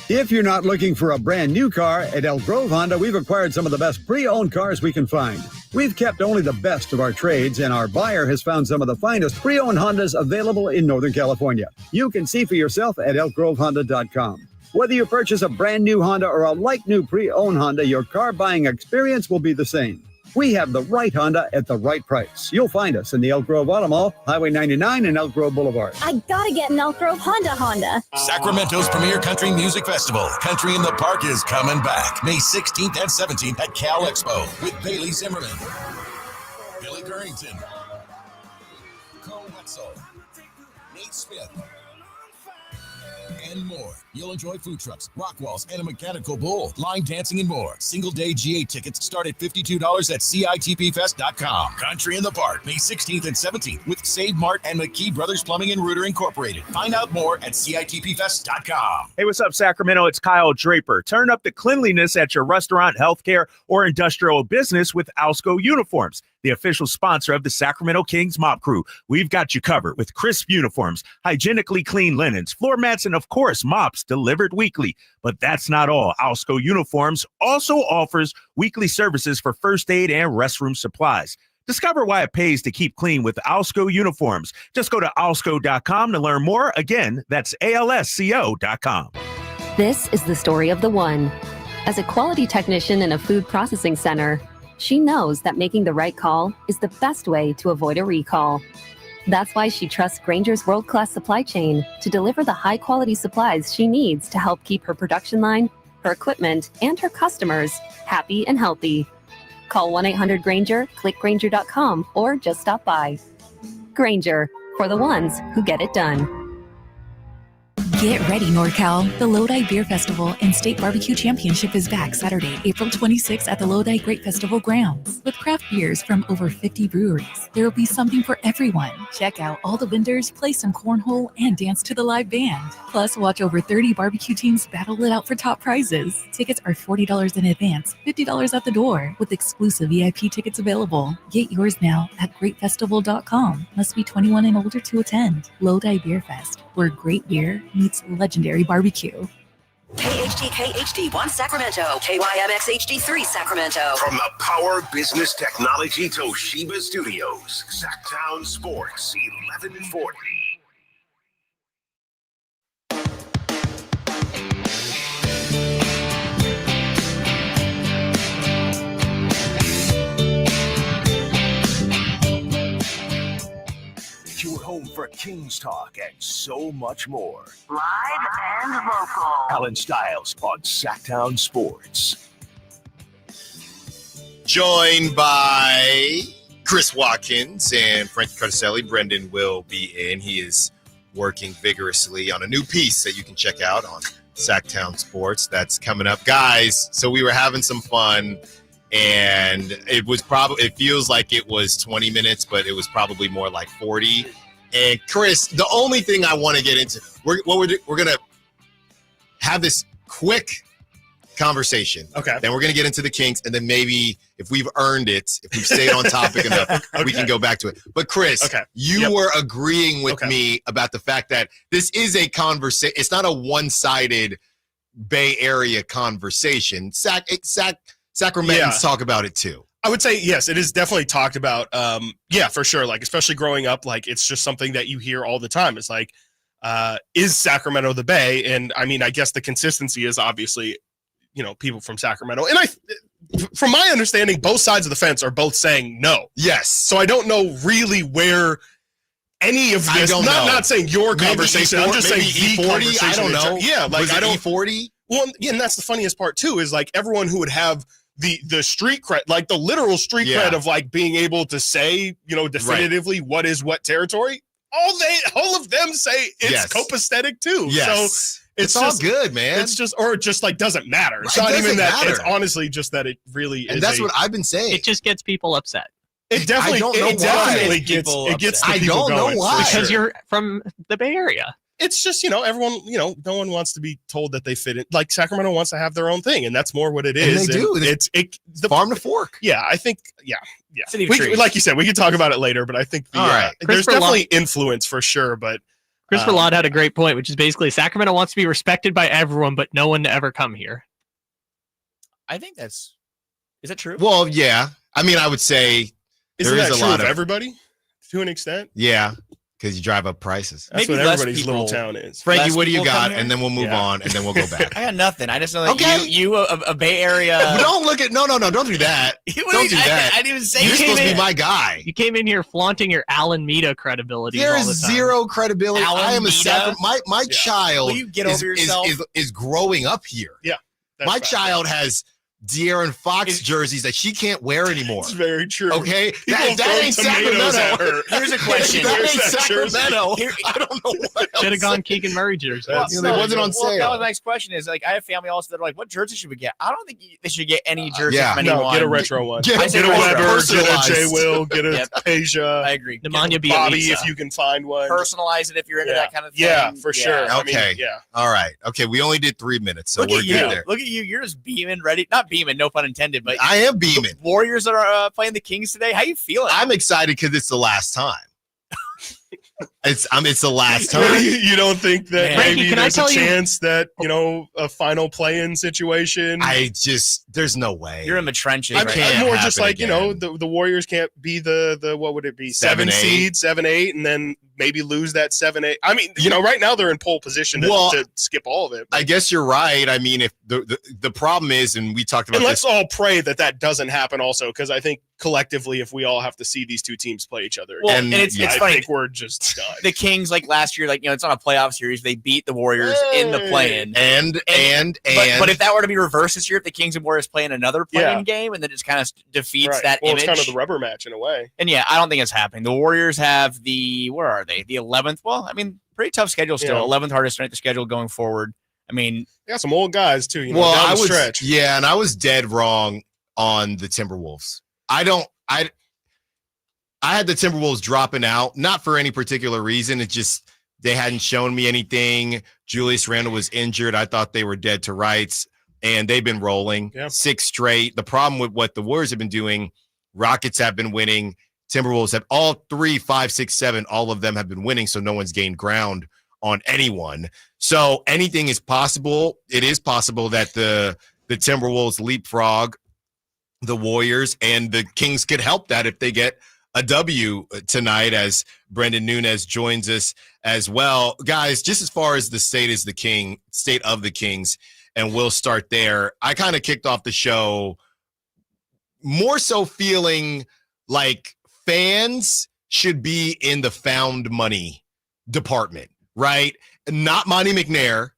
If you're not looking for a brand new car, at Elk Grove Honda, we've acquired some of the best pre-owned cars we can find. We've kept only the best of our trades, and our buyer has found some of the finest pre-owned Hondas available in Northern California. You can see for yourself at elkgrovehonda.com. Whether you purchase a brand new Honda or a like-new pre-owned Honda, your car buying experience will be the same. We have the right Honda at the right price. You'll find us in the Elk Grove Auto Mall, Highway 99 and Elk Grove Boulevard. I gotta get an Elk Grove Honda. Sacramento's premier country music festival, Country in the Park, is coming back May 16th and 17th at Cal Expo with Bailey Zimmerman, Billy Currington, Cole Wetzel, Nate Smith, and more. You'll enjoy food trucks, rock walls, and a mechanical bull, line dancing, and more. Single-day GA tickets start at $52 at CITPFest.com. Country in the Park, May 16th and 17th with Save Mart and McKee Brothers Plumbing and Rooter Incorporated. Find out more at CITPFest.com. Hey, what's up, Sacramento? It's Kyle Draper. Turn up the cleanliness at your restaurant, healthcare, or industrial business with Alsco Uniforms, the official sponsor of the Sacramento Kings Mop Crew. We've got you covered with crisp uniforms, hygienically clean linens, floor mats, and of course, mops delivered weekly. But that's not all. Alsco Uniforms also offers weekly services for first aid and restroom supplies. Discover why it pays to keep clean with Alsco Uniforms. Just go to alsco.com to learn more. Again, that's ALSCO.com. This is the story of the one. As a quality technician in a food processing center, she knows that making the right call is the best way to avoid a recall. That's why she trusts Grainger's world-class supply chain to deliver the high-quality supplies she needs to help keep her production line, her equipment, and her customers happy and healthy. Call 1-800-GRAINGER, click Grainger.com, or just stop by. Grainger, for the ones who get it done. Get ready, NorCal. The Lodi Beer Festival and State Barbecue Championship is back Saturday, April 26th at the Lodi Great Festival grounds. With craft beers from over 50 breweries, there will be something for everyone. Check out all the vendors, play some cornhole, and dance to the live band. Plus, watch over 30 barbecue teams battle it out for top prizes. Tickets are $40 in advance, $50 at the door, with exclusive VIP tickets available. Get yours now at greatfestival.com. Must be 21 and older to attend. Lodi Beer Fest, where great beer meets legendary barbecue. KHD1 Sacramento, KYMX HD3 Sacramento. From the Power Business Technology Toshiba Studios, Sacktown Sports 1140. Your home for Kings talk and so much more. Live and local. Allen Stiles on Sacktown Sports. Joined by Chris Watkins and Frank Carticelli. Brendan will be in. He is working vigorously on a new piece that you can check out on Sacktown Sports. That's coming up. Guys, so we were having some fun, and it feels like it was 20 minutes, but it was probably more like 40. And Chris, the only thing I want to get into, we're going to have this quick conversation. Okay. Then we're going to get into the Kings, and then maybe if we've earned it, if we've stayed on topic enough, we can go back to it. But Chris, you were agreeing with me about the fact that this is a conversation. It's not a one-sided Bay Area conversation. Sacramentans talk about it too. I would say, yes, it is definitely talked about. Yeah, for sure. Like, especially growing up, like, it's just something that you hear all the time. It's like, is Sacramento the Bay? And I mean, I guess the consistency is obviously, people from Sacramento. And from my understanding, both sides of the fence are both saying no. Yes. So I don't know really where any of this, not saying your conversation, I'm just saying the conversation. I don't know. Yeah, like, I don't. E40? Well, yeah, and that's the funniest part too, is like everyone who would have the street cred, like the literal street cred of like being able to say, definitively what is what territory. All of them say it's copacetic too. Yes. So it's all good, man. It's just like doesn't matter. It's not even that. It's honestly just that it really is. And that's what I've been saying. It just gets people upset. It definitely, gets the I people don't know going, why. Because you're from the Bay Area. It's just, everyone, no one wants to be told that they fit in. Like, Sacramento wants to have their own thing, and that's more what it is. And they do. It's the farm to fork. Yeah, I think, yeah. City of Trees. Like you said, we can talk about it later, but I think there's definitely influence for sure. But Chris Verlade had a great point, which is basically Sacramento wants to be respected by everyone, but no one to ever come here. I think is that true? Well, yeah. I mean, I would say Isn't there is that a true lot of of everybody to an extent. Yeah. Because you drive up prices. That's Maybe what less everybody's people- little town is. Frankie, less what do you people come got? here? And then we'll move on, and then we'll go back. I got nothing. I just know that Okay. you a Bay Area. Don't look at no. Don't do that. Don't do that. I didn't even say You're supposed to be in- my guy. You came in here flaunting your Alameda credibility. There all the is time. zero credibility. I am a Alameda? my child Will you get over yourself? is growing up here. Yeah. My child has De'Aaron Fox jerseys that she can't wear anymore. It's very true. Okay, People that ain't throw tomatoes at Sacramento. her. Here's a question. That Where's ain't that jersey? Sacramento. I don't know what else. Should have gone Keegan Murray jersey. It wasn't on Well, sale. that was my next question. Is like I have family also that are like, what jersey should we get? I don't think they should get any jersey yeah. from anyone. No, get a retro one. Get I say Get a retro. Weber, get a Personalized. J. Will, get a Yep. Peja. I agree. Nemanja Get Bobby, Bjelica. if you can find one. personalize it if you're into that kind of thing. Yeah, for sure. I mean, Okay. yeah. All right. Okay, we only did 3 minutes, so Look we're at good you. there. Look at you. You're just beaming, ready. Not beaming, no pun intended, but I am beaming. the Warriors are playing the Kings today. How you feeling? I'm excited because it's the last time. It's the last time. You don't think that Man. Frankie, maybe can I there's a tell you- chance that, a final play-in situation? There's no way. You're in the trenches. I right can't. now. More just happen like, again. the Warriors can't be the what would it be? 7, 7 8. seed, 7, 8, and then maybe lose that 7, 8. I mean, right now they're in pole position to skip all of it. I guess you're right. I mean, if the problem is, and we talked about And this. let's all pray that doesn't happen also, because I think collectively, if we all have to see these two teams play each other, Well, And- and it's I funny. think we're just done. The Kings, like last year, it's not a playoff series. They beat the Warriors in the play-in. But if that were to be reversed this year, if the Kings and Warriors play in another play-in game, and then it just kind of defeats Right. that Well, image. it's kind of the rubber match in a way. And yeah, I don't think it's happening. The Warriors have where are they? The 11th. Well, I mean, pretty tough schedule still. Yeah. 11th hardest strength of schedule going forward. I mean, They got some old guys too. Down I the was stretch. yeah, and I was dead wrong on the Timberwolves. I had the Timberwolves dropping out, not for any particular reason. It just they hadn't shown me anything. Julius Randle was injured. I thought they were dead to rights, and they've been rolling 6 straight. The problem with what the Warriors have been doing, Rockets have been winning. Timberwolves have all 3, 5, 6, 7. All of them have been winning, so no one's gained ground on anyone. So anything is possible. It is possible that the Timberwolves leapfrog the Warriors, and the Kings could help that if they get a W tonight, as Brendan Nunes joins us as well. Guys, just as far as the state of the Kings, and we'll start there. I kind of kicked off the show more so feeling like fans should be in the found money department, right? Not Monty McNair,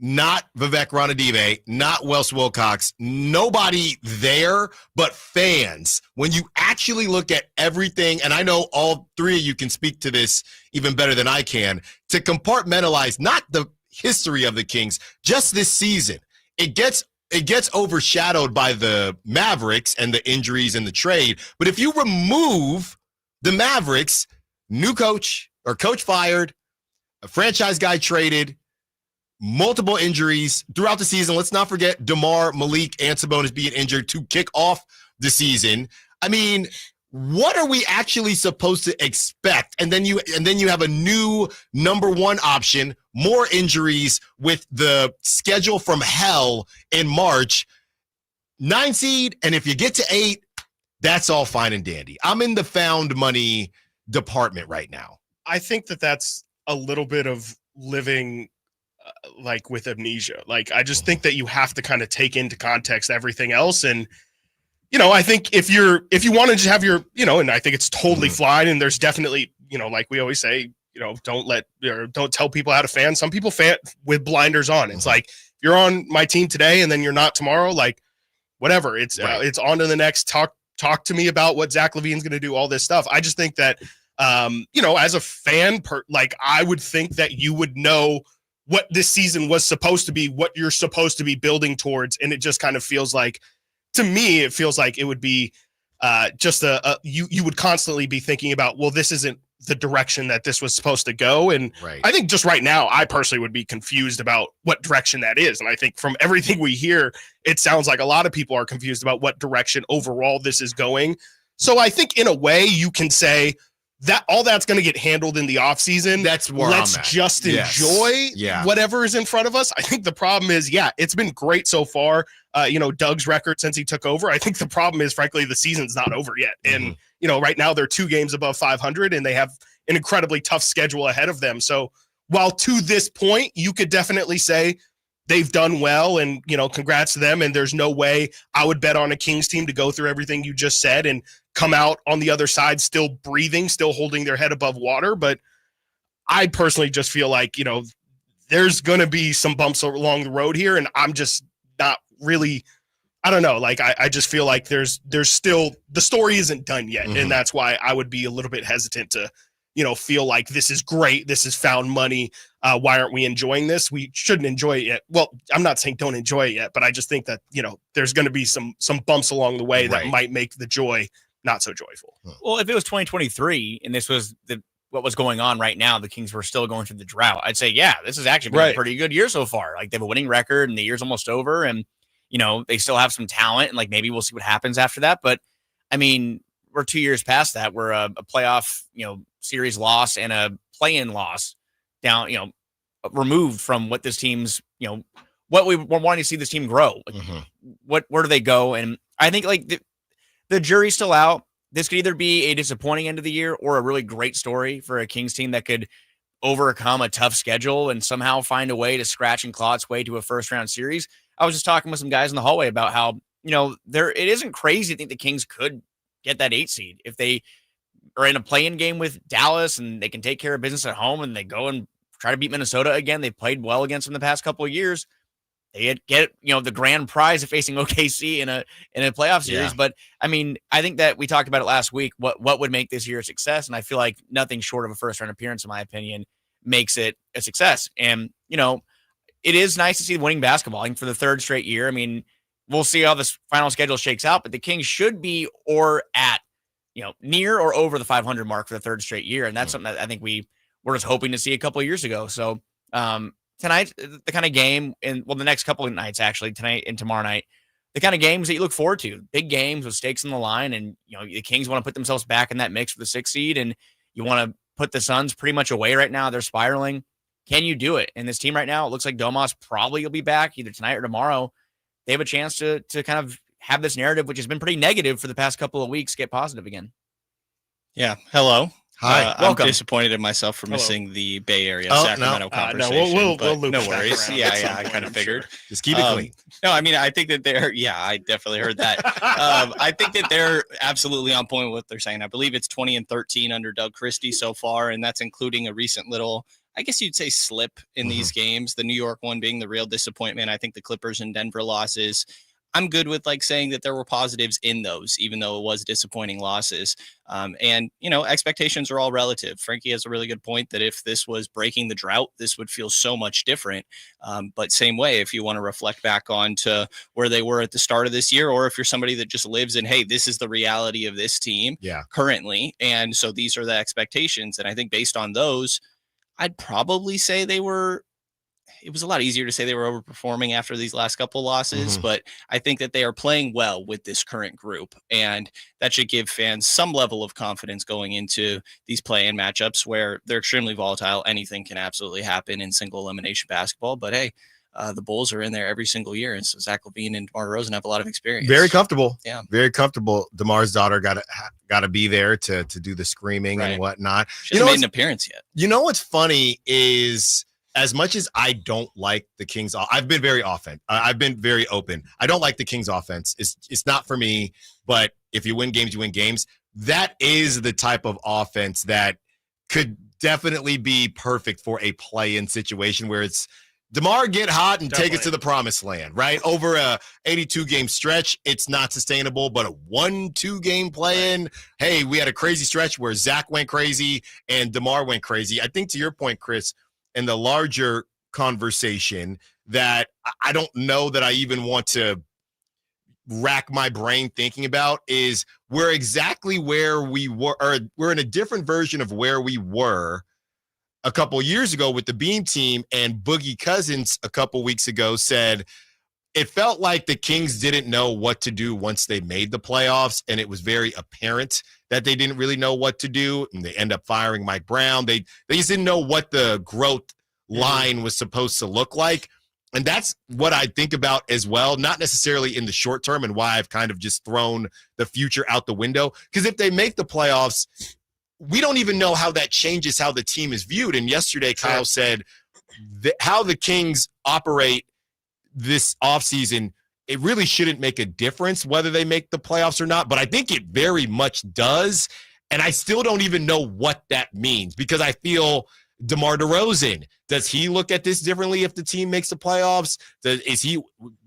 not Vivek Ranadive, not Wes Wilcox, nobody there but fans. When you actually look at everything, and I know all three of you can speak to this even better than I can, to compartmentalize not the history of the Kings, just this season. It gets overshadowed by the Mavericks and the injuries and the trade. But if you remove the Mavericks, new coach or coach fired, a franchise guy traded, multiple injuries throughout the season. Let's not forget DeMar, Malik, and Sabonis being injured to kick off the season. I mean, what are we actually supposed to expect? And then you have a new number one option, more injuries with the schedule from hell in March. 9 seed, and if you get to 8, that's all fine and dandy. I'm in the found money department right now. I think that's a little bit of living like with amnesia. Like, I just think that you have to kind of take into context everything else. And, I think if you want to just have your, and I think it's totally fine. And there's definitely, like we always say, don't tell people how to fan. Some people fan with blinders on. It's like, you're on my team today and then you're not tomorrow. Like, whatever, it's on to the next. Talk to me about what Zach LaVine's going to do, all this stuff. I just think that, as a fan, I would think that you would know what this season was supposed to be, what you're supposed to be building towards. And it just kind of feels like, to me, it feels like it would be just you would constantly be thinking about, well, this isn't the direction that this was supposed to go. And I think just right now, I personally would be confused about what direction that is. And I think from everything we hear, it sounds like a lot of people are confused about what direction overall this is going. So I think in a way you can say, that all that's going to get handled in the offseason. That's where let's I'm at. Just enjoy whatever is in front of us. I think the problem is, it's been great so far. Doug's record since he took over. I think the problem is, frankly, the season's not over yet. And, right now they're 2 games above 500 and they have an incredibly tough schedule ahead of them. So while to this point, you could definitely say they've done well and, congrats to them. And there's no way I would bet on a Kings team to go through everything you just said and come out on the other side still breathing, still holding their head above water. But I personally just feel like, there's going to be some bumps along the road here. And I'm just not really, I don't know. Like, I just feel like there's still, the story isn't done yet. And that's why I would be a little bit hesitant to, feel like this is great. This is found money. Why aren't we enjoying this? We shouldn't enjoy it yet. Well, I'm not saying don't enjoy it yet, but I just think that, there's going to be some bumps along the way that might make the joy not so joyful. Well, if it was 2023 and this was what was going on right now, the Kings were still going through the drought, I'd say, this has actually been a pretty good year so far. Like, they have a winning record and the year's almost over and, they still have some talent and, like, maybe we'll see what happens after that. But I mean, we're 2 years past that. We're a playoff, series loss and a play-in loss down, removed from what this team's, what we were wanting to see this team grow. Like, where do they go? And I think, like, the jury's still out. This could either be a disappointing end of the year or a really great story for a Kings team that could overcome a tough schedule and somehow find a way to scratch and claw its way to a first-round series. I was just talking with some guys in the hallway about how, it isn't crazy to think the Kings could get that 8 seed if they are in a play-in game with Dallas and they can take care of business at home and they go and try to beat Minnesota again. They've played well against them the past couple of years. They get the grand prize of facing OKC in a playoff series. But I mean, I think that we talked about it last week. What would make this year a success? And I feel like nothing short of a first round appearance, in my opinion, makes it a success. And it is nice to see winning basketball. I think for the 3rd straight year. I mean, we'll see how this final schedule shakes out, but the Kings should be or at near or over the 500 mark for the 3rd straight year, and that's something that I think we were just hoping to see a couple of years ago. So tonight, the kind of game, and the next couple of nights actually, tonight and tomorrow night, the kind of games that you look forward to, big games with stakes on the line, and the Kings want to put themselves back in that mix for the 6th seed, and you want to put the Suns pretty much away right now. They're spiraling. Can you do it? And this team right now, it looks like Domas probably will be back either tonight or tomorrow. They have a chance to kind of have this narrative, which has been pretty negative for the past couple of weeks, get positive again. Yeah. Hello. Hi. I'm Welcome. disappointed in myself for missing the Bay Area Oh, Sacramento no. conversation. We'll but loop no back worries. around Yeah, at some I point, kind of I'm figured. sure. Just keep it clean. No, I mean, I think that I definitely heard that. I think that they're absolutely on point with what they're saying. I believe it's 20-13 under Doug Christie so far, and that's including a recent little, I guess you'd say, slip in these games. The New York one being the real disappointment. I think the Clippers and Denver losses, I'm good with saying that there were positives in those, even though it was disappointing losses. And, expectations are all relative. Frankie has a really good point that if this was breaking the drought, this would feel so much different. But same way, if you want to reflect back on to where they were at the start of this year, or if you're somebody that just lives in, hey, this is the reality of this team currently. And so these are the expectations. And I think based on those, I'd probably say it was a lot easier to say they were overperforming after these last couple losses, but I think that they are playing well with this current group, and that should give fans some level of confidence going into these play-in matchups where they're extremely volatile. Anything can absolutely happen in single elimination basketball, but hey, the Bulls are in there every single year, and so Zach LaVine and DeMar DeRozan have a lot of experience. Very comfortable. Yeah. Very comfortable. DeMar's daughter got to be there to do the screaming and whatnot. She hasn't made an appearance yet. You know what's funny is, as much as I don't like the Kings, I've been very I've been very open. I don't like the Kings offense. It's not for me, but if you win games, you win games. That is the type of offense that could definitely be perfect for a play-in situation where it's DeMar get hot and take us to the promised land, right? Over a 82-game stretch, it's not sustainable, but a 1-2 game play-in, hey, we had a crazy stretch where Zach went crazy and DeMar went crazy. I think to your point, Chris, in the larger conversation that I don't know that I even want to rack my brain thinking about is we're exactly where we were, or we're in a different version of where we were a couple years ago with the Beam team, and Boogie Cousins a couple weeks ago said it felt like the Kings didn't know what to do once they made the playoffs, and it was very apparent that they didn't really know what to do, and they end up firing Mike Brown. They just didn't know what the growth line was supposed to look like, and that's what I think about as well, not necessarily in the short term and why I've kind of just thrown the future out the window, because if they make the playoffs, we don't even know how that changes how the team is viewed. And yesterday, Kyle said how the Kings operate this offseason, it really shouldn't make a difference whether they make the playoffs or not, but I think it very much does. And I still don't even know what that means, because I feel DeMar DeRozan, does he look at this differently if the team makes the playoffs? Is he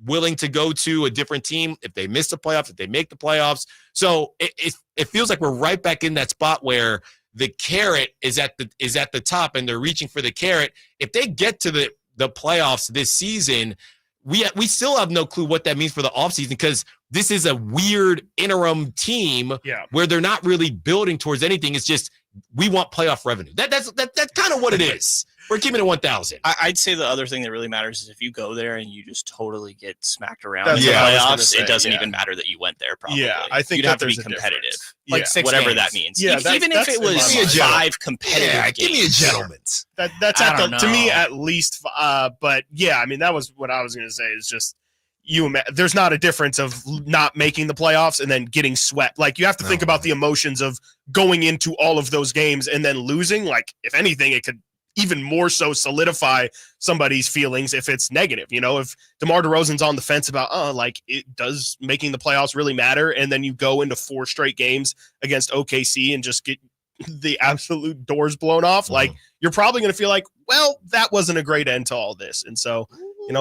willing to go to a different team if they miss the playoffs, if they make the playoffs? So it feels like we're right back in that spot where the carrot is at the top and they're reaching for the carrot. If they get to the playoffs this season, we still have no clue what that means for the offseason, because this is a weird interim team where they're not really building towards anything. It's just, we want playoff revenue. That's kind of what it is. We're keeping it 1,000. I'd say the other thing that really matters is if you go there and you just totally get smacked around in the playoffs, it doesn't even matter that you went there. Probably, I think you'd have to be competitive, like 6 whatever games. that means. Yeah, even if it was 5 competitive games. Give me a gentleman's. That's to me at least. But yeah, I mean, that was what I was going to say. Is just there's not a difference of not making the playoffs and then getting swept. Like, you have to think about the emotions of going into all of those games and then losing. Like, if anything, it could even more so solidify somebody's feelings if it's negative. You know, if DeMar DeRozan's on the fence about, does making the playoffs really matter? And then you go into 4 straight games against OKC and just get the absolute doors blown off. Like, you're probably going to feel like, well, that wasn't a great end to all this. And so,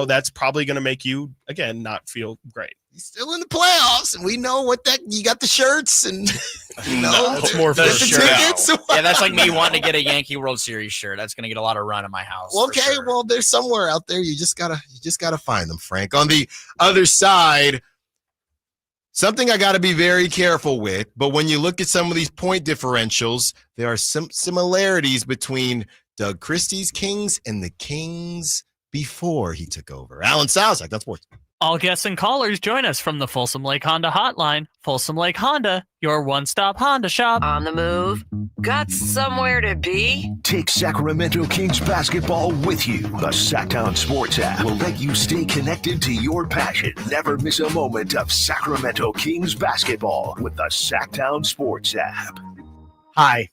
that's probably going to make you, again, not feel great. He's still in the playoffs, and we know what that, you got the shirts, and that's more for the tickets. Yeah, that's like me wanting to get a Yankee World Series shirt. That's going to get a lot of run in my house. Okay, well, there's somewhere out there. You just gotta find them, Frank. On the other side, something I got to be very careful with, but when you look at some of these point differentials, there are some similarities between Doug Christie's Kings and the Kings before he took over. Allen Stiles, that's sports. All guests and callers join us from the Folsom Lake Honda hotline. Folsom Lake Honda, your one-stop Honda shop. On the move? Got somewhere to be? Take Sacramento Kings basketball with you. The Sacktown Sports app will let you stay connected to your passion. Never miss a moment of Sacramento Kings basketball with the Sacktown Sports app. Hi,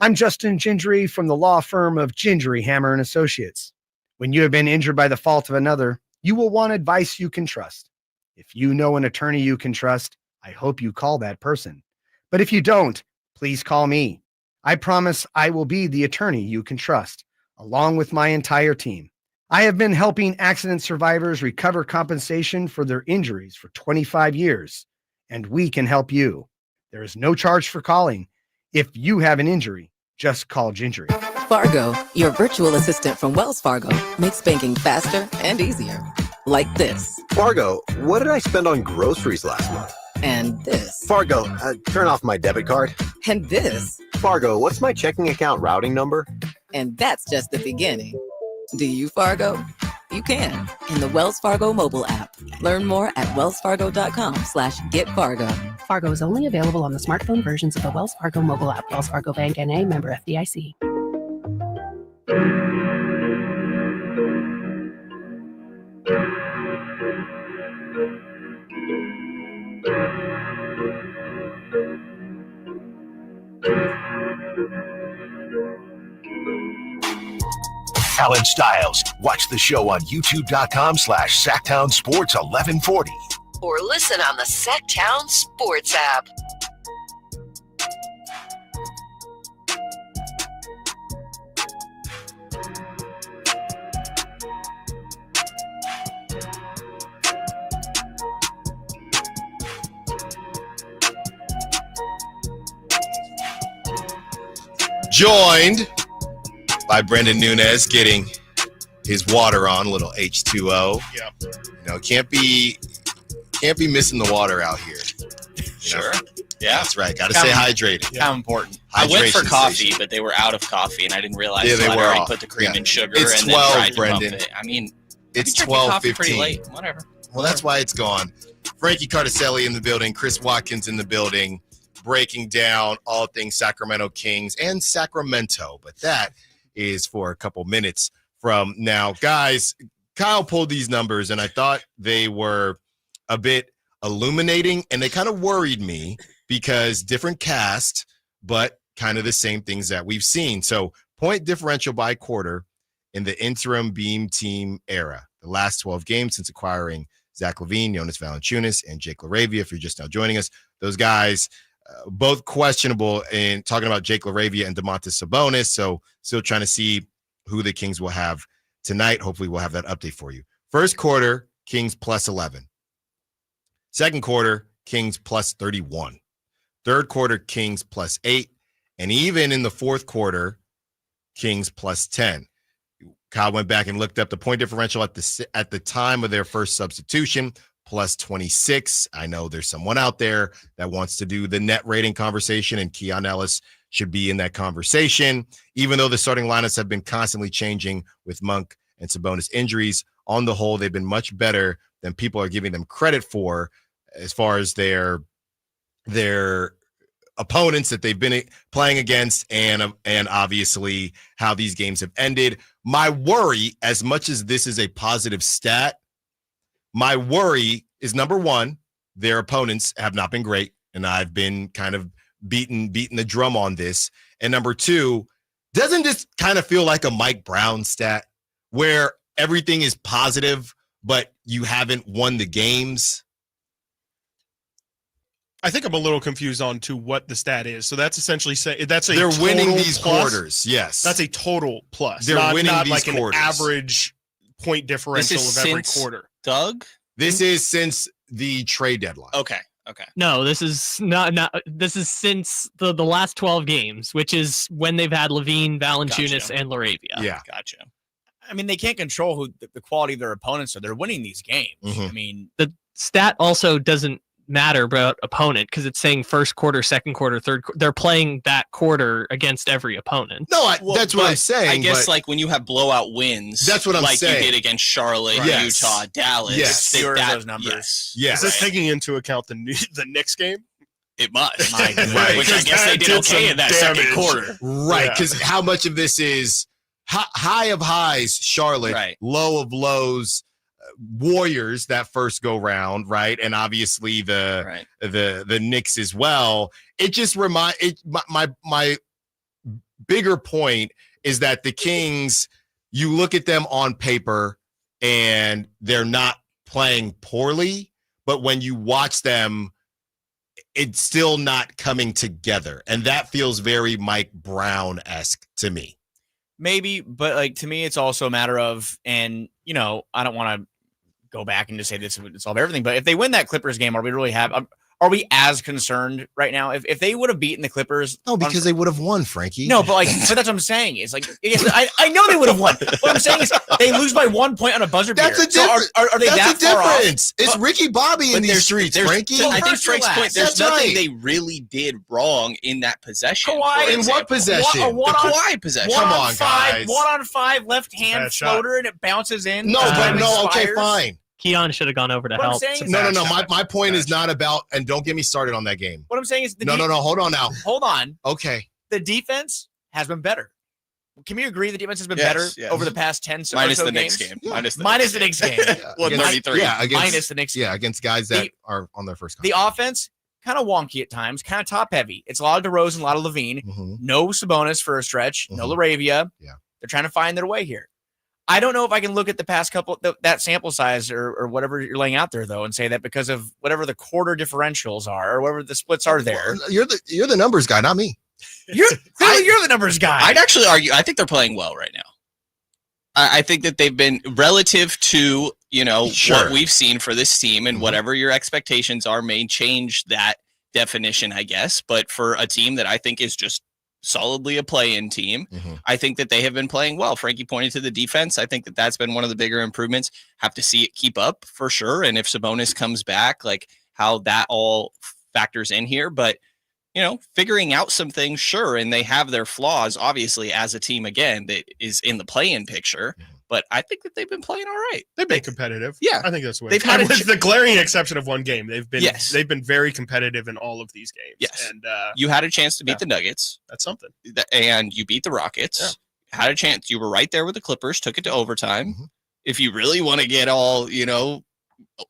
I'm Justin Gingery from the law firm of Gingery, Hammer and Associates. When you have been injured by the fault of another, you will want advice you can trust. If you know an attorney you can trust, I hope you call that person. But if you don't, please call me. I promise I will be the attorney you can trust, along with my entire team. I have been helping accident survivors recover compensation for their injuries for 25 years, and we can help you. There is no charge for calling. If you have an injury, just call Gingery. Fargo, your virtual assistant from Wells Fargo, makes banking faster and easier. Like this. Fargo, what did I spend on groceries last month? And this. Fargo, turn off my debit card. And this. Fargo, what's my checking account routing number? And that's just the beginning. Do you, Fargo? You can in the Wells Fargo mobile app. Learn more at wellsfargo.com/getfargo. Fargo is only available on the smartphone versions of the Wells Fargo mobile app. Wells Fargo Bank N.A. member FDIC. Allen Stiles. Watch the show on youtube.com/Sacktown Sports 1140. Or listen on the Sacktown Sports app. Joined by Brendan Nunez getting his water on, a little H2O. Yeah. You know, can't be missing the water out here. Sure. Yeah. That's right. Got to stay hydrated. How important. I went for Hydration coffee, station. but they were out of coffee, and I didn't realize Yeah, they I'd were already off. put the cream Yeah. and sugar It's and 12, then tried to Brendan. pump it. I mean, It's maybe drinking coffee 12:15. pretty late. Whatever. Well, that's why it's gone. Frankie Cardicelli in the building, Chris Watkins in the building, breaking down all things Sacramento Kings and Sacramento. But that is for a couple minutes from now. Guys, Kyle pulled these numbers, and I thought they were a bit illuminating, and they kind of worried me because different cast, but kind of the same things that we've seen. So point differential by quarter in the interim beam team era, the last 12 games since acquiring Zach LaVine, Jonas Valanciunas, and Jake LaRavia. If you're just now joining us, those guys both questionable in talking about Jake LaRavia and Domantas Sabonis. So still trying to see who the Kings will have tonight. Hopefully we'll have that update for you. First quarter, Kings plus 11. Second quarter, Kings plus 31. Third quarter, Kings plus 8. And even in the fourth quarter, Kings plus 10. Kyle went back and looked up the point differential at the time of their first substitution, plus 26. I know there's someone out there that wants to do the net rating conversation, and Keon Ellis should be in that conversation. Even though the starting lineups have been constantly changing with Monk and Sabonis injuries, on the whole, they've been much better than people are giving them credit for as far as their opponents that they've been playing against and obviously how these games have ended. My worry, as much as this is a positive stat, my worry is, number one, their opponents have not been great, and I've been kind of beating the drum on this. And number two, doesn't this kind of feel like a Mike Brown stat where everything is positive, but you haven't won the games? I think I'm a little confused on to what the stat is. So that's essentially they're winning these plus. quarters. Yes, that's a total plus. They're winning not these like quarters. An average point differential of every quarter. Doug, this is since the trade deadline. Okay. No, this is not. This is since the last 12 games, which is when they've had LaVine, Valanciunas, and LaRavia. Yeah, gotcha. I mean, they can't control who the quality of their opponents are. They're winning these games. Mm-hmm. I mean, the stat also doesn't matter about opponent because it's saying first quarter, second quarter, third. They're playing that quarter against every opponent. No, that's what I'm saying. I guess like when you have blowout wins, that's what I'm like saying. you did against Charlotte, Utah, Dallas. Yes, fewer of those numbers. Yes. Is this taking into account the Knicks game? It must. Right. Which I guess they did okay in that second quarter. Right, because how much of this is high of highs, Charlotte, low of lows, Warriors that first go round, right? And obviously the Knicks as well. It just my bigger point is that the Kings, you look at them on paper and they're not playing poorly, but when you watch them, it's still not coming together. And that feels very Mike Brown-esque to me. Maybe, but like to me, it's also a matter of, and you know, I don't want to go back and just say this would solve everything, but if they win that Clippers game, are we as concerned right now? If they would have beaten the Clippers, no, because they would have won, Frankie. No, but that's what I'm saying. It's like I know they would have won. What I'm saying is they lose by 1 point on a buzzer beater. That's a difference. So are they that's that far difference. off? It's Ricky Bobby in these streets, Frankie. I think Frank's point. There's That's nothing right. they really did wrong in that possession. Kawhi, in what possession? The Kawhi possession. Come on, guys. 1-on-5 left hand floater and it bounces in. No, but no. Okay, fine. Keon should have gone over to help. No. My point is not about, and don't get me started on that game. What I'm saying is no. Hold on now. Hold on. Okay. The defense has been better. Can we agree the defense has been better over the past 10 minus or so the games? Knicks game. Yeah. Minus the Knicks game. 133. Yeah, minus the Knicks game. Yeah, against guys that are on their first. The offense kind of wonky at times, kind of top heavy. It's a lot of DeRozan, a lot of Levine. Mm-hmm. No Sabonis for a stretch. No Laravia. Yeah, they're trying to find their way here. I don't know if I can look at the past couple that sample size or whatever you're laying out there though, and say that because of whatever the quarter differentials are or whatever the splits are there. Well, you're the numbers guy, not me. You're the numbers guy. I'd actually argue. I think they're playing well right now. I think that they've been relative to what we've seen for this team, and whatever your expectations are may change that definition, I guess. But for a team that I think is just solidly a play-in team, I think that they have been playing well. Frankie pointed to the defense. I think that that's been one of the bigger improvements. Have to see it keep up for sure. And if Sabonis comes back, like how that all factors in here. But, figuring out some things, sure. And they have their flaws, obviously, as a team, again, that is in the play-in picture. But I think that they've been playing all right. They've been competitive. Yeah. I think that's what they've had with the glaring exception of one game. They've been Yes. very competitive in all of these games. Yes. And you had a chance to beat the Nuggets. That's something. And you beat the Rockets. Had a chance. You were right there with the Clippers, took it to overtime. If you really want to get all,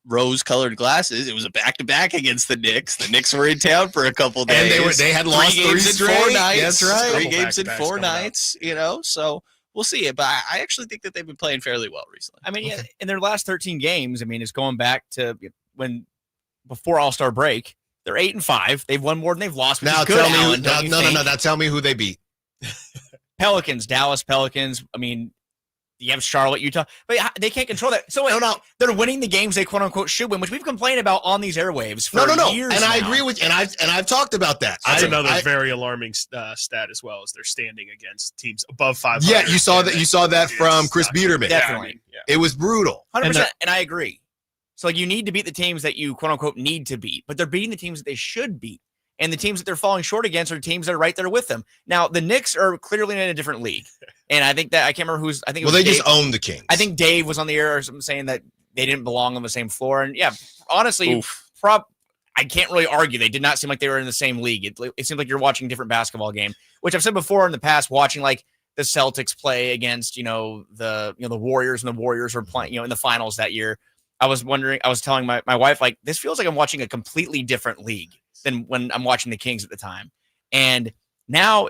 rose-colored glasses, it was a back-to-back against the Knicks. The Knicks were in town for a couple days. And they had lost 3 games in 4 straight. nights. That's right. 3 games in 4 nights, so we'll see it. But I actually think that they've been playing fairly well recently. I mean, in their last 13 games, it's going back to before All-Star break. They're 8-5. They've won more than they've lost. Which Now is good, tell me, Allen, don't you think? Now tell me who they beat. Pelicans, Dallas Pelicans. You have Charlotte, Utah, but they can't control that. So they're winning the games they quote unquote should win, which we've complained about on these airwaves for years. And I now. agree with you, and I've talked about that. That's another very alarming stat as well, as they're standing against teams above 500. Yeah, you saw that from Chris Biederman. Definitely. It was brutal. 100%, and I agree. So you need to beat the teams that you quote unquote need to beat, but they're beating the teams that they should beat. And the teams that they're falling short against are teams that are right there with them. Now, the Knicks are clearly in a different league. And I think that I can't remember who's. I think it was they Dave. just own the Kings. I think Dave was on the air or something saying that they didn't belong on the same floor. And yeah, honestly, I can't really argue. They did not seem like they were in the same league. It seemed like you're watching a different basketball game, which I've said before in the past, watching like the Celtics play against, the Warriors, and the Warriors were playing, in the finals that year. I was telling my wife, like, this feels like I'm watching a completely different league than when I'm watching the Kings at the time. And now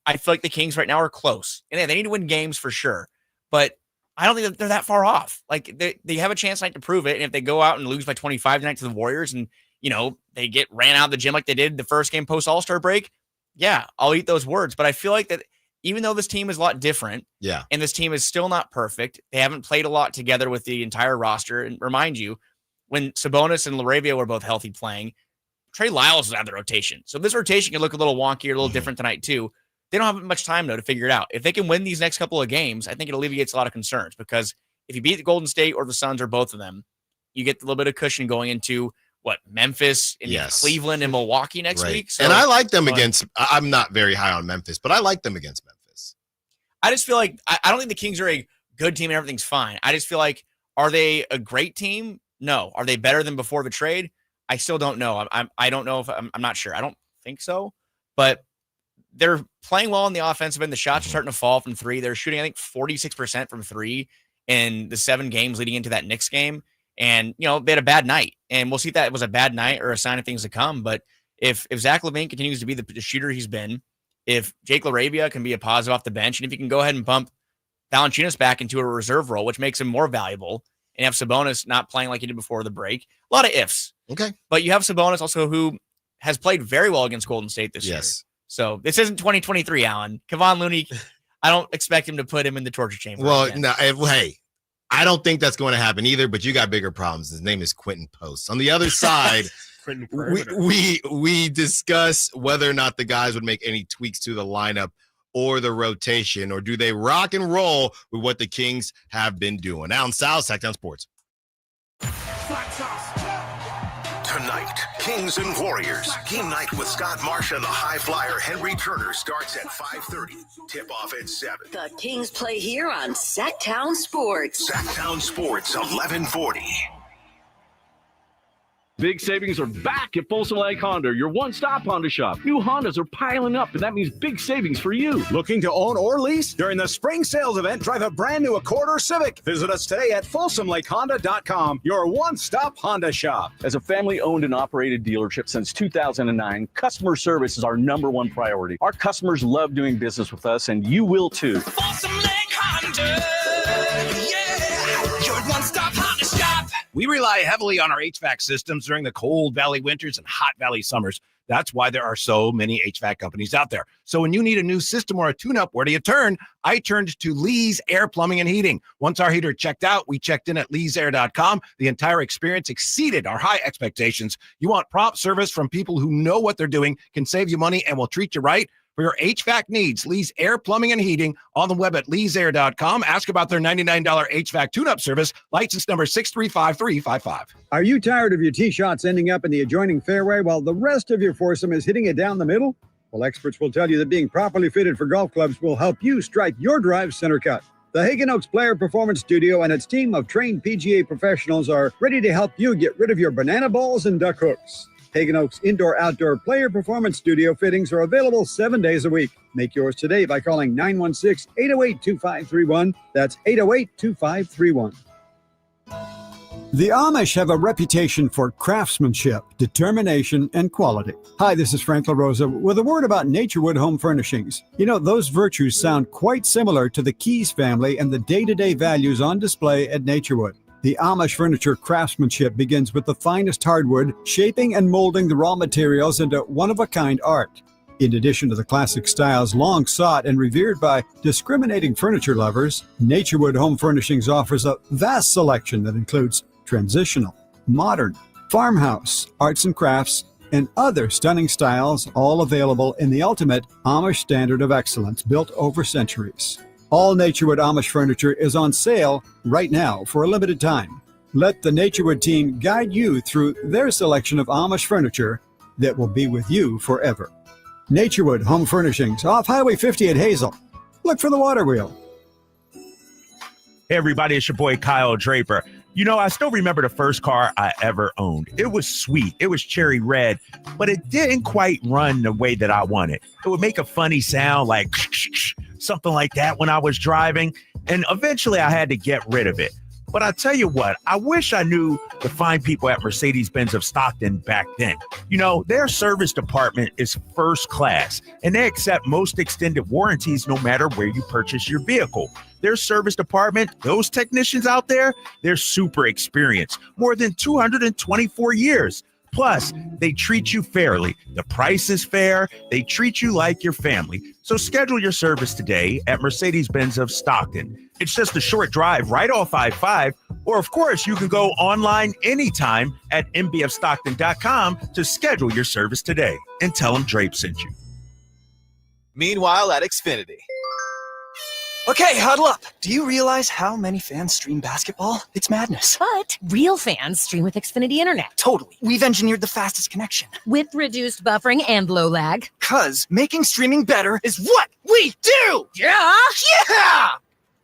I feel like the Kings right now are close, and they need to win games for sure. But I don't think that they're that far off. Like they have a chance tonight to prove it. And if they go out and lose by 25 tonight to the Warriors and, they get ran out of the gym like they did the first game post All-Star break, yeah, I'll eat those words. But I feel like that even though this team is a lot different, and this team is still not perfect, they haven't played a lot together with the entire roster. And remind you, when Sabonis and Laravia were both healthy playing, Trey Lyles was out of the rotation. So this rotation can look a little wonky or a little different tonight too. They don't have much time, though, to figure it out. If they can win these next couple of games, I think it alleviates a lot of concerns, because if you beat the Golden State or the Suns or both of them, you get a little bit of cushion going into Memphis and Cleveland and Milwaukee next week. So, and I like them against, I'm not very high on Memphis, but I like them against Memphis. I just feel like, I don't think the Kings are a good team and everything's fine. I just feel like, are they a great team? No. Are they better than before the trade? I still don't know. I don't know if I'm not sure. I don't think so, but they're playing well on the offensive end. The shots are starting to fall from three. They're shooting, I think, 46% from three in the 7 games leading into that Knicks game. And, they had a bad night. And we'll see if that was a bad night or a sign of things to come. But if Zach LaVine continues to be the shooter he's been, if Jake LaRavia can be a positive off the bench, and if he can go ahead and bump Valanciunas back into a reserve role, which makes him more valuable, and have Sabonis not playing like he did before the break. A lot of ifs. Okay. But you have Sabonis also who has played very well against Golden State this year. So this isn't 2023, Allen. Kevon Looney, I don't expect him to put him in the torture chamber. Well, no, hey, I don't think that's going to happen either, but you got bigger problems. His name is Quentin Post. On the other side, we discuss whether or not the guys would make any tweaks to the lineup or the rotation, or do they rock and roll with what the Kings have been doing? Allen Stiles, Sacktown Sports. Tonight, Kings and Warriors. Game night with Scott Marsh and the high flyer Henry Turner starts at 5:30. Tip-off at 7. The Kings play here on Sacktown Sports. Sacktown Sports, 1140. Big savings are back at Folsom Lake Honda, your one-stop Honda shop. New Hondas are piling up, and that means big savings for you. Looking to own or lease? During the spring sales event, drive a brand new Accord or Civic. Visit us today at FolsomLakeHonda.com, your one-stop Honda shop. As a family-owned and operated dealership since 2009, customer service is our #1 priority. Our customers love doing business with us, and you will too. Folsom Lake Honda, yeah, your one-stop Honda shop. We rely heavily on our HVAC systems during the cold valley winters and hot valley summers. That's why there are so many HVAC companies out there. So when you need a new system or a tune-up, where do you turn? I turned to Lee's Air Plumbing and Heating. Once our heater checked out, we checked in at leesair.com. The entire experience exceeded our high expectations. You want prompt service from people who know what they're doing, can save you money, and will treat you right? For your HVAC needs, Lee's Air Plumbing and Heating, on the web at leesair.com. Ask about their $99 HVAC tune-up service, license number 635355. Are you tired of your tee shots ending up in the adjoining fairway while the rest of your foursome is hitting it down the middle? Well, experts will tell you that being properly fitted for golf clubs will help you strike your drive center cut. The Hagen Oaks Player Performance Studio and its team of trained PGA professionals are ready to help you get rid of your banana balls and duck hooks. Hagen Oaks Indoor-Outdoor Player Performance Studio fittings are available 7 days a week. Make yours today by calling 916-808-2531. That's 808-2531. The Amish have a reputation for craftsmanship, determination, and quality. Hi, this is Frank LaRosa with a word about Naturewood Home Furnishings. You know, those virtues sound quite similar to the Keys family and the day-to-day values on display at Naturewood. The Amish furniture craftsmanship begins with the finest hardwood, shaping and molding the raw materials into one-of-a-kind art. In addition to the classic styles long sought and revered by discriminating furniture lovers, Naturewood Home Furnishings offers a vast selection that includes transitional, modern, farmhouse, arts and crafts, and other stunning styles, all available in the ultimate Amish standard of excellence built over centuries. All Naturewood Amish furniture is on sale right now for a limited time. Let the Naturewood team guide you through their selection of Amish furniture that will be with you forever. Naturewood Home Furnishings, off Highway 50 at Hazel. Look for the water wheel. Hey, everybody, it's your boy Kyle Draper. You know, I still remember the first car I ever owned. It was sweet. It was cherry red, but it didn't quite run the way that I wanted. It would make a funny sound like something like that when I was driving, and eventually I had to get rid of it. But I tell you what, I wish I knew the fine people at Mercedes-Benz of Stockton back then. You know, their service department is first class, and they accept most extended warranties no matter where you purchase your vehicle. Their service department, those technicians out there, they're super experienced, more than 224 years. Plus, they treat you fairly. The price is fair. They treat you like your family. So schedule your service today at Mercedes-Benz of Stockton. It's just a short drive right off I-5. Or, of course, you can go online anytime at mbfstockton.com to schedule your service today. And tell them Drape sent you. Meanwhile at Xfinity. Okay, huddle up. Do you realize how many fans stream basketball? It's madness. But real fans stream with Xfinity Internet. Totally. We've engineered the fastest connection. With reduced buffering and low lag. 'Cause making streaming better is what we do! Yeah! Yeah!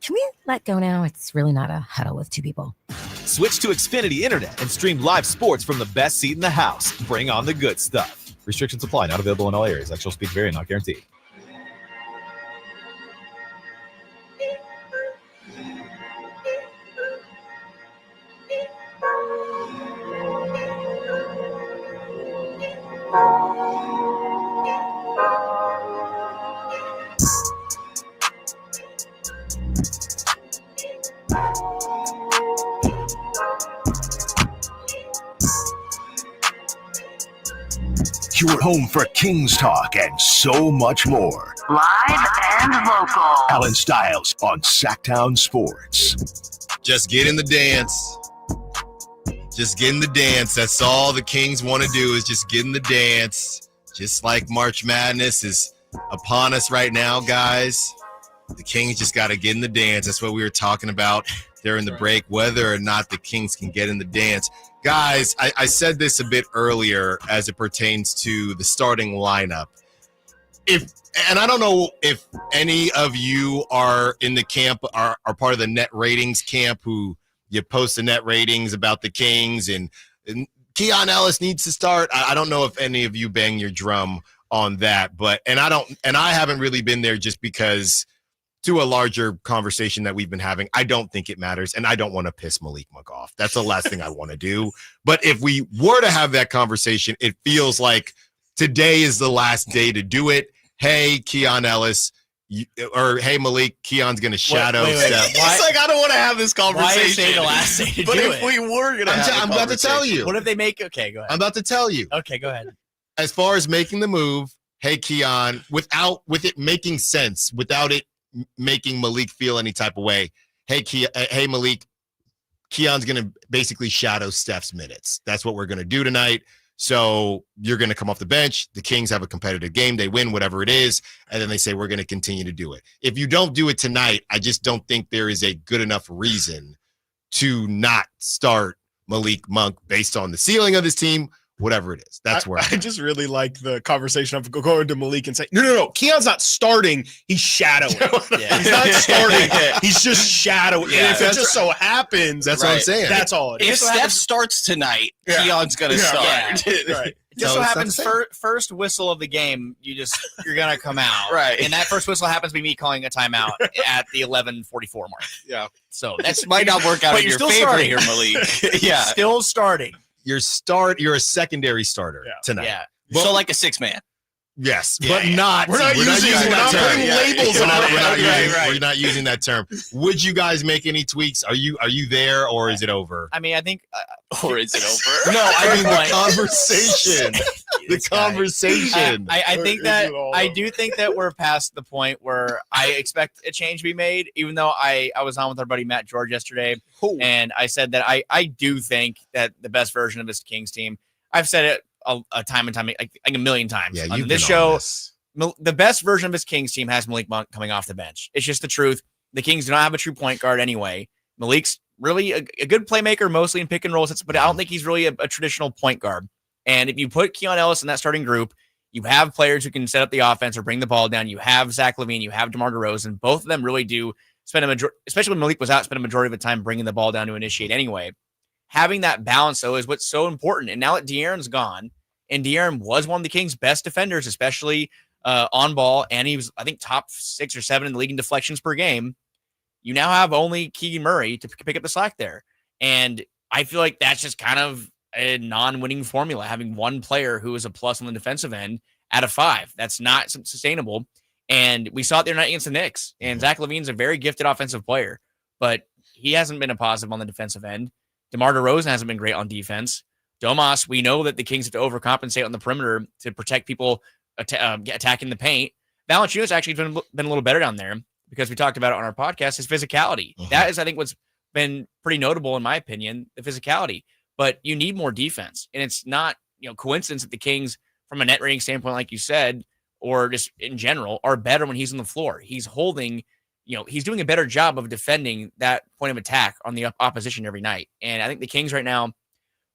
Can we let go now? It's really not a huddle with two people. Switch to Xfinity Internet and stream live sports from the best seat in the house. Bring on the good stuff. Restrictions apply. Not available in all areas. Actual speed vary, not guaranteed. Your home for Kings talk and so much more. Live and local. Allen Stiles on Sacktown Sports. Just get in the dance. Just get in the dance. That's all the Kings want to do is just get in the dance. Just like March Madness is upon us right now, guys. The Kings just got to get in the dance. That's what we were talking about during the break, whether or not the Kings can get in the dance. Guys, I said this a bit earlier as it pertains to the starting lineup. And I don't know if any of you are in the camp, are part of the net ratings camp who you post the net ratings about the Kings and Keon Ellis needs to start. I don't know if any of you bang your drum on that, and I haven't really been there just because to a larger conversation that we've been having, I don't think it matters, and I don't want to piss Malik Monk off. That's the last thing I want to do. But if we were to have that conversation, it feels like today is the last day to do it. Hey, Keon Ellis, or hey, Malik, Keon's going to shadow Steph. It's like, I don't want to have this conversation. Why is today the last day to but do if it? we were going to I'm about to tell you. What if they make, okay, go ahead. I'm about to tell you. Okay, go ahead. As far as making the move, hey, Keon, with it making sense, without it making Malik feel any type of way. Hey, Malik, Keon's going to basically shadow Steph's minutes. That's what we're going to do tonight. So you're going to come off the bench. The Kings have a competitive game. They win whatever it is. And then they say, we're going to continue to do it. If you don't do it tonight, I just don't think there is a good enough reason to not start Malik Monk based on the ceiling of this team, whatever it is. That's where I just really like the conversation of going to Malik and saying, no. Keon's not starting. He's shadowing. He's not starting. He's just shadowing. Yeah, and if it just so happens, that's what I'm saying. That's all it is. If Steph starts tonight, Keon's going to start. Right. It just so happens first whistle of the game, you're gonna come out. Right. And that first whistle happens to be me calling a timeout at the 11:44 mark. Yeah. So that might not work out in your favor here, Malik. Yeah. Still starting. You're a secondary starter tonight. Yeah. But, so like a six man. Yes, Yeah, but yeah. not. We're not using that term. Putting labels on Right. We're not using that term. Would you guys make any tweaks? Are you there, or is it over? I mean, I think. Or is it over? No, I mean the conversation. The conversation. I think that I do think that we're past the point where I expect a change to be made. Even though I was on with our buddy Matt George yesterday, and I said that I do think that the best version of this Kings team. I've said it a time and time, like a million times on this show. The best version of this Kings team has Malik Monk coming off the bench. It's just the truth. The Kings do not have a true point guard anyway. Malik's really a good playmaker, mostly in pick and rolls, but I don't think he's really a traditional point guard. And if you put Keon Ellis in that starting group, you have players who can set up the offense or bring the ball down. You have Zach LaVine, you have DeMar DeRozan. Both of them really do spend especially when Malik was out, spend a majority of the time bringing the ball down to initiate anyway. Having that balance, though, is what's so important. And now that De'Aaron's gone, and De'Aaron was one of the Kings' best defenders, especially on ball, and he was, I think, top 6 or 7 in the league in deflections per game. You now have only Keegan Murray to pick up the slack there. And I feel like that's just kind of a non-winning formula, having one player who is a plus on the defensive end out of 5. That's not sustainable. And we saw it the other night against the Knicks. And Zach LaVine's a very gifted offensive player, but he hasn't been a positive on the defensive end. DeMar DeRozan hasn't been great on defense. Domas, we know that the Kings have to overcompensate on the perimeter to protect people attacking the paint. Valanciunas actually been a little better down there because we talked about it on our podcast, his physicality. That is, I think, what's been pretty notable in my opinion, the physicality. But you need more defense. And it's not, coincidence that the Kings, from a net rating standpoint, like you said, or just in general, are better when he's on the floor. He's holding he's doing a better job of defending that point of attack on the opposition every night. And I think the Kings right now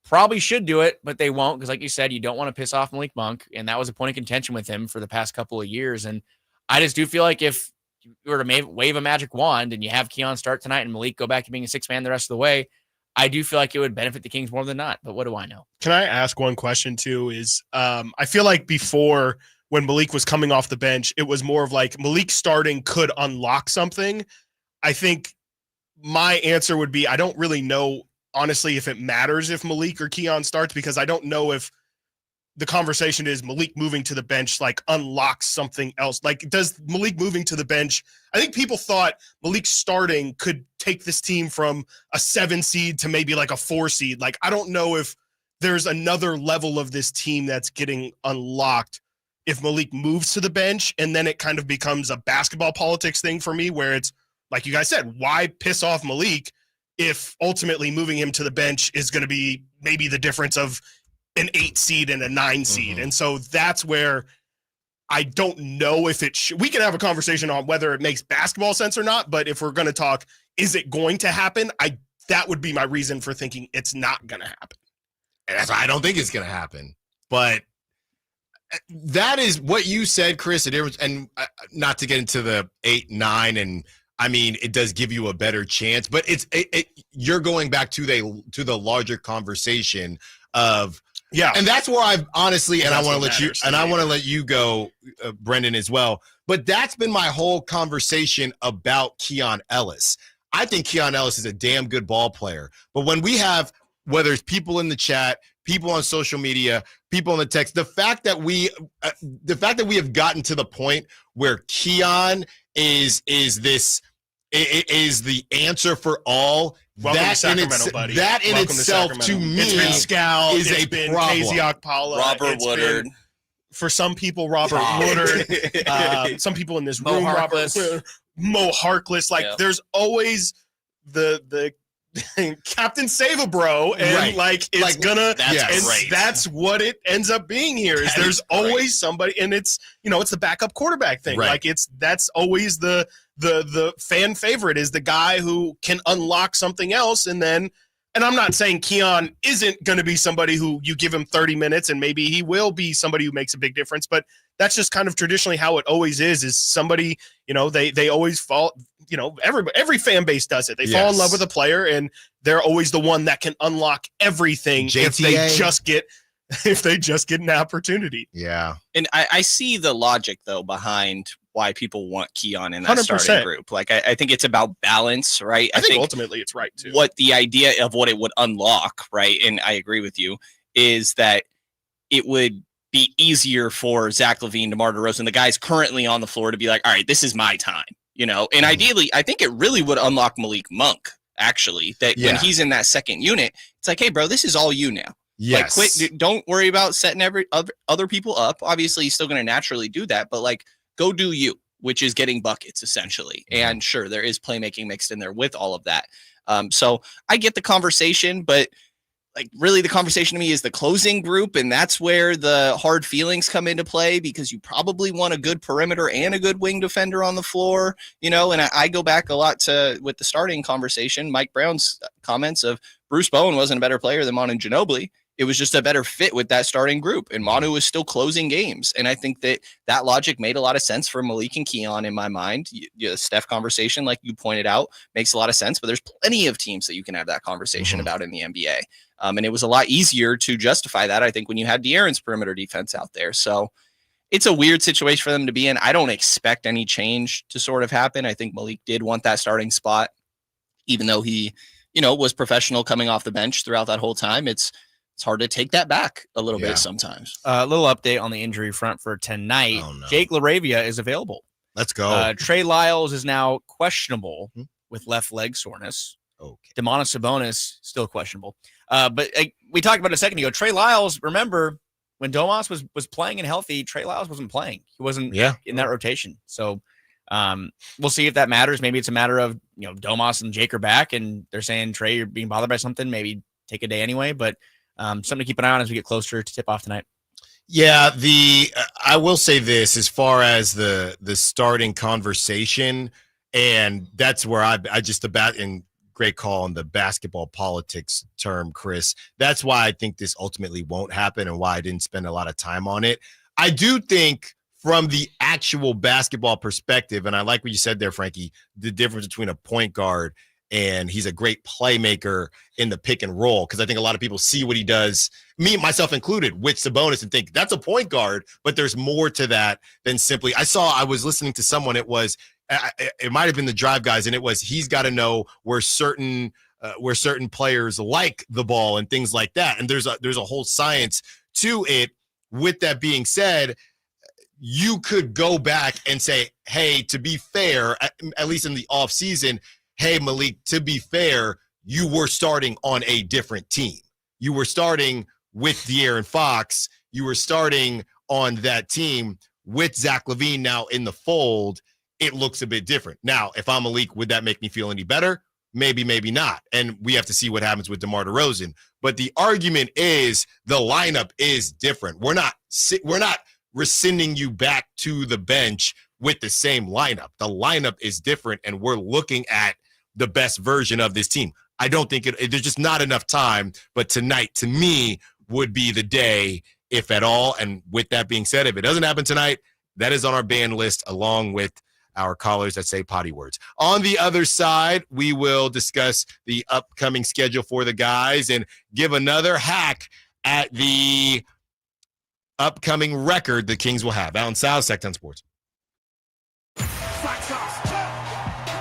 probably should do it, but they won't because, like you said, you don't want to piss off Malik Monk, and that was a point of contention with him for the past couple of years. And I just do feel like if you were to wave a magic wand and you have Keon start tonight and Malik go back to being a six-man the rest of the way, I do feel like it would benefit the Kings more than not. But what do I know? Can I ask one question too? Is I feel like before when Malik was coming off the bench, it was more of like Malik starting could unlock something. I think my answer would be I don't really know, honestly, if it matters if Malik or Keon starts, because I don't know if the conversation is Malik moving to the bench like unlocks something else. Like, does Malik moving to the bench? I think people thought Malik starting could take this team from a 7 seed to maybe like a 4 seed. Like, I don't know if there's another level of this team that's getting unlocked if Malik moves to the bench, and then it kind of becomes a basketball politics thing for me, where it's like you guys said, why piss off Malik if ultimately moving him to the bench is going to be maybe the difference of an 8 seed and a 9 seed. And so that's where I don't know if it should. We can have a conversation on whether it makes basketball sense or not, but if we're going to talk, is it going to happen? That would be my reason for thinking it's not going to happen. And that's why I don't think it's going to happen. But that is what you said, Chris. And not to get into the 8, 9, and I mean, it does give you a better chance, but you're going back to the larger conversation of, yeah. And that's where I've honestly, and I want to let you go, Brendan, as well. But that's been my whole conversation about Keon Ellis. I think Keon Ellis is a damn good ball player. But when we have, whether it's people in the chat, people on social media, people in the text, the fact that we have gotten to the point where Keon is the answer for all. Welcome to Sacramento, buddy. That in itself, to me, it's been Scal, is it's a been problem. Casey Okpala, Robert Woodard. For some people, Robert Woodard. Some people in this room, Mo Harkless. Like, there's always the Captain Save-A-Bro, and it's gonna. That's what it ends up being here. Is there's always somebody, and it's it's the backup quarterback thing. Right. Like that's always the fan favorite is the guy who can unlock something else, and I'm not saying Keon isn't going to be somebody who you give him 30 minutes and maybe he will be somebody who makes a big difference, but that's just kind of traditionally how it always is somebody, they always fall, every fan base does it. They fall in love with a player and they're always the one that can unlock everything if they just get an opportunity. Yeah. And I see the logic though behind why people want Keon in that 100%. starting group. Like, I think it's about balance, right? I think ultimately it's right too. What the idea of what it would unlock, right? And I agree with you, is that it would be easier for Zach LaVine, DeMar DeRozan, the guys currently on the floor, to be like, all right, this is my time, and ideally, I think it really would unlock Malik Monk, actually, that when he's in that second unit, it's like, hey, bro, this is all you now. Yes. Like, quit. Don't worry about setting other people up. Obviously, he's still going to naturally do that, but like, go do you, which is getting buckets essentially. And sure, there is playmaking mixed in there with all of that. So I get the conversation, but like really the conversation to me is the closing group. And that's where the hard feelings come into play, because you probably want a good perimeter and a good wing defender on the floor, and I go back a lot with the starting conversation, Mike Brown's comments of Bruce Bowen wasn't a better player than Manu Ginobili. It was just a better fit with that starting group, and Manu was still closing games. And I think that logic made a lot of sense for Malik and Keon in my mind. The Steph conversation, like you pointed out, makes a lot of sense, but there's plenty of teams that you can have that conversation about in the NBA. And it was a lot easier to justify that, I think, when you had De'Aaron's perimeter defense out there. So it's a weird situation for them to be in. I don't expect any change to sort of happen. I think Malik did want that starting spot, even though he, was professional coming off the bench throughout that whole time. It's hard to take that back a little bit sometimes. A little update on the injury front for tonight. Oh, no. Jake LaRavia is available. Let's go. Trey Lyles is now questionable with left leg soreness. Okay. Domantas Sabonis still questionable. But we talked about it a second ago. Trey Lyles, remember when Domas was playing and healthy, Trey Lyles wasn't playing. He wasn't in that rotation. So we'll see if that matters. Maybe it's a matter of, Domas and Jake are back and they're saying, Trey, you're being bothered by something. Maybe take a day anyway. But something to keep an eye on as we get closer to tip off tonight. Yeah, I will say this as far as the starting conversation, And that's where I just and great call on the basketball politics term, Chris. That's why I think this ultimately won't happen and why I didn't spend a lot of time on it. I do think from the actual basketball perspective, and I like what you said there, Frankie, the difference between a point guard and he's a great playmaker in the pick and roll, because I think a lot of people see what he does, me, myself included, with Sabonis, and think that's a point guard, but there's more to that than simply. I was listening to someone, it might have been the Drive guys, and it was he's got to know where certain players like the ball and things like that, and there's a whole science to it. With that being said, you could go back and say, hey, to be fair, at least in the offseason, hey, Malik, to be fair, you were starting on a different team. You were starting with De'Aaron Fox. You were starting on that team with Zach LaVine now in the fold. It looks a bit different. Now, if I'm Malik, would that make me feel any better? Maybe, maybe not. And we have to see what happens with DeMar DeRozan. But the argument is the lineup is different. We're not rescinding you back to the bench with the same lineup. The lineup is different, and we're looking at the best version of this team. I don't think there's just not enough time, but tonight, to me, would be the day, if at all. And with that being said, if it doesn't happen tonight, that is on our ban list, along with our callers that say potty words. On the other side, we will discuss the upcoming schedule for the guys and give another hack at the upcoming record the Kings will have. Allen Stiles, Sacktown Sports.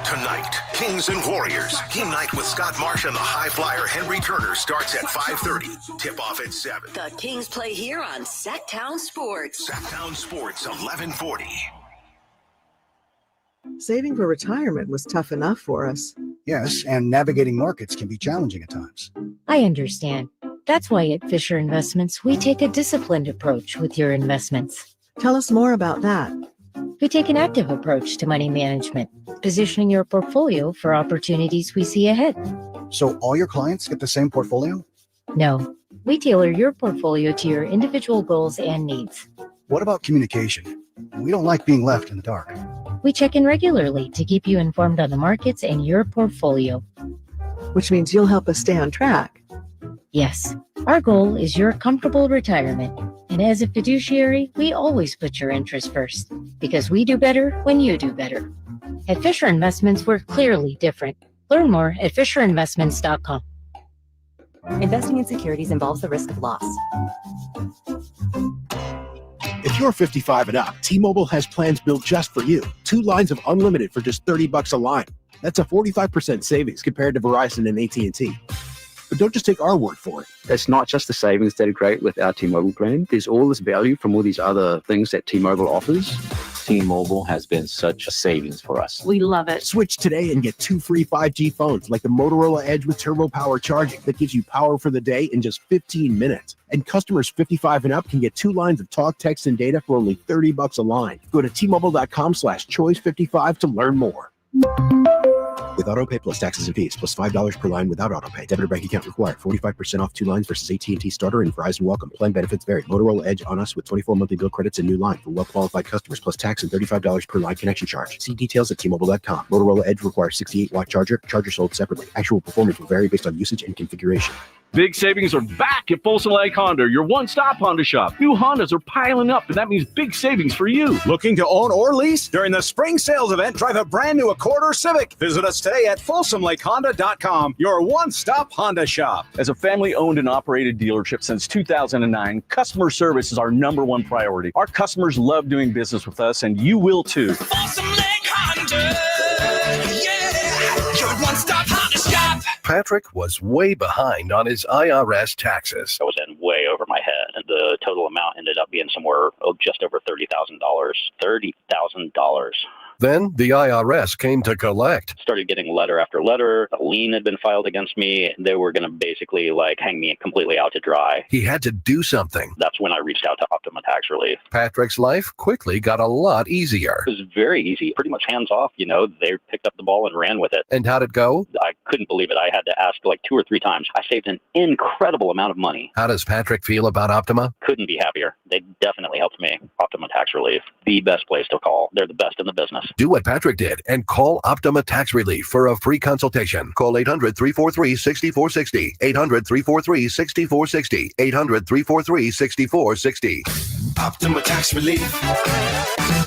Tonight, Kings and Warriors. Game night with Scott Marsh and the high flyer Henry Turner starts at 5:30. Tip-off at 7. The Kings play here on Sacktown Sports. Sacktown Sports, 1140. Saving for retirement was tough enough for us. Yes, and navigating markets can be challenging at times. I understand. That's why at Fisher Investments, we take a disciplined approach with your investments. Tell us more about that. We take an active approach to money management, positioning your portfolio for opportunities we see ahead. So all your clients get the same portfolio? No, we tailor your portfolio to your individual goals and needs. What about communication? We don't like being left in the dark. We check in regularly to keep you informed on the markets and your portfolio. Which means you'll help us stay on track. Yes, our goal is your comfortable retirement. And as a fiduciary, we always put your interest first, because we do better when you do better. At Fisher Investments, we're clearly different. Learn more at FisherInvestments.com. Investing in securities involves the risk of loss. If you're 55 and up, T-Mobile has plans built just for you. 2 lines of unlimited for just $30 a line. That's a 45% savings compared to Verizon and AT&T. But don't just take our word for it. It's not just the savings that are great with our T-Mobile plan. There's all this value from all these other things that T-Mobile offers. T-Mobile has been such a savings for us. We love it. Switch today and get 2 free 5G phones like the Motorola Edge with Turbo Power charging that gives you power for the day in just 15 minutes. And customers 55 and up can get 2 lines of talk, text, and data for only $30 a line. Go to T-Mobile.com/choice55 to learn more. With AutoPay plus taxes and fees, plus $5 per line without AutoPay. Debit or bank account required. 45% off 2 lines versus AT&T Starter and Verizon Welcome. Plan benefits vary. Motorola Edge on us with 24 monthly bill credits and new line for well-qualified customers, plus tax and $35 per line connection charge. See details at T-Mobile.com. Motorola Edge requires 68-watt charger. Charger sold separately. Actual performance will vary based on usage and configuration. Big savings are back at Folsom Lake Honda, your one-stop Honda shop. New Hondas are piling up, and that means big savings for you. Looking to own or lease? During the spring sales event, drive a brand new Accord or Civic. Visit us today at FolsomLakeHonda.com, your one-stop Honda shop. As a family-owned and operated dealership since 2009, customer service is our #1 priority. Our customers love doing business with us, and you will too. Folsom Lake Honda, yeah, your one-stop Honda shop. Patrick was way behind on his IRS taxes. I was in way over my head, and the total amount ended up being somewhere just over $30,000. $30,000. Then the IRS came to collect. Started getting letter after letter. A lien had been filed against me. They were going to basically hang me completely out to dry. He had to do something. That's when I reached out to Optima Tax Relief. Patrick's life quickly got a lot easier. It was very easy, pretty much hands off. They picked up the ball and ran with it. And how'd it go? I couldn't believe it. I had to ask 2 or 3 times. I saved an incredible amount of money. How does Patrick feel about Optima? Couldn't be happier. They definitely helped me. Optima Tax Relief, the best place to call. They're the best in the business. Do what Patrick did and call Optima Tax Relief for a free consultation. Call 800-343-6460. 800-343-6460. 800-343-6460. Optima Tax Relief.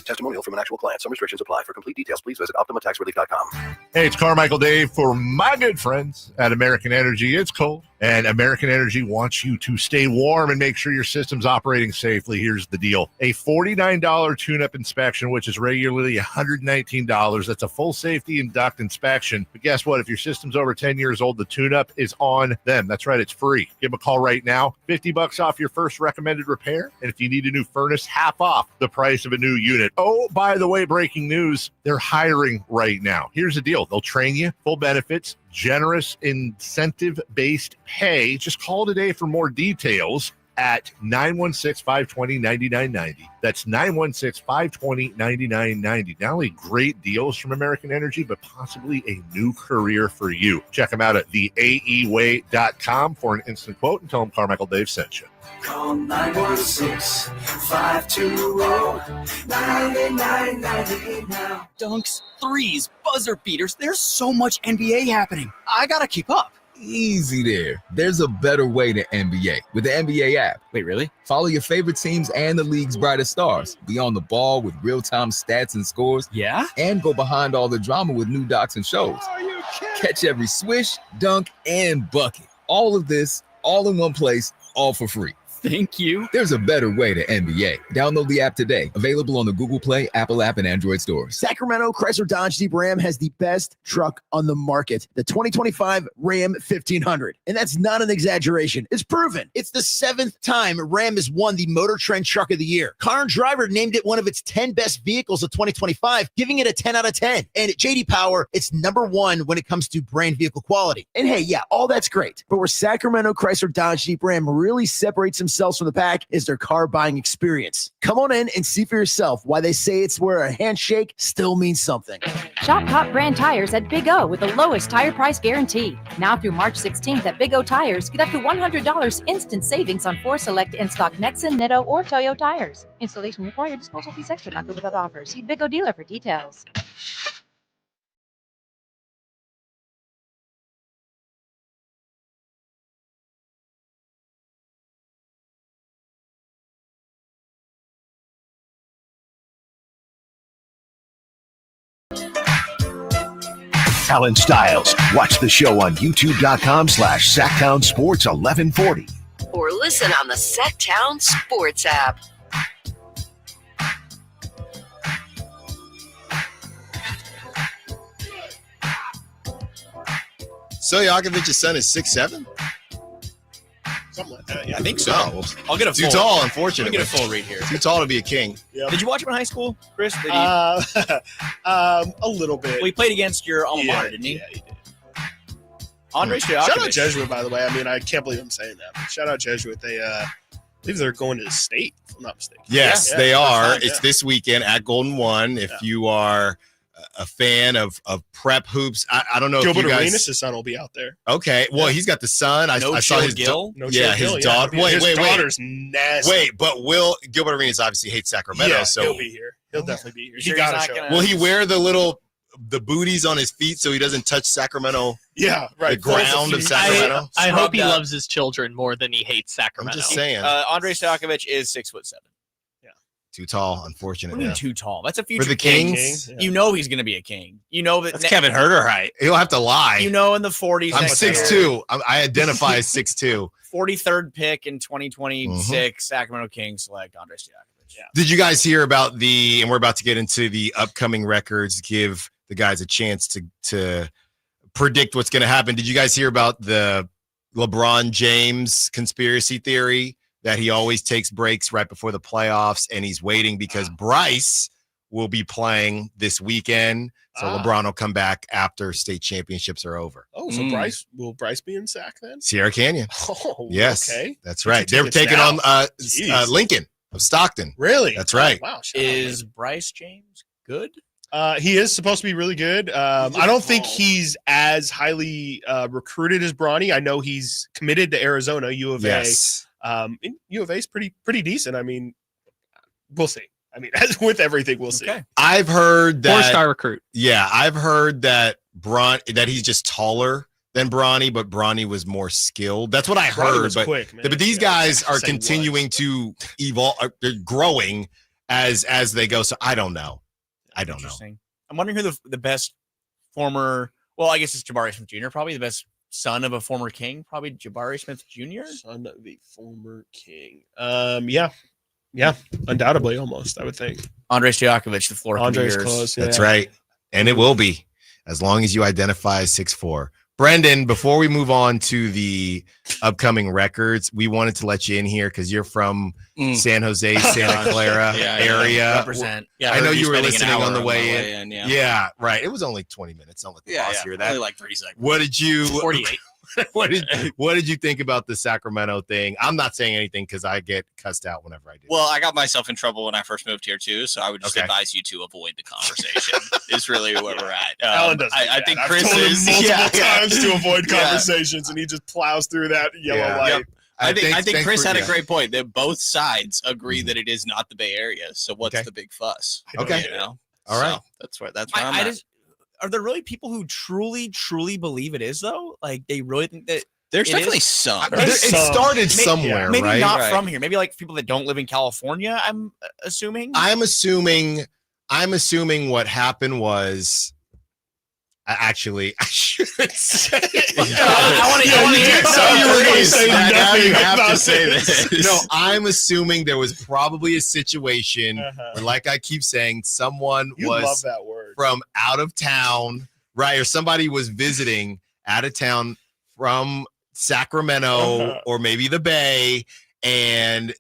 Testimonial from an actual client. Some restrictions apply. For complete details, please visit OptimaTaxRelief.com. Hey, it's Carmichael Dave for my good friends at American Energy. It's cold, and American Energy wants you to stay warm and make sure your system's operating safely. Here's the deal. A $49 tune-up inspection, which is regularly $119. That's a full safety and duct inspection. But guess what? If your system's over 10 years old, the tune-up is on them. That's right. It's free. Give them a call right now. $50 off your first recommended repair. And if you need a new furnace, half off the price of a new unit. Oh, by the way, breaking news, they're hiring right now. Here's the deal. They'll train you, full benefits, generous incentive-based pay. Just call today for more details at 916-520-9990. That's 916-520-9990. Not only great deals from American Energy, but possibly a new career for you. Check them out at theaeway.com for an instant quote and tell them Carmichael Dave sent you. Call 916-520-9990 now. Dunks, threes, buzzer beaters. There's so much NBA happening. I gotta keep up. Easy there. There's a better way to NBA with the NBA app. Wait, really? Follow your favorite teams and the league's brightest stars. Be on the ball with real-time stats and scores. Yeah? And go behind all the drama with new docs and shows. Are you kidding? Catch every swish, dunk, and bucket. All of this, all in one place, all for free. Thank you. There's a better way to NBA. Download the app today. Available on the Google Play, Apple app, and Android stores. Sacramento Chrysler Dodge Jeep Ram has the best truck on the market, the 2025 Ram 1500. And that's not an exaggeration. It's proven. It's the 7th time Ram has won the Motor Trend Truck of the Year. Car and Driver named it one of its 10 best vehicles of 2025, giving it a 10 out of 10. And at J.D. Power, it's #1 when it comes to brand vehicle quality. And hey, yeah, all that's great. But where Sacramento Chrysler Dodge Jeep Ram really separates themselves from the pack is their car buying experience. Come on in and see for yourself why they say it's where a handshake still means something. Shop top brand tires at Big O with the lowest tire price guarantee. Now through March 16th at Big O Tires, get up to $100 instant savings on 4 select in-stock Nexen, Nitto, or Toyo tires. Installation required. Disposal fees extra. Not good without offers. See Big O dealer for details. Allen Stiles. Watch the show on youtube.com/SacktownSports1140. Or listen on the Sacktown Sports app. Stojakovic's son is 6'7"? Something like that. Yeah, I think so. Oh, I'll get a too full, tall, unfortunately. I'll get a full read here. Too tall to be a king. Yep. Did you watch him in high school, Chris? Did a little bit. Well, he played against your alma mater, didn't he? Yeah, he did. Andre Shout out Stojakovic. Jesuit, by the way. I mean, I can't believe I'm saying that. But shout out Jesuit. They believe they're going to the state, if I'm not mistaken. Yes, Yeah, they are. time, It's yeah. this weekend at Golden One. If you are a fan of prep hoops, I don't know Gilbert if you guys. Arenas' son will be out there. Okay, well, he's got the son. No I saw Chill his Gil? No yeah, Chill his Gil, daughter. yeah. His His daughter's nasty. Wait, but Gilbert Arenas obviously hates Sacramento, Yeah, so he'll be here. He'll definitely be here. Sure He he's got to not show. gonna- will he wear the booties on his feet so he doesn't touch Sacramento? Yeah, right. The ground of Sacramento. I hope he Scrubbed up. loves his children more than he hates I'm Sacramento. just saying, Andre Stojakovic is 6'7". too tall, What do unfortunately. you mean too tall? That's a future For the king. Kings, Yeah. You know he's going to be a king. You know that. That's Kevin Herter height. he'll have to lie. You know in the 40s. I'm next year, 6'2". I identify as 6'2". 43rd pick in 2026. Sacramento Kings select Andre Stojakovic. Yeah. Did you guys hear about and we're about to get into the upcoming records, give the guys a chance to predict what's going to happen. Did you guys hear about the LeBron James conspiracy theory that he always takes breaks right before the playoffs and he's waiting because Bryce will be playing this weekend. So LeBron will come back after state championships are over. Oh, so will Bryce be in Sac then? Sierra Canyon. Oh, Yes. okay. That's Get right. your They're tickets taking now. on Lincoln of Stockton. Really? That's right. Oh, wow. Is Bryce James good? He is supposed to be really good. I don't think he's as highly recruited as Bronny. I know he's committed to Arizona, U of A. Yes. And U of A is pretty decent. I mean, we'll see. I mean, as with everything, we'll see. I've heard that 4-star recruit. Yeah, I've heard that that he's just taller than Bronny, but Bronny was more skilled. That's what I heard. But, quick, man. but these guys are continuing to evolve. They're growing as they go. So I don't know. I'm wondering who the best former. Well, I guess it's Jabari Smith Jr. Probably the best son of a former King. Probably Jabari Smith Jr. Son of a former King. Yeah, undoubtedly, almost. I would think. Andrej Stojakovic, the Florida. Andrej's close. Yeah. That's right, and it will be as long as you identify as 6'4". Brendan, before we move on to the upcoming records, we wanted to let you in here because you're from San Jose, Santa Clara area. Represent. Yeah, I know you were listening on the way in. Yeah, right. It was only 20 minutes. Don't let the boss hear that. Only like 30 seconds. What did you? 48. What did you think about the Sacramento thing? I'm not saying anything because I get cussed out whenever I do. Well, I got myself in trouble when I first moved here too, so I would just advise you to avoid the conversation. Is really where we're at. Alan does. I think I've Chris told him is multiple times to avoid conversations, and he just plows through that yellow light. Yep. I think Chris had a great point that both sides agree that it is not the Bay Area. So what's the big fuss? Okay. You know? All right. So that's where I'm at. Are there really people who truly believe it is though? Like they really think that there's definitely some. It started somewhere, maybe right? not from here. Maybe like people that don't live in California. I'm assuming. I'm assuming what happened was. Actually, I shouldn't say it. I want to hear it. So you were going to say nothing. You have to say this. No, I'm assuming there was probably a situation where, like I keep saying, someone was from out of town, right? Or somebody was visiting out of town from Sacramento or maybe the Bay, and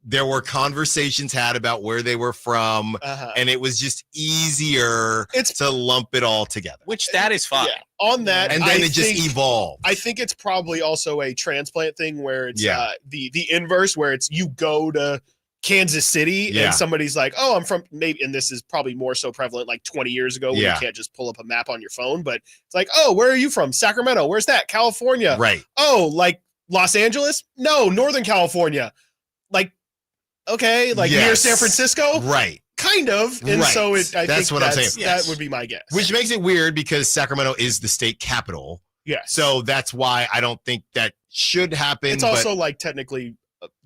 there were conversations had about where they were from, and it was just easier to lump it all together. Which that is fine. Yeah. On that, and then it just evolved. I think it's probably also a transplant thing where it's the inverse, where it's you go to Kansas City and somebody's like, oh, I'm from maybe, and this is probably more so prevalent like 20 years ago when you can't just pull up a map on your phone, but it's like, oh, where are you from? Sacramento. Where's that? California. Right. Oh, like Los Angeles? No, Northern California. Like, okay, like near San Francisco? Right. Kind of. And so I think what I'm saying. That would be my guess. Which makes it weird because Sacramento is the state capital. Yeah. So that's why I don't think that should happen. It's also like technically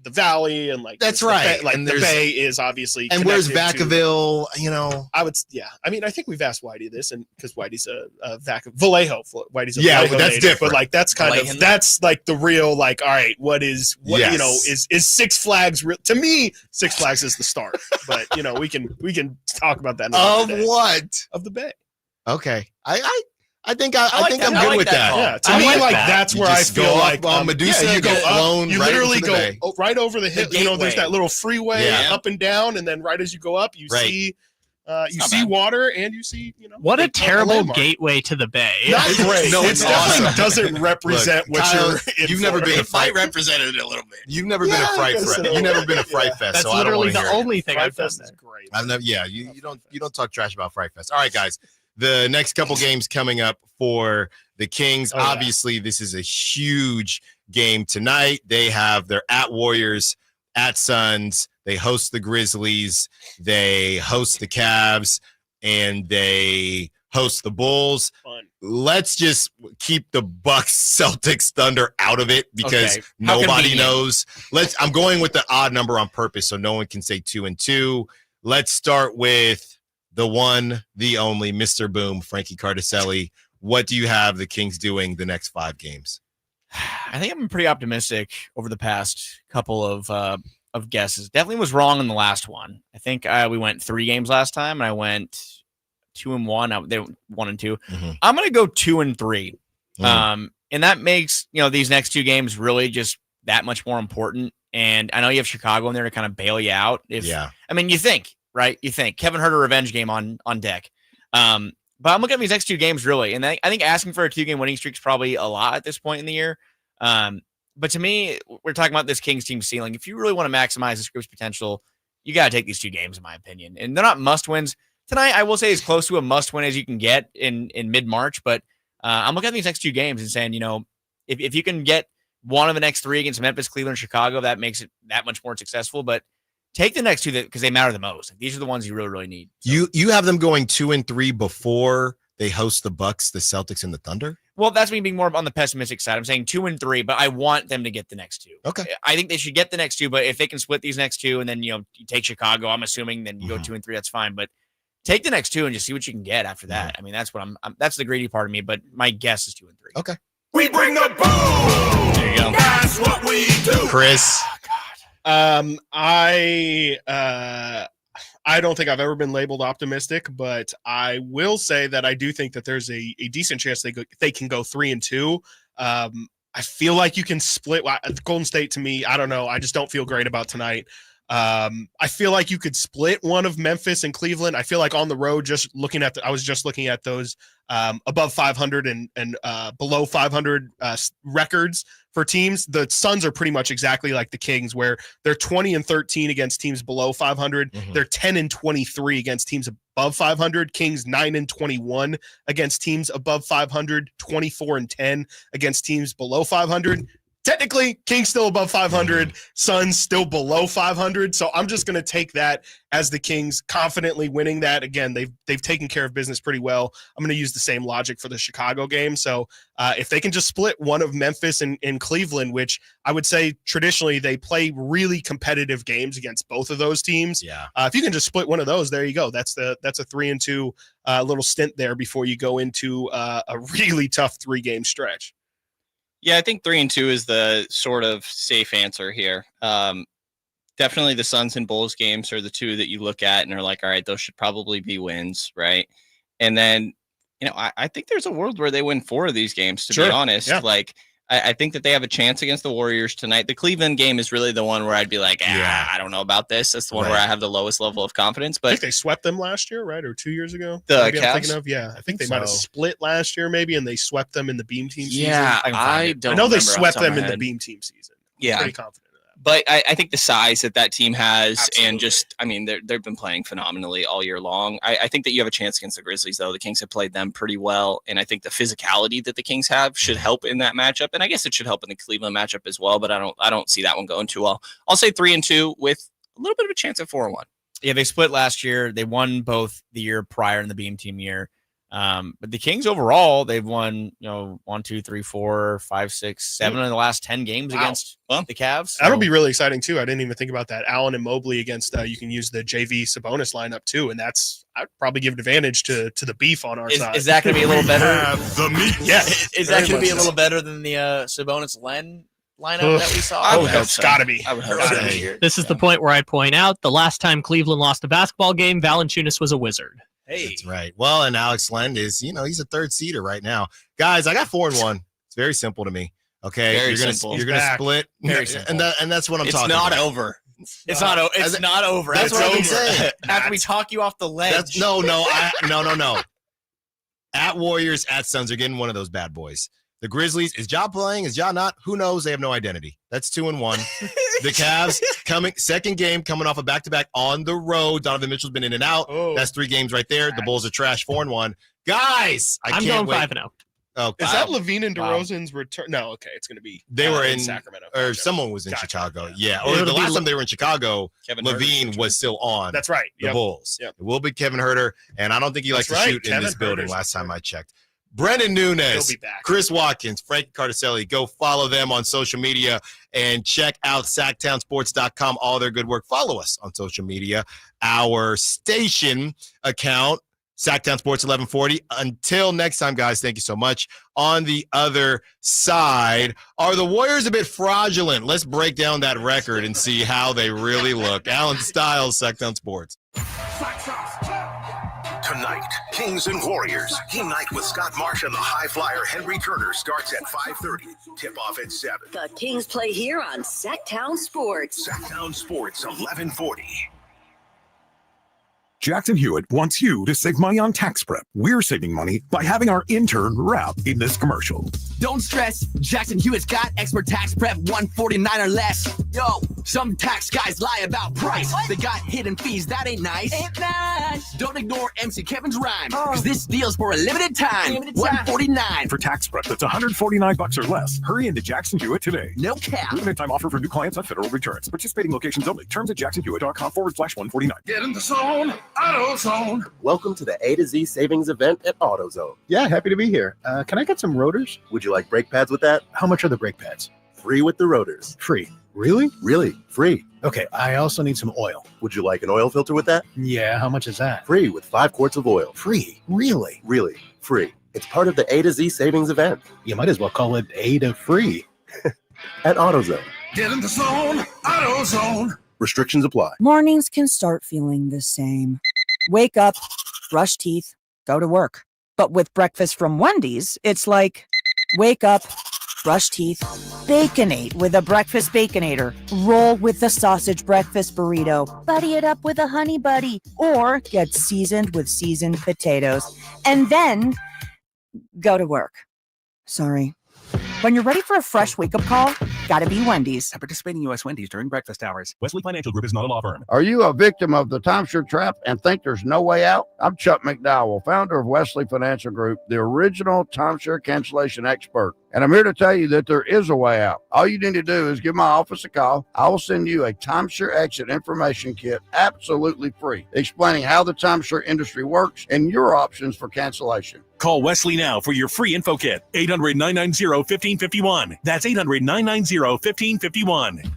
the Valley and like that's right. And the Bay is obviously and where's Vacaville? I would I mean I think we've asked Whitey this, and because Whitey's a Vallejo, Whitey's a Vallejo but that's native, different. but like that's kind of that's like the real like all right, what is Six Flags real? To me, Six Flags is the start, but we can talk about that of the Bay. Okay, I think I'm good with that. Yeah, to me, like that's where I feel like on Medusa, you go up, you literally go right over the hill. The There's that little freeway up and down, and then right as you go up, you see water and you see what a terrible gateway to the Bay. Not great. No, it definitely doesn't represent what Kyle, you're. You've never been a fight represented it a little bit. You've never been a fright fest. You've never been a fright fest. That's so literally the only thing I've done. Is great. I've never. Yeah, you don't talk trash about fright fest. All right, guys. The next couple games coming up for the Kings. Obviously, this is a huge game tonight. They have their at Warriors, at Suns. They host the Grizzlies. They host the Cavs, and they host the Bulls. Fun. Let's just keep the Bucks, Celtics, Thunder out of it because nobody knows. I'm going with the odd number on purpose so no one can say 2 and 2. Let's start with the one, the only, Mr. Boom, Frankie Cardicelli. What do you have the Kings doing the next 5 games? I think I'm pretty optimistic over the past couple of guesses. Definitely was wrong in the last one. I think we went 3 games last time, and I went 2 and 1. They went 1 and 2. Mm-hmm. I'm going to go 2 and 3. And that makes these next 2 games really just that much more important. And I know you have Chicago in there to kind of bail you out. I mean, you think. Right? You think Kevin Huerter revenge game on deck. But I'm looking at these next 2 games really. And I think asking for a 2-game winning streak is probably a lot at this point in the year. But to me, we're talking about this Kings team ceiling. If you really want to maximize this group's potential, you got to take these 2 games, in my opinion. And they're not must wins. Tonight, I will say as close to a must win as you can get in mid-March. But I'm looking at these next 2 games and saying, if you can get one of the next 3 against Memphis, Cleveland, Chicago, that makes it that much more successful. But take the next two because they matter the most. These are the ones you really, really need. So. You have them going 2-3 before they host the Bucks, the Celtics, and the Thunder? Well, that's me being more on the pessimistic side. I'm saying 2-3, but I want them to get the next two. Okay. I think they should get the next two, but if they can split these next two and then, you take Chicago, I'm assuming, then you go 2-3, that's fine. But take the next two and just see what you can get after that. I mean, that's what that's the greedy part of me, but my guess is 2-3. Okay. We bring the boom. There you go. That's what we do. Chris. I don't think I've ever been labeled optimistic, but I will say that I do think that there's a decent chance they can go 3-2. I feel like you can split Golden State. To me, I don't know. I just don't feel great about tonight. I feel like you could split one of Memphis and Cleveland. I feel like on the road, I was just looking at those above 500 and below 500 records for teams. The Suns are pretty much exactly like the Kings, where they're 20-13 against teams below 500. They're 10-23 against teams above 500. Kings 9-21 against teams above 500. 24-10 against teams below 500. Technically, Kings still above 500, Suns still below 500. So I'm just going to take that as the Kings confidently winning that. Again, they've taken care of business pretty well. I'm going to use the same logic for the Chicago game. So if they can just split one of Memphis and Cleveland, which I would say traditionally they play really competitive games against both of those teams. Yeah. If you can just split one of those, there you go. That's a 3-2 little stint there before you go into a really tough 3-game stretch. Yeah, I think 3-2 is the sort of safe answer here. Definitely the Suns and Bulls games are the two that you look at and are like, all right, those should probably be wins, right? And then, I think there's a world where they win 4 of these games, to be honest. Yeah. Like, I think that they have a chance against the Warriors tonight. The Cleveland game is really the one where I'd be like, I don't know about this. That's the one where I have the lowest level of confidence. But I think they swept them last year, right? Or 2 years ago? The Maybe Cavs? I'm thinking of, yeah. I think they might have split last year, maybe, and they swept them in the Beam Team season. Yeah, I know they swept them in the Beam Team season. Yeah. Pretty confident. But I think the size that team has and just, they've been playing phenomenally all year long. I think that you have a chance against the Grizzlies, though. The Kings have played them pretty well. And I think the physicality that the Kings have should help in that matchup. And I guess it should help in the Cleveland matchup as well. But I don't see that one going too well. I'll say 3-2 with a little bit of a chance at 4-1. Yeah, they split last year. They won both the year prior in the Beam Team year. But the Kings overall, they've won, 1, 2, 3, 4, 5, 6, 7 in the last 10 games against the Cavs. So. That'll be really exciting too. I didn't even think about that. Allen and Mobley against, you can use the JV Sabonis lineup too. And I'd probably give advantage to the beef on our side. Is that going to be a little better? The meat. Yeah. Is that going to be a little better than the Sabonis Len lineup that we saw? It's got to be. This is the point where I point out the last time Cleveland lost a basketball game, Valanciunas was a wizard. Hey, that's right. Well, and Alex Len is, he's a third seeder right now. Guys, I got 4-1. It's very simple to me. Okay, you're gonna split, very simple. and that's what I'm talking It's about. not over. It's not over. That's what I've been saying. After we talk you off the ledge. No. At Warriors, at Suns are getting one of those bad boys. The Grizzlies, is Ja playing? Is Ja not? Who knows? They have no identity. That's 2-1. The Cavs second game coming off a back-to-back on the road. Donovan Mitchell's been in and out. That's 3 games right there. The Bulls are trash, 4-1. Guys, I'm going 5-0. Oh, is that Levine and DeRozan's return? No, okay, it's going to be. They were in Sacramento, or someone was in Chicago. Yeah, or the last time they were in Chicago, Levine was still on. That's right. The Bulls. It will be Kevin Huerter, and I don't think he likes to shoot in this building. Last time I checked. Brendan Nunes, Chris Watkins, Frank Cardicelli. Go follow them on social media and check out SacktownSports.com, all their good work. Follow us on social media. Our station account, Sacktown Sports 1140. Until next time, guys, thank you so much. On the other side, are the Warriors a bit fraudulent? Let's break down that record and see how they really look. Allen Stiles, Sacktown Sports. Tonight, Kings and Warriors. Game night with Scott Marsh and the high flyer Henry Turner starts at 5:30. Tip off at 7. The Kings play here on Sacktown Sports. Sacktown Sports 1140. Jackson Hewitt wants you to save money on tax prep. We're saving money by having our intern rap in this commercial. Don't stress, Jackson Hewitt's got expert tax prep, $149 or less. Yo, some tax guys lie about price. They got hidden fees, that ain't nice. Ain't nice. Don't ignore MC Kevin's rhyme, because this deal's for a limited time. $149 for tax prep that's $149 or less. Hurry into Jackson Hewitt today. No cap. Limited time offer for new clients on federal returns. Participating locations only. Terms at jacksonhewitt.com/149. Get in the zone, AutoZone. Welcome to the A to Z savings event at AutoZone. Yeah, happy to be here. Can I get some rotors? Would you like brake pads with that? How much are the brake pads? Free with the rotors. Free. Really? Really, free. Okay, I also need some oil. Would you like an oil filter with that? Yeah, how much is that? Free with 5 quarts of oil. Free? Really? Really, free. It's part of the A to Z savings event. You might as well call it A to free. At AutoZone. Get in the zone, AutoZone. Restrictions apply. Mornings can start feeling the same. Wake up, brush teeth, go to work. But with breakfast from Wendy's, it's like, wake up, brush teeth, Baconate with a breakfast Baconator. Roll with the sausage breakfast burrito. Buddy it up with a honey buddy. Or get seasoned with seasoned potatoes. And then go to work. Sorry. When you're ready for a fresh wake-up call, gotta be Wendy's. At participating U.S. Wendy's during breakfast hours. Wesley Financial Group is not a law firm. Are you a victim of the timeshare trap and think there's no way out? I'm Chuck McDowell, founder of Wesley Financial Group, the original timeshare cancellation expert. And I'm here to tell you that there is a way out. All you need to do is give my office a call. I will send you a timeshare exit information kit absolutely free, explaining how the timeshare industry works and your options for cancellation. Call Wesley now for your free info kit. 800-990-1551. That's 800-990-1551.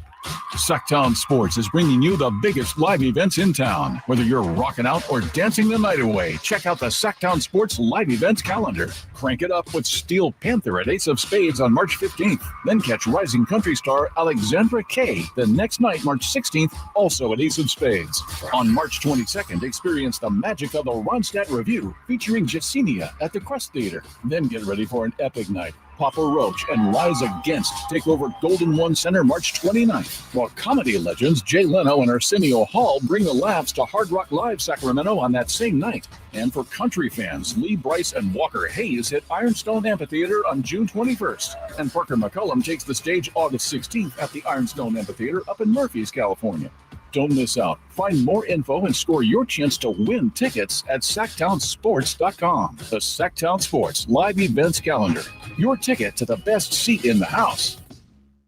Sacktown Sports is bringing you the biggest live events in town. Whether you're rocking out or dancing the night away, check out the Sacktown Sports live events calendar. Crank it up with Steel Panther at Ace of Spades on March 15th. Then catch rising country star Alexandra Kay the next night, March 16th, also at Ace of Spades. On March 22nd, experience the magic of the Ronstadt Review featuring Jessenia at the Crest Theater. Then get ready for an epic night. Papa Roach and Rise Against take over Golden One Center March 29th, while comedy legends Jay Leno and Arsenio Hall bring the laughs to Hard Rock Live Sacramento on that same night. And for country fans, Lee Brice and Walker Hayes hit Ironstone Amphitheater on June 21st, and Parker McCullum takes the stage August 16th at the Ironstone Amphitheater up in Murphys, California. Don't miss out. Find more info and score your chance to win tickets at SacktownSports.com. The Sacktown Sports live events calendar. Your ticket to the best seat in the house.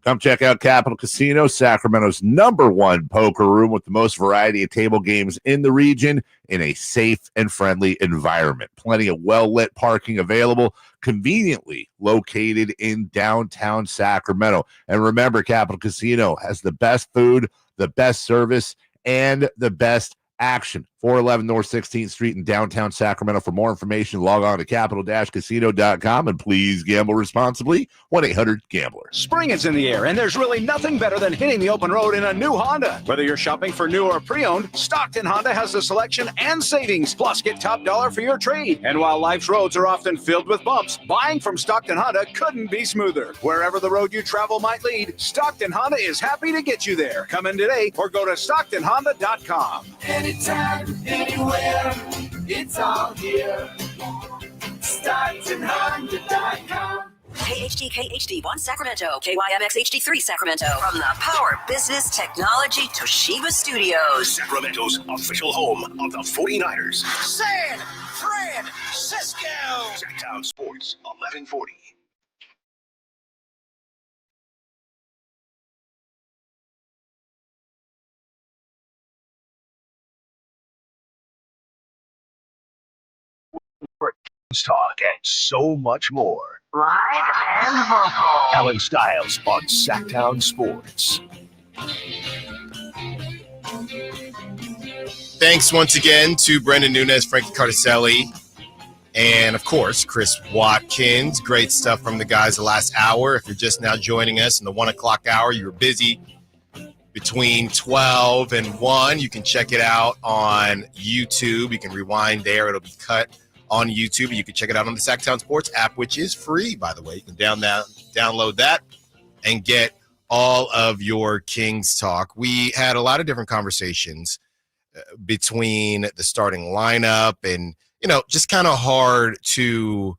Come check out Capital Casino, Sacramento's #1 poker room with the most variety of table games in the region in a safe and friendly environment. Plenty of well-lit parking available, conveniently located in downtown Sacramento. And remember, Capital Casino has the best food, the best service, and the best action. 411 North 16th Street in downtown Sacramento. For more information, log on to capital-casino.com and please gamble responsibly. 1-800-GAMBLER. Spring is in the air, and there's really nothing better than hitting the open road in a new Honda. Whether you're shopping for new or pre-owned, Stockton Honda has the selection and savings. Plus, get top dollar for your trade. And while life's roads are often filled with bumps, buying from Stockton Honda couldn't be smoother. Wherever the road you travel might lead, Stockton Honda is happy to get you there. Come in today or go to StocktonHonda.com. Anytime, anywhere, it's all here. StocktonHonda.com. KHD1 Sacramento, KYMX HD3 Sacramento. From the Power Business Technology Toshiba Studios. Sacramento's official home of the 49ers. San Francisco. Sacktown Sports, 1140. Talk and so much more. Live and vocal. Allen Stiles on Sacktown Sports. Thanks once again to Brendan Nunez, Frankie Carticelli, and of course, Chris Watkins. Great stuff from the guys the last hour. If you're just now joining us in the 1 o'clock hour, you were busy between 12 and 1. You can check it out on YouTube. You can rewind there. It'll be cut on YouTube. You can check it out on the Sacktown Sports app, which is free, by the way. You can download that and get all of your Kings talk. We had a lot of different conversations between the starting lineup and, just kind of hard to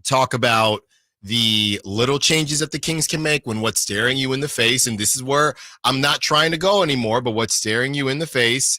talk about the little changes that the Kings can make when what's staring you in the face. And this is where I'm not trying to go anymore, but what's staring you in the face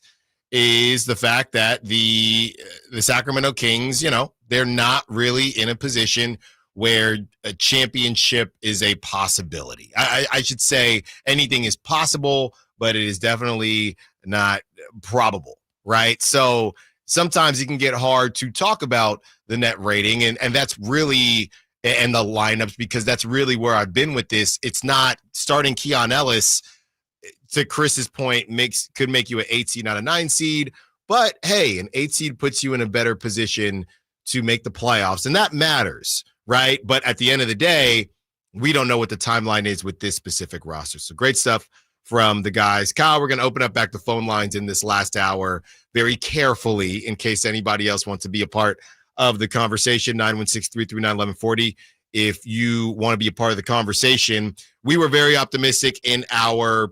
is the fact that the Sacramento Kings, they're not really in a position where a championship is a possibility. I should say anything is possible, but it is definitely not probable, right? So sometimes it can get hard to talk about the net rating, and that's really, and the lineups, because that's really where I've been with this. It's not starting Keon Ellis, to Chris's point, could make you an 8 seed, not a 9 seed. But hey, an 8 seed puts you in a better position to make the playoffs, and that matters, right? But at the end of the day, we don't know what the timeline is with this specific roster. So great stuff from the guys. Kyle, we're going to open up back the phone lines in this last hour very carefully in case anybody else wants to be a part of the conversation. 916-339-1140. If you want to be a part of the conversation, we were very optimistic in our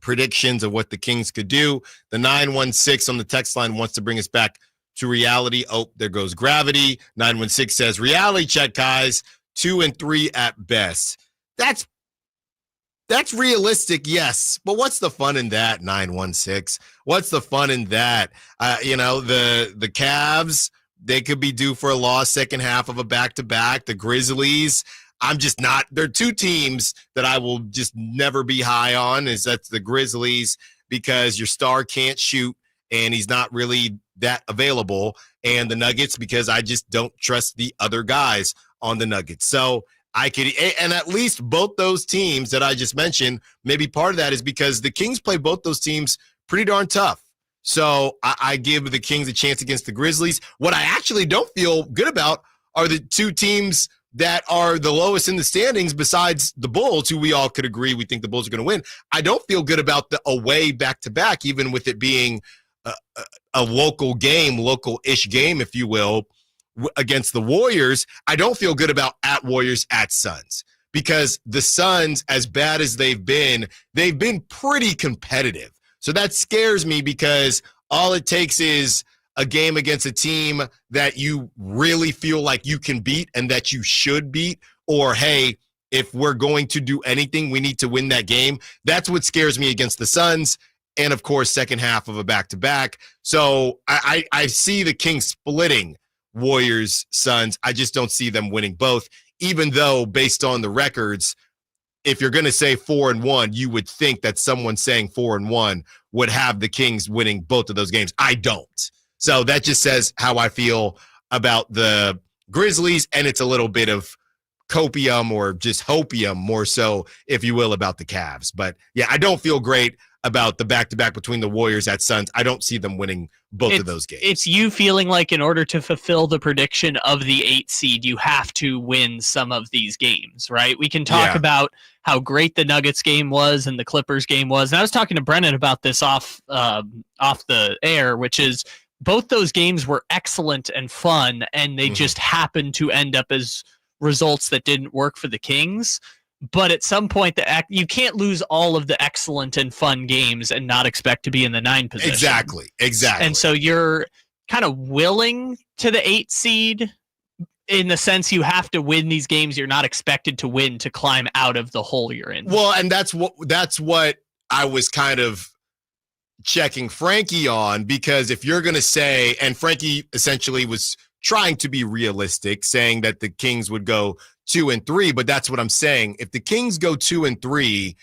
predictions of what the Kings could do. The 916 on the text line wants to bring us back to reality. Oh, there goes gravity. 916 says, reality check, guys, 2-3 at best. That's realistic, yes. But what's the fun in that, 916? What's the fun in that? The Cavs, they could be due for a loss second half of a back-to-back. The Grizzlies, I'm just not. There are two teams that I will just never be high on. That's the Grizzlies, because your star can't shoot and he's not really that available, and the Nuggets, because I just don't trust the other guys on the Nuggets. So I could, and at least both those teams that I just mentioned, maybe part of that is because the Kings play both those teams pretty darn tough. So I give the Kings a chance against the Grizzlies. What I actually don't feel good about are the two teams that are the lowest in the standings besides the Bulls, who we all could agree we think the Bulls are going to win. I don't feel good about the away back-to-back, even with it being a local-ish game, if you will, against the Warriors. I don't feel good about at Warriors, at Suns, because the Suns, as bad as they've been pretty competitive. So that scares me, because all it takes is a game against a team that you really feel like you can beat and that you should beat, or, hey, if we're going to do anything, we need to win that game. That's what scares me against the Suns. And, of course, second half of a back-to-back. So I see the Kings splitting Warriors, Suns. I just don't see them winning both, even though, based on the records, if you're going to say 4-1, you would think that someone saying 4-1 would have the Kings winning both of those games. I don't. So that just says how I feel about the Grizzlies, and it's a little bit of copium or just hopium more so, if you will, about the Cavs. But, yeah, I don't feel great about the back-to-back between the Warriors at Suns. I don't see them winning both of those games. It's you feeling like in order to fulfill the prediction of the 8 seed, you have to win some of these games, right? We can talk about how great the Nuggets game was and the Clippers game was. And I was talking to Brennan about this off the air, which is both those games were excellent and fun, and they just happened to end up as results that didn't work for the Kings. But at some point, you can't lose all of the excellent and fun games and not expect to be in the 9 position. Exactly. And so you're kind of willing to the 8 seed in the sense you have to win these games you're not expected to win to climb out of the hole you're in. Well, and that's what I was kind of checking Frankie on, because if you're going to say, and Frankie essentially was trying to be realistic, saying that the Kings would go 2-3, but that's what I'm saying. If the Kings go 2-3,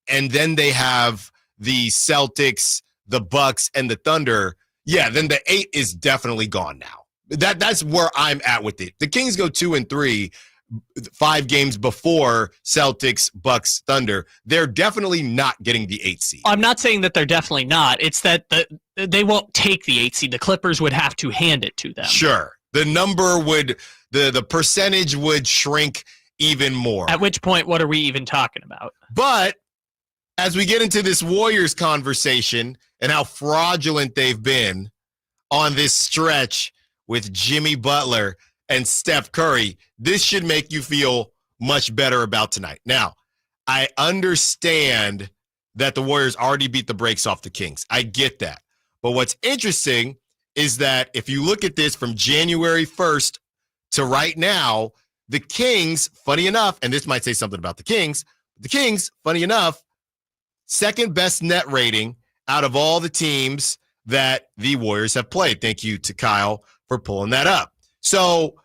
and then they have the Celtics, the Bucks, and the Thunder, then the 8 is definitely gone now. That's where I'm at with it. The Kings go 2-3, 5 games before Celtics, Bucks, Thunder. They're definitely not getting the 8 seed. I'm not saying that they're definitely not. It's that they won't take the 8 seed. The Clippers would have to hand it to them. Sure. The number would, the percentage would shrink even more. At which point, what are we even talking about? But as we get into this Warriors conversation and how fraudulent they've been on this stretch with Jimmy Butler and Steph Curry, this should make you feel much better about tonight. Now, I understand that the Warriors already beat the brakes off the Kings. I get that. But what's interesting is that if you look at this from January 1st to right now, the Kings, funny enough, and this might say something about the Kings, funny enough, second best net rating out of all the teams that the Warriors have played. Thank you to Kyle for pulling that up. So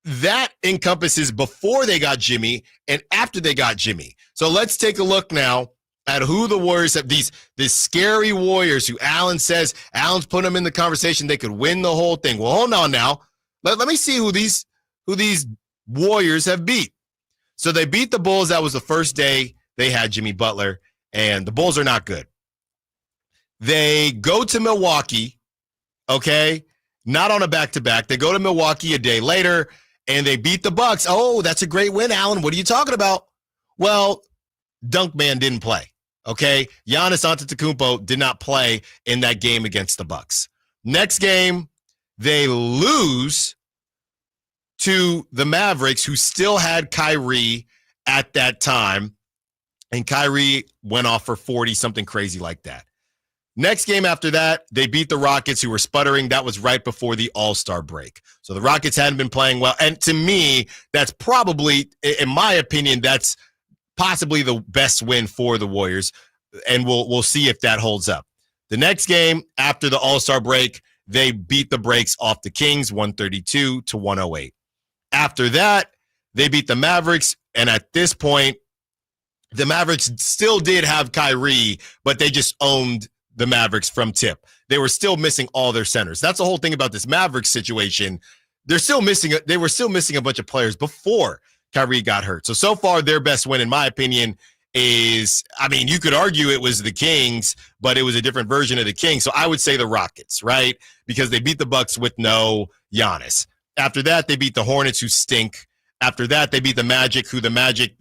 that encompasses before they got Jimmy and after they got Jimmy. So let's take a look now at who the Warriors have, these scary Warriors who Allen's putting them in the conversation. They could win the whole thing. Well, hold on now. Let me see who these Warriors have beat. So they beat the Bulls. That was the first day they had Jimmy Butler, and the Bulls are not good. They go to Milwaukee, okay? Not on a back-to-back. They go to Milwaukee a day later, and they beat the Bucks. Oh, that's a great win, Allen. What are you talking about? Well, Dunkman didn't play, okay? Giannis Antetokounmpo did not play in that game against the Bucks. Next game, they lose to the Mavericks, who still had Kyrie at that time, and Kyrie went off for 40, something crazy like that. Next game after that, they beat the Rockets, who were sputtering. That was right before the All-Star break. So the Rockets hadn't been playing well. And to me, that's probably, in my opinion, that's possibly the best win for the Warriors. And we'll see if that holds up. The next game after the All-Star break, they beat the brakes off the Kings, 132-108. After that, they beat the Mavericks. And at this point, the Mavericks still did have Kyrie, but they just owned the Mavericks from tip. They were still missing all their centers. That's the whole thing about this Mavericks situation. They were still missing a bunch of players before Kyrie got hurt. So far, their best win, in my opinion, is, I mean, you could argue it was the Kings, but it was a different version of the Kings. So I would say the Rockets, right? Because they beat the Bucks with no Giannis. After that, they beat the Hornets, who stink. After that, they beat the Magic,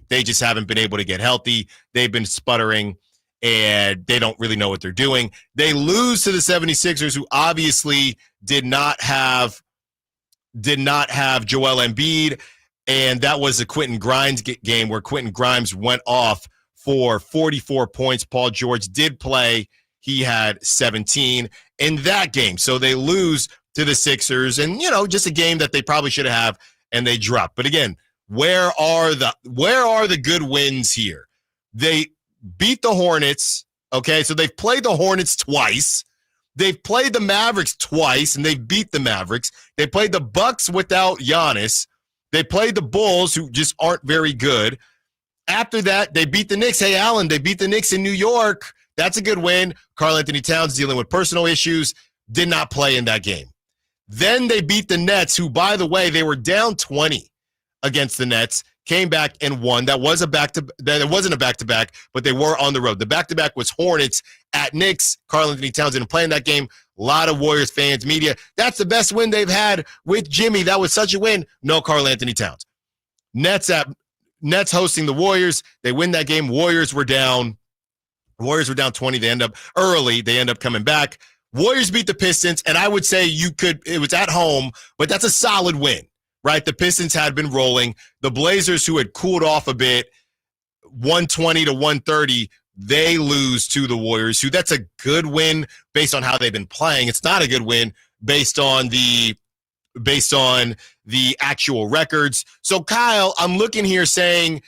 they just haven't been able to get healthy. They've been sputtering, and they don't really know what they're doing. They lose to the 76ers, who obviously did not have Joel Embiid, and that was a Quentin Grimes game where Quentin Grimes went off for 44 points. Paul George did play. He had 17 in that game. So they lose to the Sixers, and, just a game that they probably should have, and they drop. But again, where are the good wins here? They beat the Hornets, okay? So they've played the Hornets twice. They've played the Mavericks twice, and they've beat the Mavericks. They played the Bucks without Giannis. They played the Bulls, who just aren't very good. After that, they beat the Knicks. Hey, Allen, they beat the Knicks in New York. That's a good win. Karl Anthony Towns dealing with personal issues, did not play in that game. Then they beat the Nets, who, by the way, they were down 20 against the Nets, came back and won. That wasn't a back-to-back, but they were on the road. The back-to-back was Hornets at Knicks. Karl Anthony Towns didn't play in that game. A lot of Warriors fans, media, that's the best win they've had with Jimmy. That was such a win. No Karl Anthony Towns. Nets hosting the Warriors. They win that game. Warriors were down 20. They end up coming back. Warriors beat the Pistons, and I would say it was at home, but that's a solid win, right? The Pistons had been rolling. The Blazers, who had cooled off a bit, 120-130, they lose to the Warriors, who that's a good win based on how they've been playing. It's not a good win based on the actual records. So, Kyle, I'm looking here saying,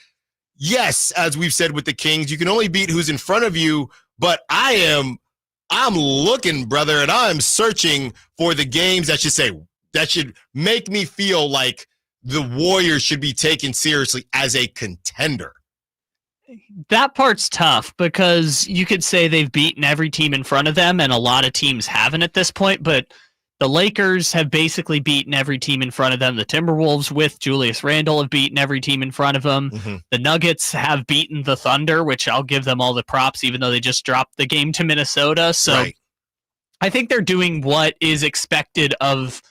yes, as we've said with the Kings, you can only beat who's in front of you, but I'm looking, brother, and I'm searching for the games that should make me feel like the Warriors should be taken seriously as a contender. That part's tough because you could say they've beaten every team in front of them, and a lot of teams haven't at this point, but the Lakers have basically beaten every team in front of them. The Timberwolves with Julius Randle have beaten every team in front of them. Mm-hmm. The Nuggets have beaten the Thunder, which I'll give them all the props, even though they just dropped the game to Minnesota. So right. I think they're doing what is expected of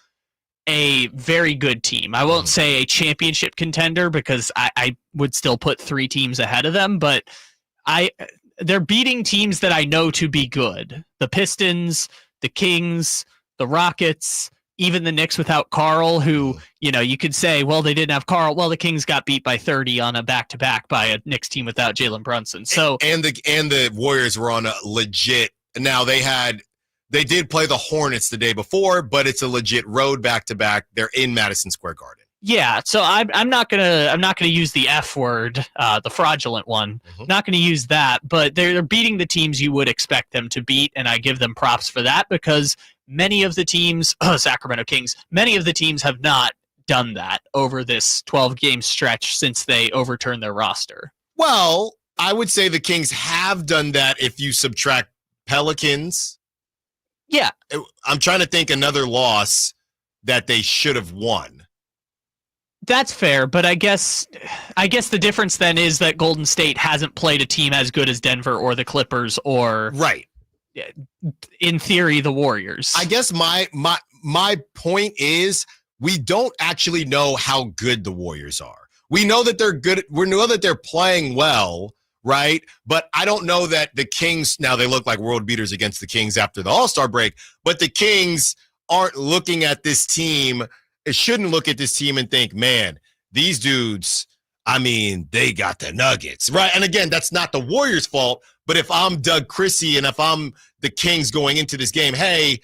a very good team. I won't say a championship contender because I would still put three teams ahead of them, but they're beating teams that I know to be good. The Pistons, the Kings, the Rockets, even the Knicks without Karl, who, you could say, well, they didn't have Karl. Well, the Kings got beat by 30 on a back-to-back by a Knicks team without Jalen Brunson. So and the Warriors were on a legit. Now they did play the Hornets the day before, but it's a legit road back-to-back. They're in Madison Square Garden. Yeah, so I'm not gonna use the F word, the fraudulent one. Not gonna use that, but they're beating the teams you would expect them to beat, and I give them props for that because many of the teams, Sacramento Kings, many of the teams have not done that over this 12-game stretch since they overturned their roster. Well, I would say the Kings have done that if you subtract Pelicans. Yeah, I'm trying to think another loss that they should have won. That's fair, but I guess the difference then is that Golden State hasn't played a team as good as Denver or the Clippers or right. In theory, the Warriors. I guess my point is we don't actually know how good the Warriors are. We know that they're good. We know that they're playing well, right? But I don't know that the Kings, now they look like world beaters against the Kings after the All-Star break, but the Kings aren't looking at this team. It shouldn't look at this team and think, man, these dudes, I mean, they got the Nuggets, right? And again, that's not the Warriors' fault, but if I'm Doug Christie and if I'm the Kings going into this game, hey,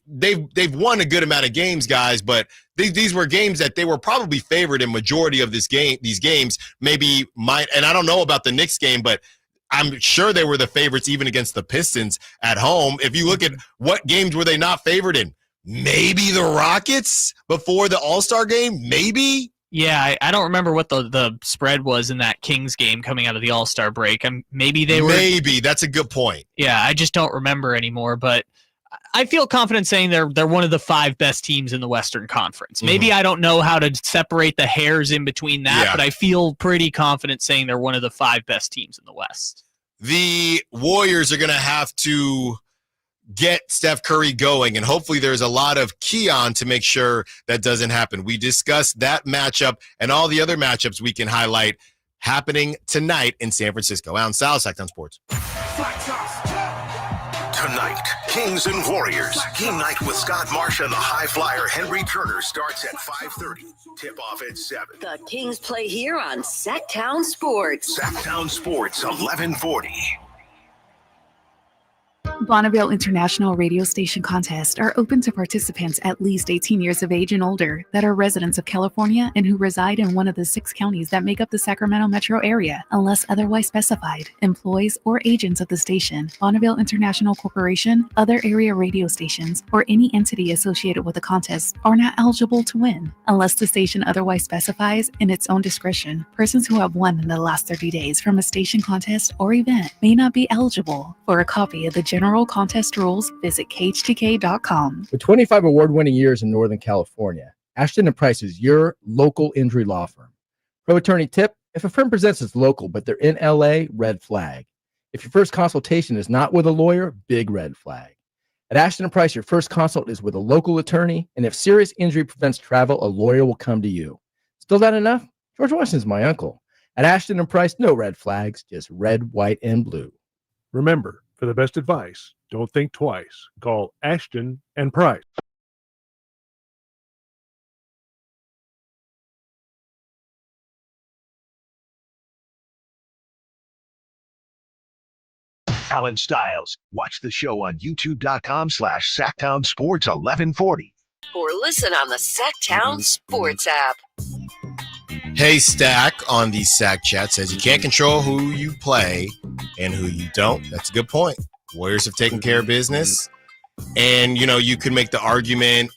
they've won a good amount of games, guys, but these were games that they were probably favored in majority of these games. Maybe and I don't know about the Knicks game, but I'm sure they were the favorites even against the Pistons at home. If you look at what games were they not favored in, maybe the Rockets before the All-Star game, maybe. Yeah, I don't remember what the spread was in that Kings game coming out of the All-Star break. Maybe they were. Maybe that's a good point. Yeah, I just don't remember anymore. But I feel confident saying they're one of the 5 best teams in the Western Conference. Maybe I don't know how to separate the hairs in between that, but I feel pretty confident saying they're one of the 5 best teams in the West. The Warriors are going to have to get Steph Curry going, and hopefully there's a lot of key on to make sure that doesn't happen. We discussed that matchup and all the other matchups we can highlight happening tonight in San Francisco. Allen Stiles, Sacktown Sports. Tonight, Kings and Warriors. Game night with Scott Marsh and the high flyer Henry Turner starts at 5:30. Tip-off at 7. The Kings play here on Sacktown Sports. Sacktown Sports, 1140. Bonneville International Radio Station contests are open to participants at least 18 years of age and older that are residents of California and who reside in one of the 6 counties that make up the Sacramento metro area, unless otherwise specified. Employees or agents of the station, Bonneville International Corporation, other area radio stations, or any entity associated with the contest are not eligible to win, unless the station otherwise specifies in its own discretion. Persons who have won in the last 30 days from a station contest or event may not be eligible. For a copy of the general contest rules, visit KHTK.com. With 25 award-winning years in Northern California, Ashton & Price is your local injury law firm. Pro attorney tip: if a firm presents as local but they're in LA, red flag. If your first consultation is not with a lawyer, big red flag. At Ashton & Price, your first consult is with a local attorney, and if serious injury prevents travel, a lawyer will come to you. Still not enough? George Washington's my uncle. At Ashton & Price, no red flags, just red, white, and blue. Remember, for the best advice, don't think twice. Call Ashton and Price. Allen Stiles. Watch the show on youtube.com/Sacktown Sports 1140. Or listen on the Sacktown Sports app. Hey, Stack on the Sack Chat says you can't control who you play and who you don't. That's a good point. Warriors have taken care of business. And, you could make the argument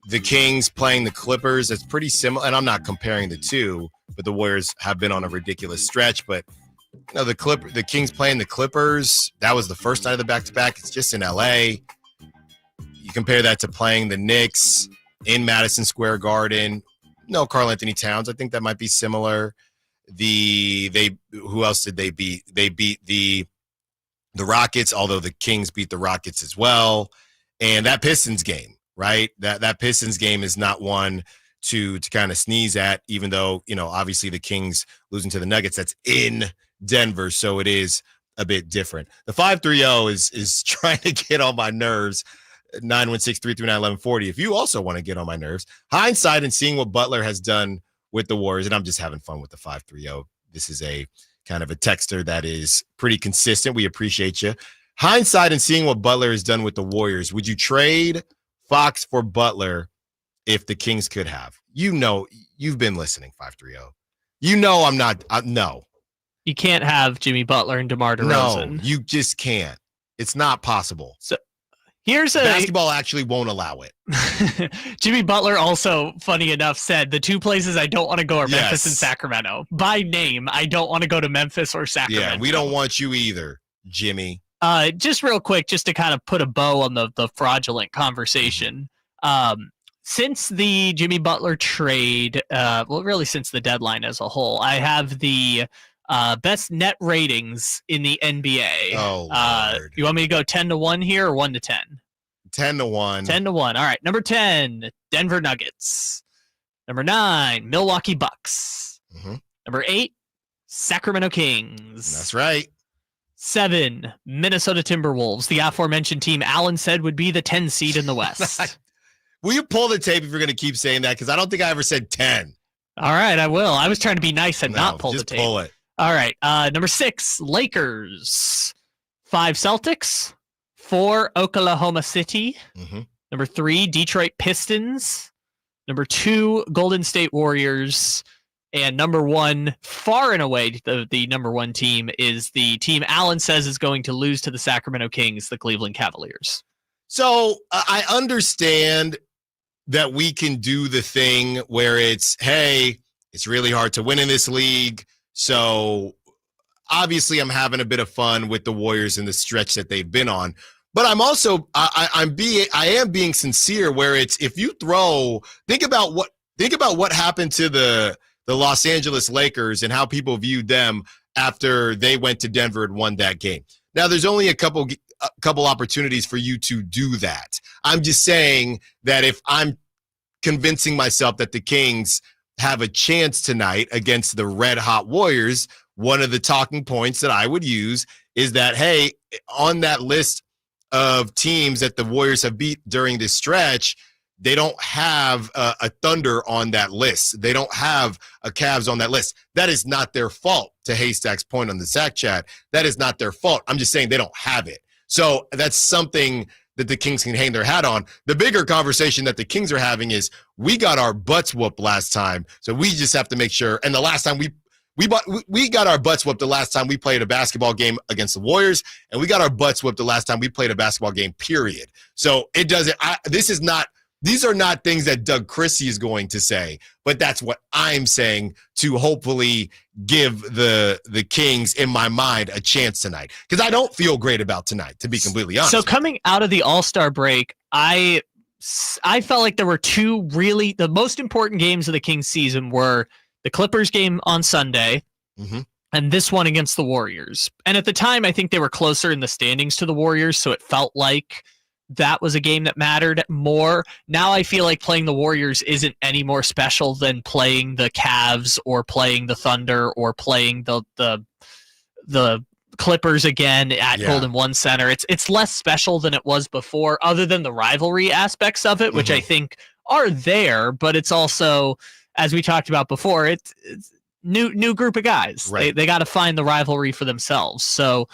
the Kings playing the Clippers, that's pretty similar. And I'm not comparing the two, but the Warriors have been on a ridiculous stretch. But, the Kings playing the Clippers, that was the first night of the back-to-back. It's just in L.A. You compare that to playing the Knicks in Madison Square Garden. No Karl Anthony Towns. I think that might be similar. Who else did they beat? They beat the Rockets, although the Kings beat the Rockets as well. And that Pistons game, right? That Pistons game is not one to kind of sneeze at, even though, obviously the Kings losing to the Nuggets, that's in Denver, so it is a bit different. The 530 is trying to get on my nerves. 916-339-1140. If you also want to get on my nerves, hindsight and seeing what Butler has done with the Warriors, and I'm just having fun with the 530. This is a kind of a texter that is pretty consistent. We appreciate you. Hindsight and seeing what Butler has done with the Warriors, would you trade Fox for Butler if the Kings could have? You know, you've been listening, 530. You know I'm not. No. You can't have Jimmy Butler and DeMar DeRozan. No, you just can't. It's not possible. So here's basketball actually won't allow it. Jimmy Butler also, funny enough, said the two places I don't want to go are Memphis and Sacramento. By name, I don't want to go to Memphis or Sacramento. Yeah, we don't want you either, Jimmy. Just real quick, just to kind of put a bow on the fraudulent conversation. Since the Jimmy Butler trade, really since the deadline as a whole, I have the best net ratings in the NBA. Oh, Lord. You want me to go 10-1 here or 1-10? 10-1. 10-1. All right. Number 10, Denver Nuggets. Number 9, Milwaukee Bucks. Mm-hmm. Number 8, Sacramento Kings. That's right. 7, Minnesota Timberwolves, the aforementioned team Allen said would be the 10 seed in the West. Will you pull the tape if you're going to keep saying that? Because I don't think I ever said 10. All right, I will. I was trying to be nice and not pull the tape. Just pull it. All right. Number 6, Lakers. 5, Celtics. 4, Oklahoma City. Mm-hmm. Number 3, Detroit Pistons. Number 2, Golden State Warriors. And number 1, far and away, the number 1 team is the team Allen says is going to lose to the Sacramento Kings, the Cleveland Cavaliers. So I understand that we can do the thing where it's, hey, it's really hard to win in this league. So obviously I'm having a bit of fun with the Warriors in the stretch that they've been on. But I'm also I am being sincere where it's, if you think about what happened to the Los Angeles Lakers and how people viewed them after they went to Denver and won that game. Now there's only a couple opportunities for you to do that. I'm just saying that if I'm convincing myself that the Kings have a chance tonight against the red hot Warriors, one of the talking points that I would use is that, hey, on that list of teams that the Warriors have beat during this stretch, they don't have a Thunder on that list. They don't have a Cavs on that list. That is not their fault, to Haystack's point on the Sack Chat. That is not their fault. I'm just saying they don't have it. So that's something that the Kings can hang their hat on. The bigger conversation that the Kings are having is, we got our butts whooped last time, so we just have to make sure. And the last time we got our butts whooped the last time we played a basketball game against the Warriors, and we got our butts whooped the last time we played a basketball game, period. So it doesn't these are not things that Doug Christie is going to say, but that's what I'm saying to hopefully give the Kings, in my mind, a chance tonight. Because I don't feel great about tonight, to be completely honest. So coming out of the All-Star break, I felt like there were two really, the most important games of the Kings season were the Clippers game on Sunday, and this one against the Warriors. And at the time, I think they were closer in the standings to the Warriors, so it felt like that was a game that mattered more. Now I feel like playing the Warriors isn't any more special than playing the Cavs or playing the Thunder or playing the Clippers again at Golden One Center. It's less special than it was before, other than the rivalry aspects of it, which I think are there, but it's also, as we talked about before, it's new group of guys. Right. They got to find the rivalry for themselves. So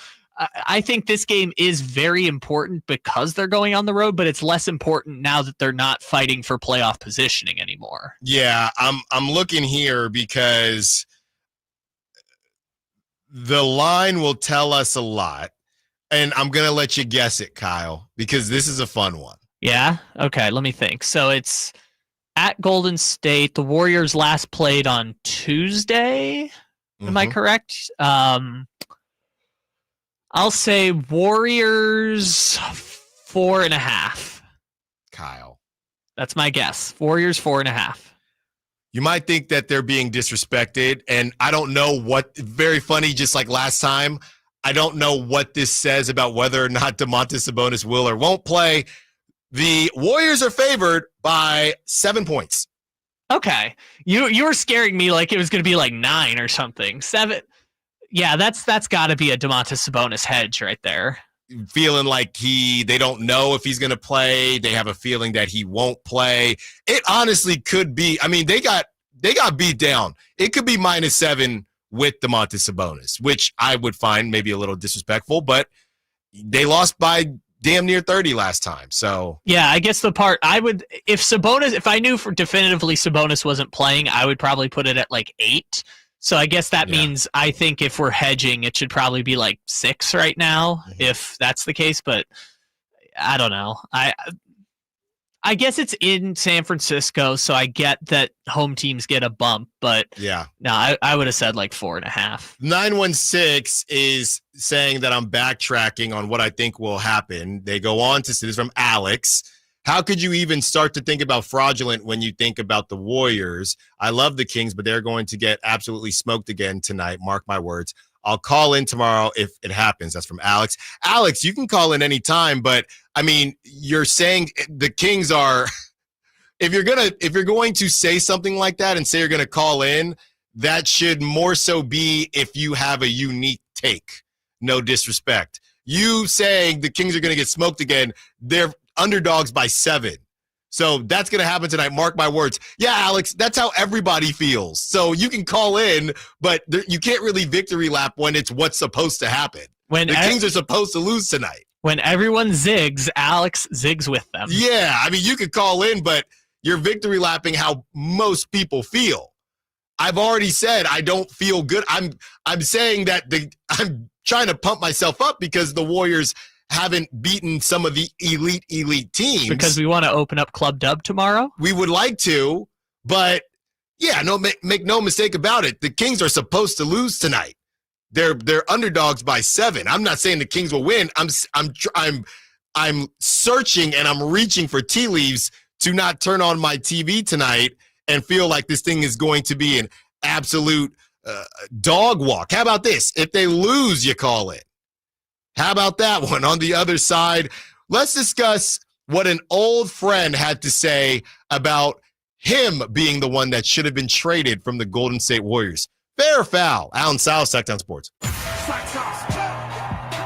I think this game is very important because they're going on the road, but it's less important now that they're not fighting for playoff positioning anymore. Yeah, I'm looking here because the line will tell us a lot, and I'm going to let you guess it, Kyle, because this is a fun one. Yeah? Okay, let me think. So it's at Golden State. The Warriors last played on Tuesday. Am I correct? I'll say Warriors 4.5. Kyle. That's my guess. Warriors 4.5. You might think that they're being disrespected, and I don't know what, very funny, just like last time, I don't know what this says about whether or not Domantas Sabonis will or won't play. The Warriors are favored by 7 points. Okay. You were scaring me like it was going to be like 9 or something. 7. Yeah, that's got to be a Domantas Sabonis hedge right there. feeling like they don't know if he's going to play. They have a feeling that he won't play. It honestly could be. I mean, they got beat down. It could be -7 with Domantas Sabonis, which I would find maybe a little disrespectful, but they lost by damn near 30 last time. So yeah, I guess the part I would, if I knew definitively Sabonis wasn't playing, I would probably put it at like 8. So I guess that means I think if we're hedging, it should probably be like 6 right now, if that's the case. But I don't know. I guess it's in San Francisco, so I get that home teams get a bump. But yeah, no, I would have said like 4.5. 916 is saying that I'm backtracking on what I think will happen. They go on to say this from Alex. How could you even start to think about fraudulent when you think about the Warriors? I love the Kings, but they're going to get absolutely smoked again tonight. Mark my words. I'll call in tomorrow if it happens. That's from Alex. Alex, you can call in anytime, but I mean, you're saying the Kings are, if you're going to say something like that and say you're going to call in, that should more so be if you have a unique take. No disrespect. You saying the Kings are going to get smoked again, they're underdogs by 7. So that's going to happen tonight. Mark my words. Yeah, Alex, that's how everybody feels. So you can call in, but you can't really victory lap when it's what's supposed to happen. When the Kings are supposed to lose tonight. When everyone zigs, Alex zigs with them. Yeah, I mean, you could call in, but you're victory lapping how most people feel. I've already said I don't feel good. I'm saying that I'm trying to pump myself up because the Warriors haven't beaten some of the elite teams. Because we want to open up Club Dub tomorrow? We would like to, but yeah, make no mistake about it. The Kings are supposed to lose tonight. They're underdogs by 7. I'm not saying the Kings will win. I'm searching and I'm reaching for tea leaves to not turn on my TV tonight and feel like this thing is going to be an absolute dog walk. How about this? If they lose, you call it. How about that one? On the other side, let's discuss what an old friend had to say about him being the one that should have been traded from the Golden State Warriors. Fair or foul? Allen Stiles, Sacktown Sports.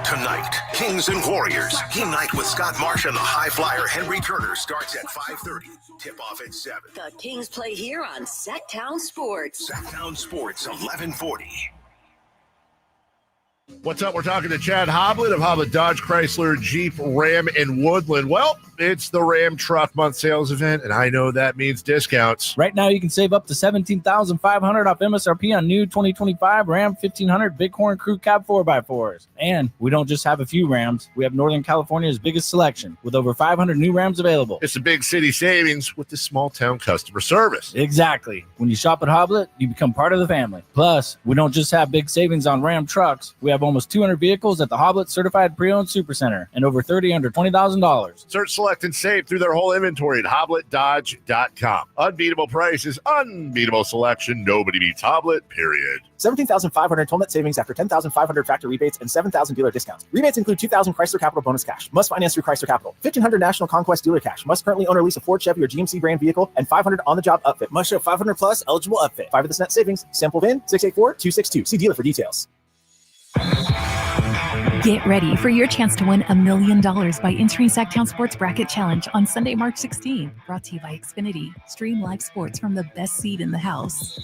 Tonight, Kings and Warriors. Game night with Scott Marsh and the high flyer Henry Turner starts at 5:30. Tip off at 7. The Kings play here on Sacktown Sports. Sacktown Sports, 1140. What's up? We're talking to Chad Hoblet of Hoblet Dodge Chrysler Jeep Ram in Woodland. Well, it's the Ram Truck Month sales event, and I know that means discounts. Right now, you can save up to $17,500 off MSRP on new 2025 Ram 1500 Bighorn Crew Cab 4x4s. And we don't just have a few Rams. We have Northern California's biggest selection with over 500 new Rams available. It's a big city savings with the small town customer service. Exactly. When you shop at Hoblet, you become part of the family. Plus, we don't just have big savings on Ram trucks. We have almost 200 vehicles at the Hoblet Certified Pre-Owned Supercenter and over 30 under $20,000. Search, select, and save through their whole inventory at HobletDodge.com. Unbeatable prices, unbeatable selection. Nobody beats Hoblet, period. $17,500 total net savings after $10,500 factor rebates and $7,000 dealer discounts. Rebates include $2,000 Chrysler Capital bonus cash. Must finance through Chrysler Capital. $1,500 National Conquest dealer cash. Must currently own or lease a Ford, Chevy, or GMC brand vehicle. And $500 on-the-job upfit. Must show 500 plus eligible upfit. 5 of this net savings. Sample VIN 684-262. See dealer for details. Get ready for your chance to win $1 million by entering Sacktown Sports Bracket Challenge on Sunday, March 16th. Brought to you by Xfinity. Stream live sports from the best seat in the house.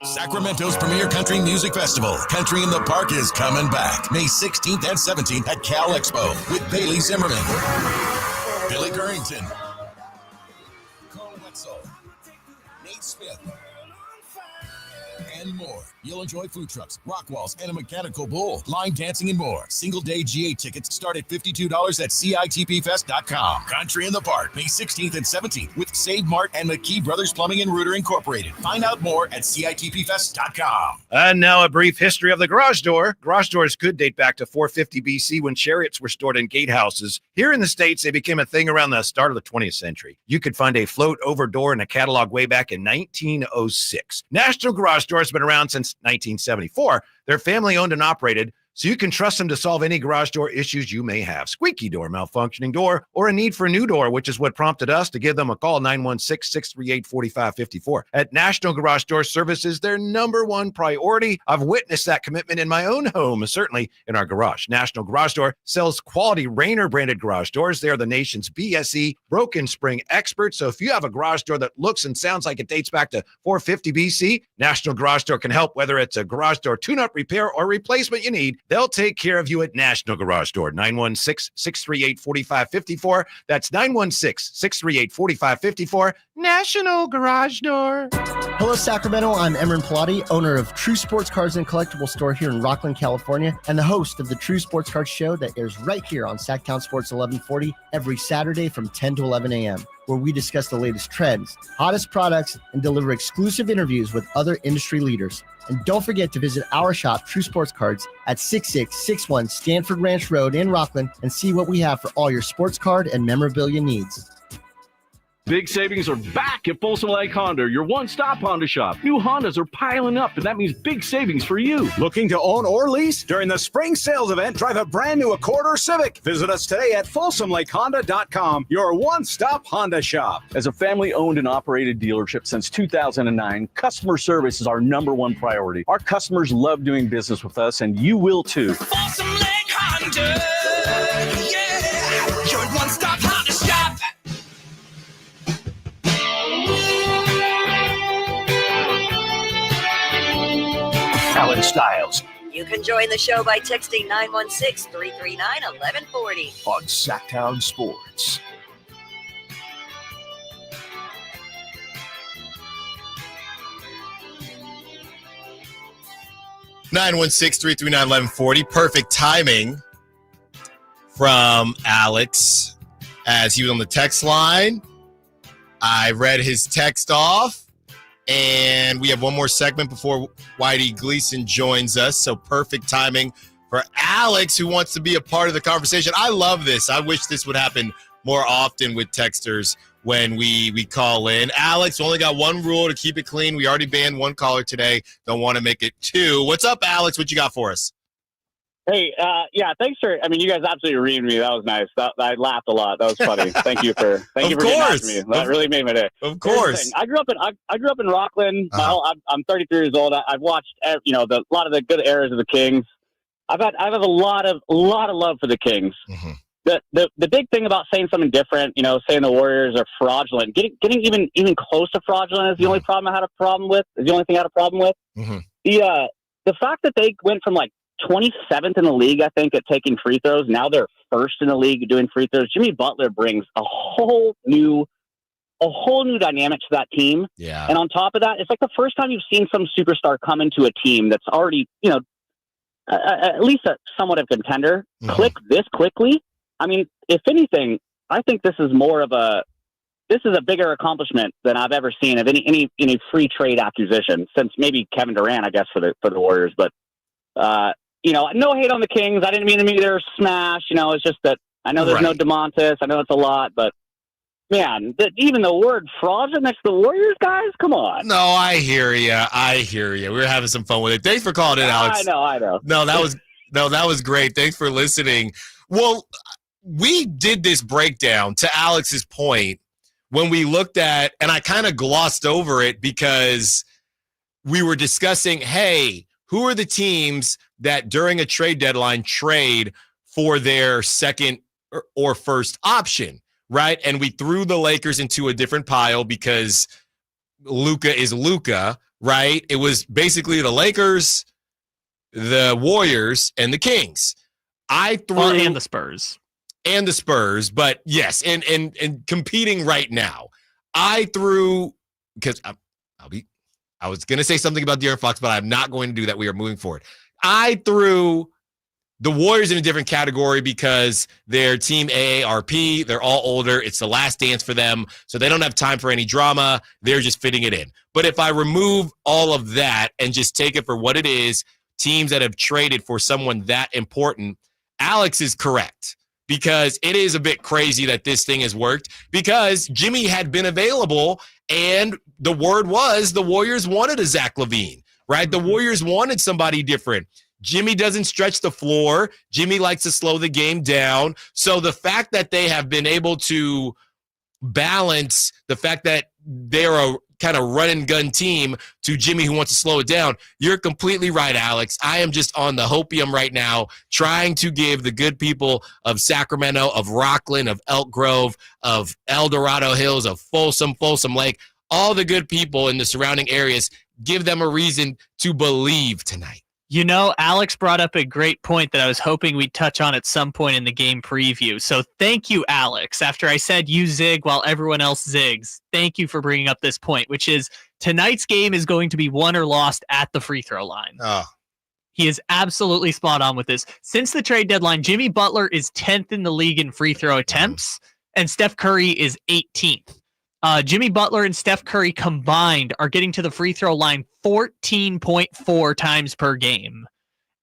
Sacramento's premier country music festival, Country in the Park, is coming back May 16th and 17th at Cal Expo with Bailey Zimmerman, Billy Currington, Carl Wetzel, Nate Smith, and more. You'll enjoy food trucks, rock walls, and a mechanical bull, line dancing, and more. Single-day GA tickets start at $52 at CITPFest.com. Country in the Park, May 16th and 17th with Save Mart and McKee Brothers Plumbing and Rooter Incorporated. Find out more at CITPFest.com. And now a brief history of the garage door. Garage doors could date back to 450 BC when chariots were stored in gatehouses. Here in the States, they became a thing around the start of the 20th century. You could find a float-over door in a catalog way back in 1906. National Garage Door has been around since 1974. They're family owned and operated so you can trust them to solve any garage door issues you may have. Squeaky door, malfunctioning door, or a need for a new door, which is what prompted us to give them a call, 916-638-4554. At National Garage Door Service is their number one priority. I've witnessed that commitment in my own home, certainly in our garage. National Garage Door sells quality Rainer branded garage doors. They are the nation's BSE broken spring experts. So if you have a garage door that looks and sounds like it dates back to 450 BC, National Garage Door can help. Whether it's a garage door tune-up, repair, or replacement you need, they'll take care of you at National Garage Door. 916-638-4554. That's 916-638-4554. National Garage Door. Hello, Sacramento. I'm Emran Pilati, owner of True Sports Cards and Collectible Store here in Rockland, California, and the host of the True Sports Cards Show that airs right here on Sacktown Sports 1140 every Saturday from 10 to 11 a.m., where we discuss the latest trends, hottest products, and deliver exclusive interviews with other industry leaders. And don't forget to visit our shop, True Sports Cards, at 6661 Stanford Ranch Road in Rockland and see what we have for all your sports card and memorabilia needs. Big savings are back at Folsom Lake Honda, your one-stop Honda shop. New Hondas are piling up, and that means big savings for you. Looking to own or lease? During the spring sales event, drive a brand new Accord or Civic. Visit us today at FolsomLakeHonda.com, your one-stop Honda shop. As a family-owned and operated dealership since 2009, customer service is our number one priority. Our customers love doing business with us, and you will too. Folsom Lake Honda, yeah, your one-stop Honda shop. Allen Stiles You can join the show by texting 916-339-1140. on Sacktown Sports. Nine 916-339-1140. Perfect timing from Alex as he was on the text line. I read his text off. And we have one more segment before Whitey Gleason joins us. So perfect timing for Alex, who wants to be a part of the conversation. I love this. I wish this would happen more often with texters when we call in. Alex, we only got one rule to keep it clean. We already banned one caller today. Don't want to make it two. What's up, Alex? What you got for us? Hey, yeah, thanks for. I mean, you guys absolutely reamed me. That was nice. I laughed a lot. That was funny. Thank you for getting after me. That really made my day. Of course. I grew up in Rockland. I'm 33 years old. I've watched a lot of the good eras of the Kings. I have a lot of love for the Kings. Mm-hmm. The big thing about saying something different, saying the Warriors are fraudulent, getting even close to fraudulent is the only problem I had a problem with. Is the only thing I had a problem with. Mm-hmm. The fact that they went from 27th in the league, I think, at taking free throws. Now they're first in the league doing free throws. Jimmy Butler brings a whole new dynamic to that team. Yeah. And on top of that, it's like the first time you've seen some superstar come into a team that's already, at least somewhat of a contender, click this quickly. I mean, if anything, I think this is a bigger accomplishment than I've ever seen of any free trade acquisition since maybe Kevin Durant, I guess, for the Warriors. But no hate on the Kings. I didn't mean to be their smash. It's just that I know there's no DeMontis. I know it's a lot, but man, even the word fraudulent next to the Warriors, guys, come on. No, I hear you. We were having some fun with it. Thanks for calling in, Alex. I know. No, that was great. Thanks for listening. Well, we did this breakdown to Alex's point when we looked at, and I kind of glossed over it because we were discussing, hey, who are the teams that during a trade deadline trade for their second or first option, right? And we threw the Lakers into a different pile because Luka is Luka, right? It was basically the Lakers, the Warriors, and the Kings. And the Spurs. And the Spurs, but yes, and competing right now. I threw, because I was going to say something about De'Aaron Fox, but I'm not going to do that. We are moving forward. I threw the Warriors in a different category because they're team AARP. They're all older. It's the last dance for them, so they don't have time for any drama. They're just fitting it in. But if I remove all of that and just take it for what it is, teams that have traded for someone that important, Alex is correct. Because it is a bit crazy that this thing has worked because Jimmy had been available and the word was the Warriors wanted a Zach LaVine, right? The Warriors wanted somebody different. Jimmy doesn't stretch the floor. Jimmy likes to slow the game down. So the fact that they have been able to balance the fact that they're a kind of run and gun team to Jimmy who wants to slow it down, you're completely right, Alex. I am just on the hopium right now, trying to give the good people of Sacramento, of Rockland, of Elk Grove, of El Dorado Hills, of Folsom Lake, all the good people in the surrounding areas, give them a reason to believe tonight. You know, Alex brought up a great point that I was hoping we'd touch on at some point in the game preview. So thank you, Alex. After I said you zig while everyone else zigs, thank you for bringing up this point, which is tonight's game is going to be won or lost at the free throw line. Oh. He is absolutely spot on with this. Since the trade deadline, Jimmy Butler is 10th in the league in free throw attempts, and Steph Curry is 18th. Jimmy Butler and Steph Curry combined are getting to the free throw line 14.4 times per game.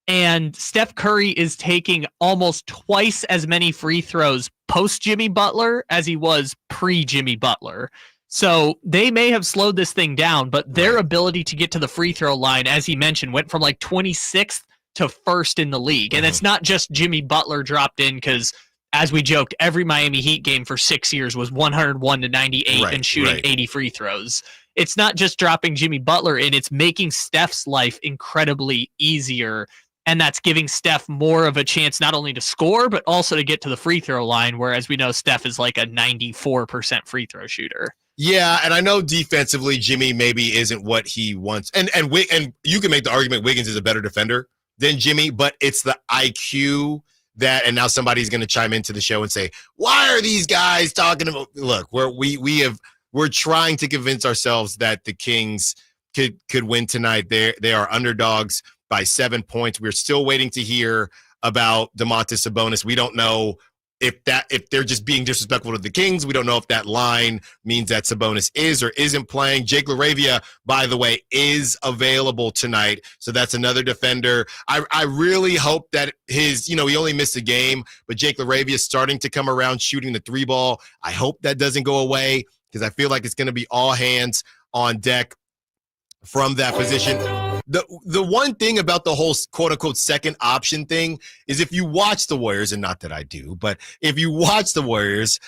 And Steph Curry is taking almost twice as many free throws post Jimmy Butler as he was pre Jimmy Butler. So they may have slowed this thing down, but their ability to get to the free throw line, as he mentioned, went from like 26th to 1st in the league. And it's not just Jimmy Butler dropped in because, as we joked, every Miami Heat game for 6 years was 101-98 and shooting 80 free throws. It's not just dropping Jimmy Butler in, it's making Steph's life incredibly easier. And that's giving Steph more of a chance not only to score, but also to get to the free throw line, whereas we know Steph is like a 94% free throw shooter. Yeah, and I know defensively Jimmy maybe isn't what he wants. And you can make the argument Wiggins is a better defender than Jimmy, but it's the IQ that, and now somebody's going to chime into the show and say, why are these guys talking about? Look, we're trying to convince ourselves that the Kings could win tonight. They are underdogs by 7 points. We're still waiting to hear about Domantas Sabonis. We don't know if they're just being disrespectful to the Kings. We don't know if that line means that Sabonis is or isn't playing. Jake LaRavia, by the way, is available tonight. So that's another defender. I really hope that he only missed a game, but Jake LaRavia is starting to come around shooting the 3 ball. I hope that doesn't go away because I feel like it's going to be all hands on deck from that position. The one thing about the whole quote-unquote second option thing is if you watch the Warriors, and not that I do, but if you watch the Warriors,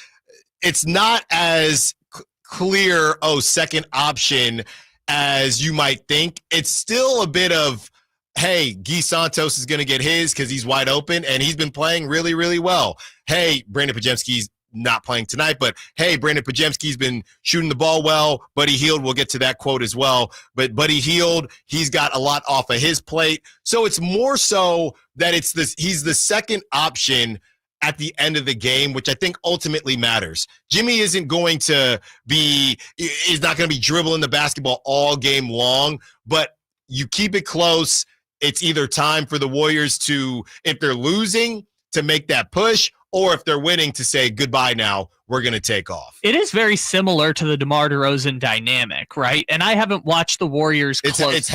it's not as clear, second option as you might think. It's still a bit of, hey, Guy Santos is going to get his because he's wide open, and he's been playing really, really well. Hey, Brandon Podziemski's not playing tonight, but hey, Brandon Podziemski's been shooting the ball well. Buddy Hield, we'll get to that quote as well. But Buddy Hield, he's got a lot off of his plate. So it's more so that he's the second option at the end of the game, which I think ultimately matters. Jimmy isn't going to he's not going to be dribbling the basketball all game long, but you keep it close. It's either time for the Warriors to, if they're losing, to make that push, or if they're winning, to say goodbye now, we're going to take off. It is very similar to the DeMar DeRozan dynamic, right? And I haven't watched the Warriors close.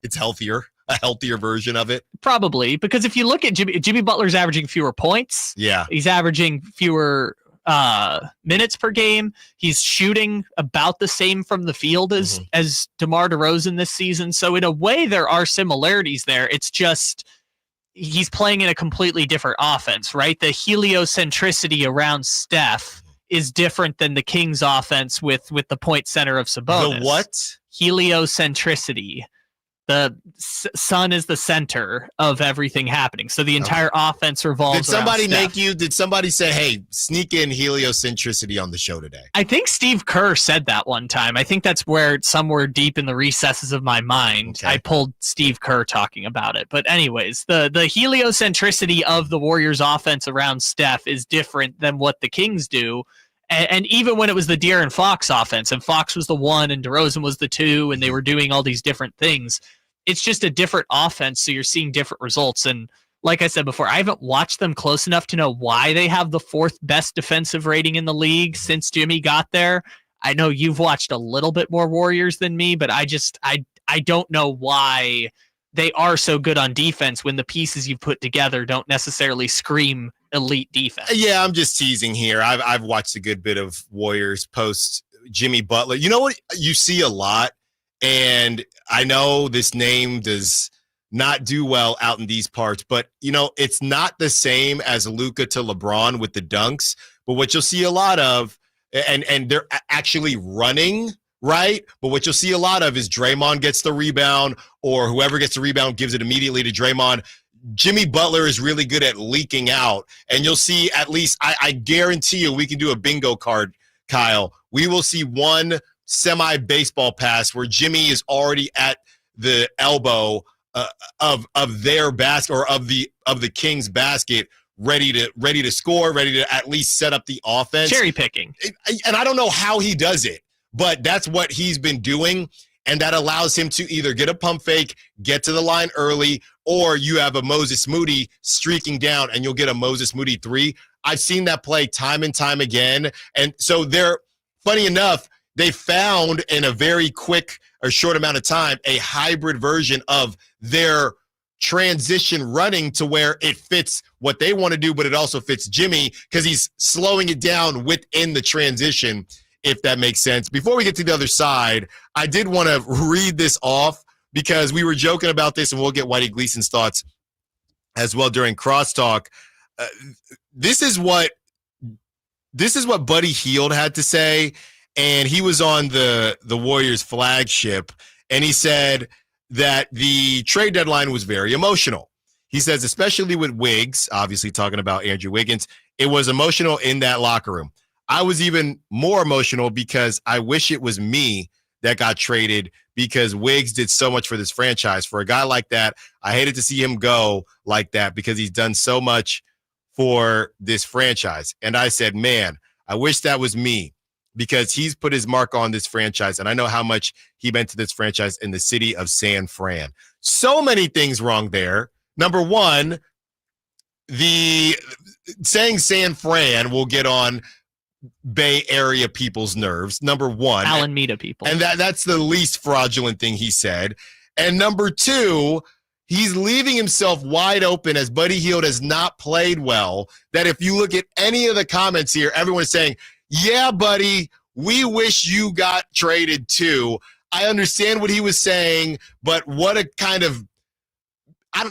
It's healthier, a healthier version of it. Probably, because if you look at Jimmy Butler's averaging fewer points. Yeah. He's averaging fewer minutes per game. He's shooting about the same from the field as DeMar DeRozan this season. So in a way, there are similarities there. It's just he's playing in a completely different offense, right? The heliocentricity around Steph is different than the Kings offense with the point center of Sabonis. The what? Heliocentricity. The sun is the center of everything happening. So the entire offense revolves around Steph. Did somebody say, hey, sneak in heliocentricity on the show today? I think Steve Kerr said that one time. I think that's where somewhere deep in the recesses of my mind, I pulled Steve Kerr talking about it. But anyways, the heliocentricity of the Warriors offense around Steph is different than what the Kings do. And even when it was the De'Aaron Fox offense, and Fox was the 1 and DeRozan was the 2, and they were doing all these different things, it's just a different offense, so you're seeing different results. And like I said before, I haven't watched them close enough to know why they have the 4th best defensive rating in the league since Jimmy got there. I know you've watched a little bit more Warriors than me, but I don't know why they are so good on defense when the pieces you put together don't necessarily scream elite defense. Yeah, I'm just teasing here. I've watched a good bit of Warriors post Jimmy Butler. You know what you see a lot, and I know this name does not do well out in these parts. But, it's not the same as Luka to LeBron with the dunks. But what you'll see a lot of, and they're actually running, right? But what you'll see a lot of is Draymond gets the rebound, or whoever gets the rebound gives it immediately to Draymond. Jimmy Butler is really good at leaking out. And you'll see at least, I guarantee you, we can do a bingo card, Kyle. We will see one semi-baseball pass where Jimmy is already at the elbow of their basket, or of the Kings basket, ready to score, ready to at least set up the offense. Cherry picking. And I don't know how he does it, but that's what he's been doing. And that allows him to either get a pump fake, get to the line early, or you have a Moses Moody streaking down and you'll get a Moses Moody 3. I've seen that play time and time again. And so funny enough, they found in a very quick or short amount of time a hybrid version of their transition running to where it fits what they want to do, but it also fits Jimmy because he's slowing it down within the transition, if that makes sense. Before we get to the other side, I did want to read this off because we were joking about this, and we'll get Whitey Gleason's thoughts as well during crosstalk. This is what Buddy Hield had to say, and he was on the Warriors flagship, and he said that the trade deadline was very emotional. He says, especially with Wiggs, obviously talking about Andrew Wiggins, it was emotional in that locker room. I was even more emotional because I wish it was me that got traded because Wiggs did so much for this franchise. For a guy like that, I hated to see him go like that because he's done so much for this franchise. And I said, man, I wish that was me because he's put his mark on this franchise. And I know how much he meant to this franchise in the city of San Fran. So many things wrong there. Number one, the saying San Fran will get on Bay Area people's nerves. Number one, Alameda people. And that's the least fraudulent thing he said. And number two, he's leaving himself wide open as Buddy Hield has not played well. That if you look at any of the comments here, everyone's saying, yeah, buddy, we wish you got traded too. I understand what he was saying, but what a kind of,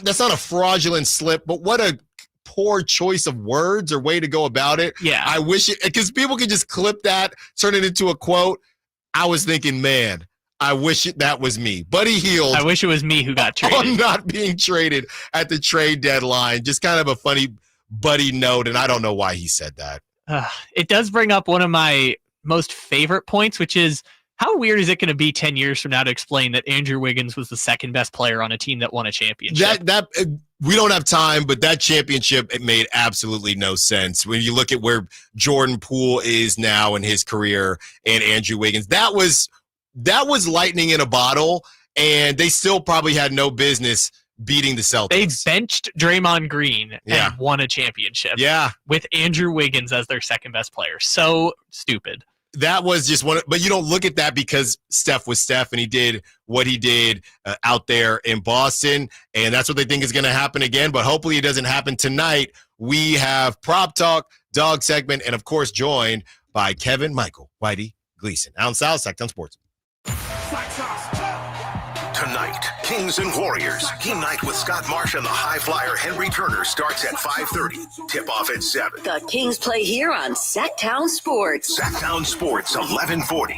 that's not a fraudulent slip, but what a poor choice of words or way to go about it. Yeah. I wish it, because people can just clip that, turn it into a quote. I was thinking, man, I wish that was me. Buddy Hield. I wish it was me who got traded. On not being traded at the trade deadline. Just kind of a funny Buddy note, and I don't know why he said that. It does bring up one of my most favorite points, which is how weird is it going to be 10 years from now to explain that Andrew Wiggins was the second best player on a team that won a championship? That we don't have time, but that championship, it made absolutely no sense. When you look at where Jordan Poole is now in his career and Andrew Wiggins, that was lightning in a bottle, and they still probably had no business beating the Celtics. They benched Draymond Green and won a championship. Yeah. With Andrew Wiggins as their second best player. So stupid. That was just one, but you don't look at that because Steph was Steph and he did what he did out there in Boston, and that's what they think is going to happen again, but hopefully it doesn't happen tonight. We have Prop Talk, Dog Segment, and of course joined by Kevin Michael Whitey Gleason. Allen Stiles, Sacktown Sports. Tonight, Kings and Warriors. Game night with Scott Marsh and the high flyer Henry Turner starts at 5:30. Tip-off at 7. The Kings play here on Sacktown Sports. Sacktown Sports, 1140.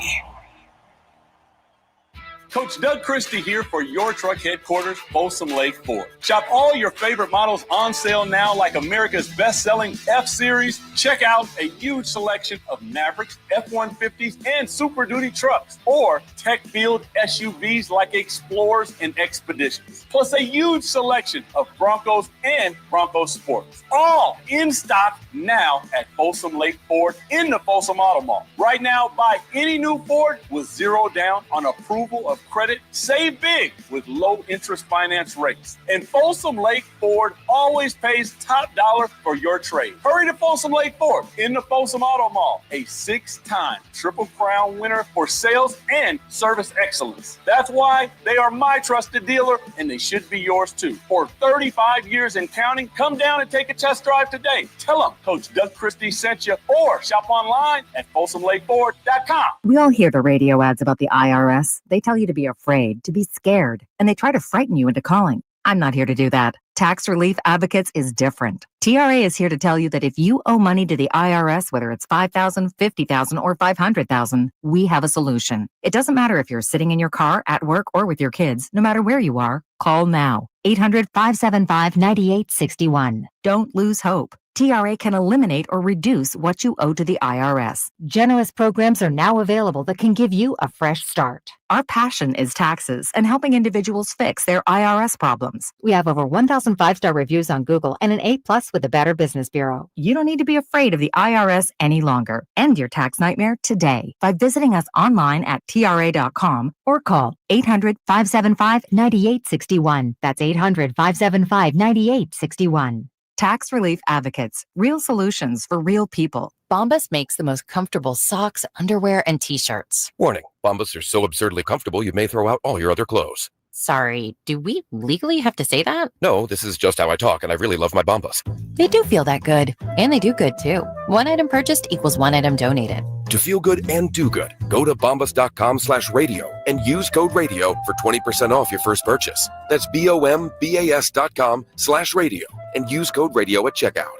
Coach Doug Christie here for your truck headquarters, Folsom Lake Ford. Shop all your favorite models on sale now, like America's best-selling F-Series. Check out a huge selection of Mavericks, F-150s, and Super Duty trucks, or tech-filled SUVs like Explorers and Expeditions. Plus a huge selection of Broncos and Bronco Sports. All in stock now at Folsom Lake Ford in the Folsom Auto Mall. Right now, buy any new Ford with zero down on approval of credit. Save big with low interest finance rates. And Folsom Lake Ford always pays top dollar for your trade. Hurry to Folsom Lake Ford in the Folsom Auto Mall, a 6-time Triple Crown winner for sales and service excellence. That's why they are my trusted dealer, and they should be yours too. For 35 years and counting, come down and take a test drive today. Tell them Coach Doug Christie sent you, or shop online at FolsomLakeFord.com. We all hear the radio ads about the IRS. They tell you to be afraid, to be scared, and they try to frighten you into calling. I'm not here to do that. Tax Relief Advocates is different. TRA is here to tell you that if you owe money to the IRS, whether it's $5,000, $50,000, or $500,000, we have a solution. It doesn't matter if you're sitting in your car, at work, or with your kids. No matter where you are, call now. 800-575-9861. Don't lose hope. TRA can eliminate or reduce what you owe to the IRS. Generous programs are now available that can give you a fresh start. Our passion is taxes and helping individuals fix their IRS problems. We have over 1,000 5-star reviews on Google and an A+ with the Better Business Bureau. You don't need to be afraid of the IRS any longer. End your tax nightmare today by visiting us online at TRA.com or call 800-575-9861. That's 800-575-9861. Tax Relief Advocates. Real solutions for real people. Bombas makes the most comfortable socks, underwear, and T-shirts. Warning, Bombas are so absurdly comfortable you may throw out all your other clothes. Sorry, do we legally have to say that? No, this is just how I talk, and I really love my Bombas. They do feel that good. And they do good, too. One item purchased equals one item donated. To feel good and do good, go to bombas.com/radio and use code radio for 20% off your first purchase. That's BOMBAS.com/radio and use code radio at checkout.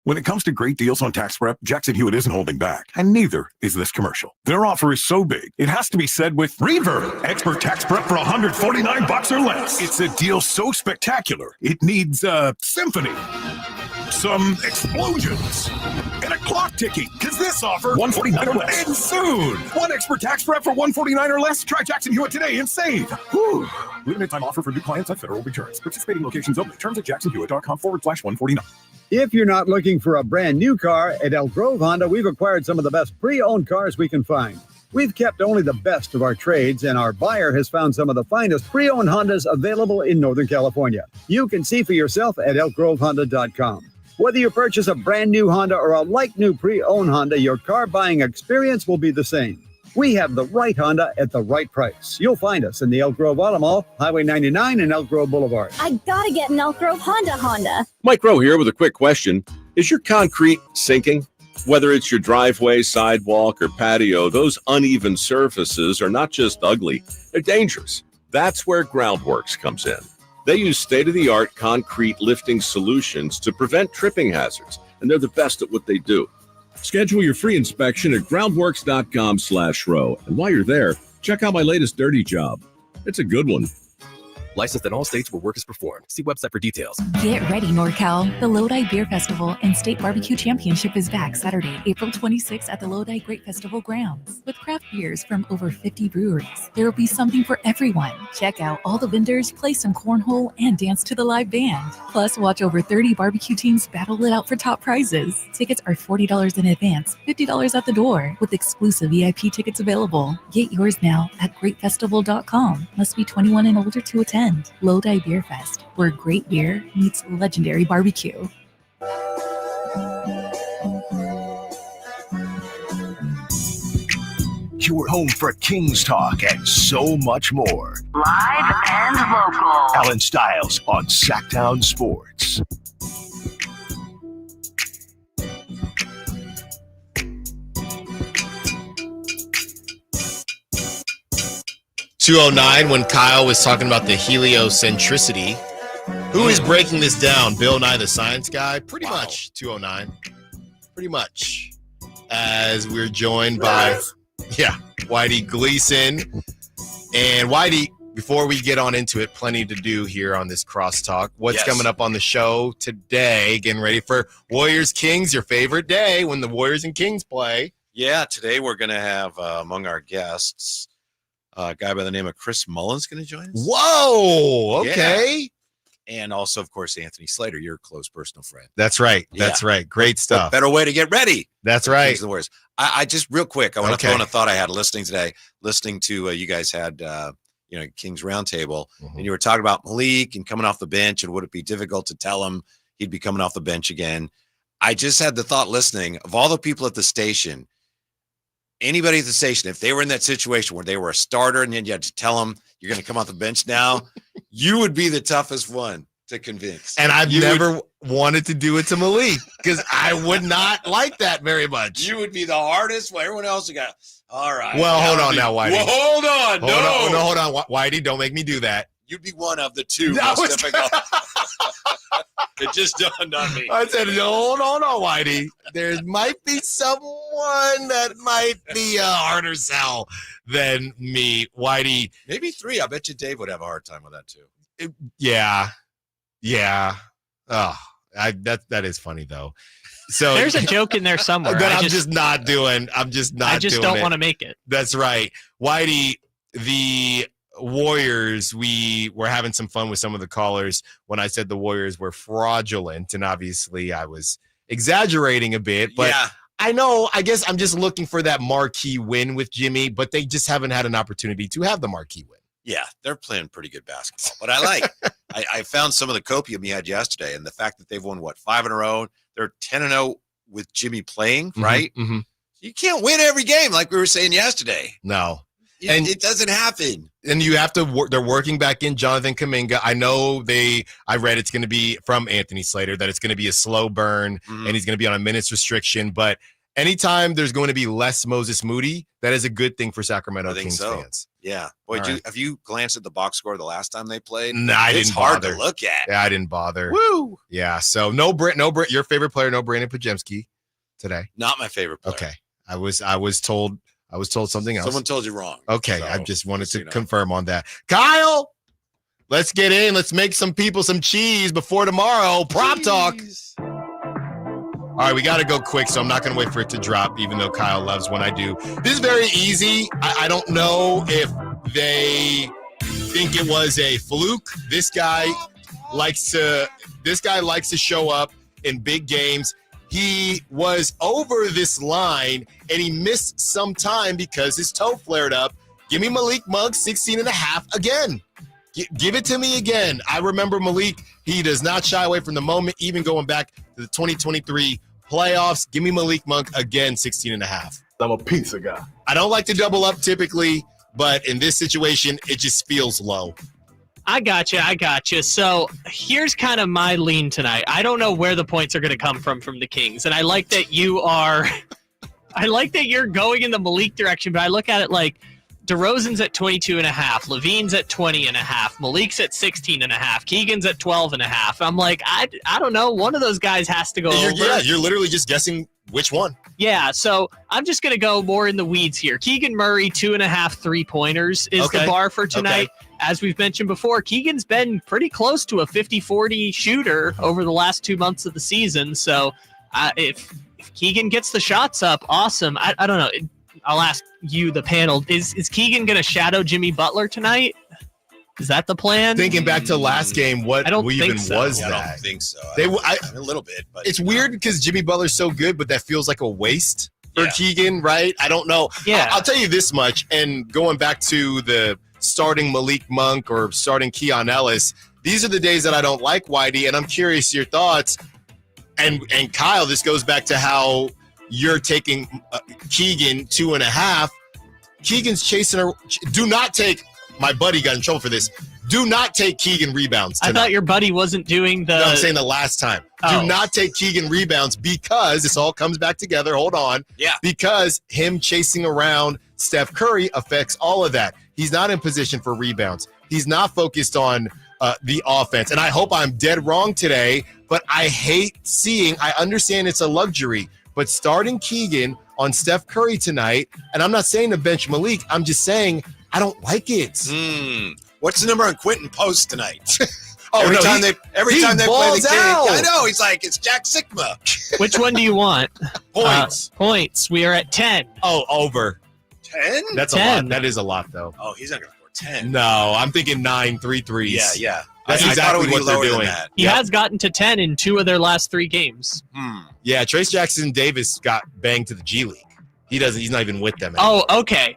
When it comes to great deals on tax prep, Jackson Hewitt isn't holding back, and neither is this commercial. Their offer is so big, it has to be said with Reverb, expert tax prep for $149 or less. It's a deal so spectacular, it needs a symphony, some explosions, and a clock ticking, because this offer, $149 or less. And soon, one expert tax prep for $149 or less. Try Jackson Hewitt today and save. Whew. Limited time offer for new clients at Federal Returns. Participating locations only. Terms at jacksonhewitt.com/149. If you're not looking for a brand new car, at Elk Grove Honda, we've acquired some of the best pre-owned cars we can find. We've kept only the best of our trades, and our buyer has found some of the finest pre-owned Hondas available in Northern California. You can see for yourself at elkgrovehonda.com. Whether you purchase a brand new Honda or a like-new pre-owned Honda, your car buying experience will be the same. We have the right Honda at the right price. You'll find us in the Elk Grove Auto Mall, Highway 99 and Elk Grove Boulevard. I gotta get an Elk Grove Honda. Mike Rowe here with a quick question. Is your concrete sinking? Whether it's your driveway, sidewalk, or patio, those uneven surfaces are not just ugly, they're dangerous. That's where Groundworks comes in. They use state-of-the-art concrete lifting solutions to prevent tripping hazards, and they're the best at what they do. Schedule your free inspection at groundworks.com/row. And while you're there, check out my latest dirty job. It's a good one. Licensed in all states where work is performed. See website for details. Get ready, NorCal. The Lodi Beer Festival and State Barbecue Championship is back Saturday, April 26th at the Lodi Great Festival grounds. With craft beers from over 50 breweries, there will be something for everyone. Check out all the vendors, play some cornhole, and dance to the live band. Plus, watch over 30 barbecue teams battle it out for top prizes. Tickets are $40 in advance, $50 at the door, with exclusive VIP tickets available. Get yours now at greatfestival.com. Must be 21 and older to attend. Lodi Beer Fest, where great beer meets legendary barbecue. Your home for Kings talk and so much more. Live and local. Allen Stiles on Sacktown Sports. .209 when Kyle was talking about the heliocentricity. Who is breaking this down? Bill Nye the Science Guy? Pretty much, 209. Pretty much. As we're joined by, Whitey Gleason. And Whitey, before we get on into it, plenty to do here on this crosstalk. What's coming up on the show today? Getting ready for Warriors Kings, your favorite day when the Warriors and Kings play. Yeah, today we're going to have among our guests a guy by the name of Chris Mullin's going to join us. Whoa, okay. Yeah. And also, of course, Anthony Slater, your close personal friend. That's right. That's right. Great stuff. Better way to get ready. That's right. I just real quick, I want to throw in a thought I had listening to you guys had, Kings Roundtable, and you were talking about Malik and coming off the bench, and would it be difficult to tell him he'd be coming off the bench again? I just had the thought listening of all the people at the station. Anybody at the station, if they were in that situation where they were a starter and then you had to tell them you're going to come off the bench now, you would be the toughest one to convince. And I've never wanted to do it to Malik because I would not like that very much. You would be the hardest. Well, everyone else got, all right. Well, hold on now, Whitey. Well, hold on. Hold on, Whitey. Don't make me do that. You'd be one of the two That most was- difficult. It just dawned on me. I said, no, Whitey. There might be someone that might be a harder sell than me. Whitey. Maybe 3. I bet you Dave would have a hard time with that too. Yeah. Oh, that is funny though. So There's a joke in there somewhere. that I I'm just not doing. I just don't want to make it. That's right. Whitey, the Warriors, we were having some fun with some of the callers when I said the Warriors were fraudulent, and obviously I was exaggerating a bit, but Yeah. I know, I guess I'm just looking for that marquee win with Jimmy, but they just haven't had an opportunity to have the marquee win. Yeah, they're playing pretty good basketball. But I found some of the copium you had yesterday, and the fact that they've won, 5 in a row. They're 10-0 with Jimmy playing, right? Mm-hmm. You can't win every game like we were saying yesterday. No. And it doesn't happen. And you have to work. They're working back in Jonathan Kuminga. I know I read it's going to be from Anthony Slater that it's going to be a slow burn and he's going to be on a minutes restriction. But anytime there's going to be less Moses Moody, that is a good thing for Sacramento Kings fans. Yeah. Boy, have you glanced at the box score the last time they played? No, I it's didn't hard bother. to look at. Yeah, I didn't bother. Woo! Yeah. So no Brent, your favorite player, no Brandon Pajemski today. Not my favorite player. Okay. I was told something else. Someone told you wrong. Okay, So, I just wanted to you know. confirm on that. Kyle, let's get in. Let's make some people some cheese before tomorrow. Prop talk. All right, we got to go quick, so I'm not going to wait for it to drop, even though Kyle loves when I do. This is very easy. I don't know if they think it was a fluke. This guy likes to show up in big games. He was over this line, and he missed some time because his toe flared up. Give me Malik Monk, 16.5 again. Give it to me again. I remember Malik. He does not shy away from the moment, even going back to the 2023 playoffs. Give me Malik Monk again, 16.5. I'm a pizza guy. I don't like to double up typically, but in this situation, it just feels low. I gotcha. So here's kind of my lean tonight. I don't know where the points are going to come from the Kings, and I like that you're going in the Malik direction, but I look at it like DeRozan's at 22.5, Levine's at 20.5, Malik's at 16.5, Keegan's at 12.5. I'm like, I don't know. One of those guys has to go over. Yeah, you're literally just guessing which one. Yeah, so I'm just going to go more in the weeds here. Keegan Murray, 2.5 3-pointers is the bar for tonight. Okay. As we've mentioned before, Keegan's been pretty close to a 50-40 shooter over the last 2 months of the season. So if Keegan gets the shots up, awesome. I don't know. I'll ask you, the panel. Is Keegan going to shadow Jimmy Butler tonight? Is that the plan? Thinking back to last game, what even was that? I don't think so. A little bit, but it's weird because Jimmy Butler's so good, but that feels like a waste for Keegan, right? I don't know. Yeah. I'll tell you this much, and going back to the starting Malik Monk or starting Keon Ellis, these are the days that I don't like Whitey, and I'm curious your thoughts. And Kyle, this goes back to how you're taking Keegan 2.5. Keegan's chasing do not take, my buddy got in trouble for this. Do not take Keegan rebounds tonight. I thought your buddy wasn't doing the... No, I'm saying the last time. Oh. Do not take Keegan rebounds because this all comes back together. Hold on. Yeah. Because him chasing around Steph Curry affects all of that. He's not in position for rebounds. He's not focused on the offense. And I hope I'm dead wrong today, but I hate seeing, I understand it's a luxury, but starting Keegan on Steph Curry tonight, and I'm not saying to bench Malik, I'm just saying I don't like it. What's the number on Quentin Post tonight? Every time they play the game, I know he's like, it's Jack Sigma. Which one do you want? Points. Points. We are at 10. Oh, over. 10? That's 10. a lot. That is a lot, though. Oh, he's not going to score 10. No, I'm thinking 9 3 threes. Yeah. That's I exactly what they're doing. He has gotten to 10 in 2 of their last 3 games. Yeah, Trace Jackson Davis got banged to the G League. He's not even with them anymore. Oh, okay.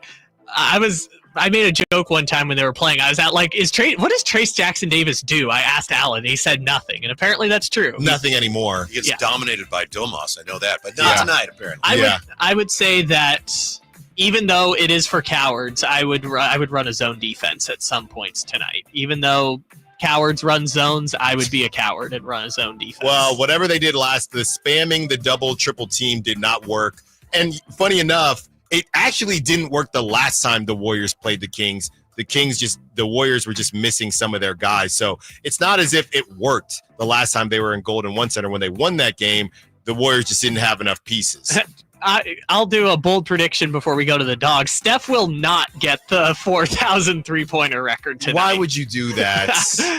I made a joke one time when they were playing. I was at like, what does Trace Jackson Davis do? I asked Allen. He said nothing, and apparently that's true. Nothing anymore. He gets dominated by Domas. I know that, but not tonight, apparently. I would say that even though it is for cowards, I would run a zone defense at some points tonight. Even though cowards run zones, I would be a coward and run a zone defense. Well, whatever they did the spamming the double, triple team did not work. And funny enough, it actually didn't work the last time the Warriors played the Kings. the Warriors were just missing some of their guys. So it's not as if it worked the last time they were in Golden One Center. When they won that game, the Warriors just didn't have enough pieces. I'll do a bold prediction before we go to the Dogs. Steph will not get the 4,000 three-pointer record tonight. Why would you do that?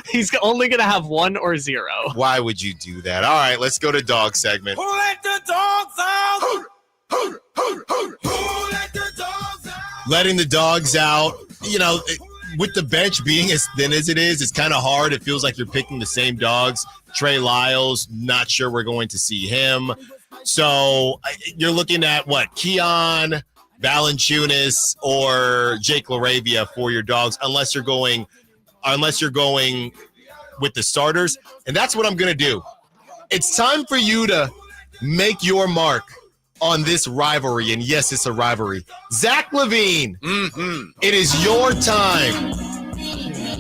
He's only going to have 1 or 0. Why would you do that? All right, let's go to Dog segment. Who let the dogs out? Who let the dogs out? Letting the dogs out, with the bench being as thin as it is, it's kind of hard. It feels like you're picking the same dogs. Trey Lyles, not sure we're going to see him. So you're looking at what? Keon, Valanciunas, or Jake LaRavia for your dogs, unless you're going with the starters. And that's what I'm going to do. It's time for you to make your mark on this rivalry. And yes, it's a rivalry. Zach LaVine, It is your time.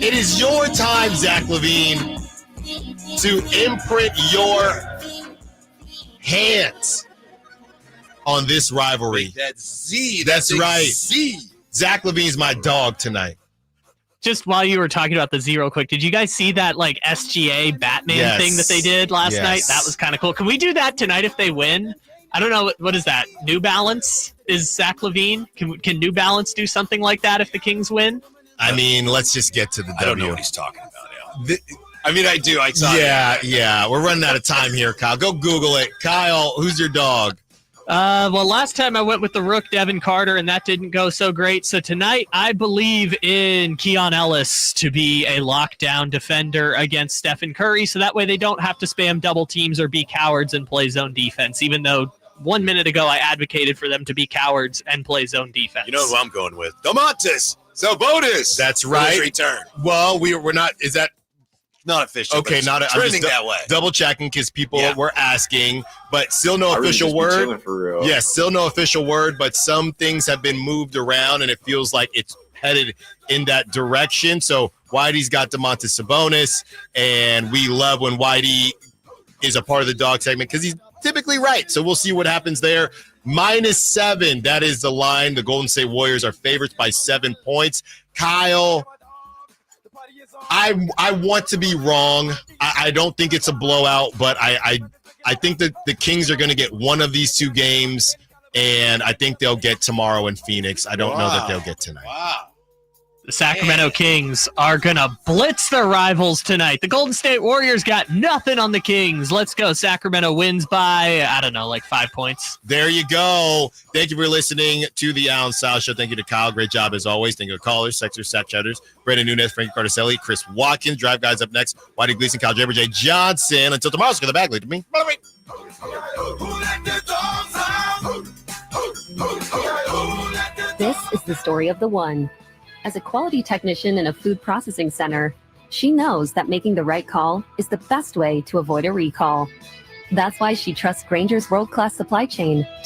It is your time, Zach LaVine, to imprint your hands on this rivalry. That Z. That's right. Z. Zach LaVine's my dog tonight. Just while you were talking about the Z real quick, did you guys see that SGA Batman thing that they did last night? That was kind of cool. Can we do that tonight if they win? I don't know. What is that? New Balance is Zach LaVine? Can New Balance do something like that if the Kings win? I mean, let's just get to the I don't know what he's talking about, Al. I do. I saw it. Yeah. We're running out of time here, Kyle. Go Google it. Kyle, who's your dog? Well, last time I went with the Rook, Devin Carter, and that didn't go so great. So tonight, I believe in Keon Ellis to be a lockdown defender against Stephen Curry, so that way they don't have to spam double teams or be cowards and play zone defense, even though 1 minute ago I advocated for them to be cowards and play zone defense. You know who I'm going with? Domantas Sabonis. That's right. His return. Well, we're not. Is that not official? Okay, not trending I'm just that way. Double checking because people were asking, but still no official word. Yes, still no official word, but some things have been moved around, and it feels like it's headed in that direction. So Whitey's got Domantas Sabonis, and we love when Whitey is a part of the dog segment because he's typically right. So we'll see what happens there. -7. That is the line. The Golden State Warriors are favorites by 7 points. Kyle, I want to be wrong. I don't think it's a blowout, but I think that the Kings are going to get one of these two games, and I think they'll get tomorrow in Phoenix. I don't know that they'll get tonight. Wow. The Sacramento Kings are going to blitz their rivals tonight. The Golden State Warriors got nothing on the Kings. Let's go. Sacramento wins by, 5 points. There you go. Thank you for listening to the Allen Stiles Show. Thank you to Kyle. Great job as always. Thank you to callers, Sexers, Sack Chatters, Brandon Nunez, Frankie Cardicelli, Chris Watkins, Drive Guys up next, Whitey Gleason, Kyle Draper, Jay Johnson. Until tomorrow, let's go to the bag. Lead to me. Bye. This is the story of the one. As a quality technician in a food processing center, she knows that making the right call is the best way to avoid a recall. That's why she trusts Grainger's world-class supply chain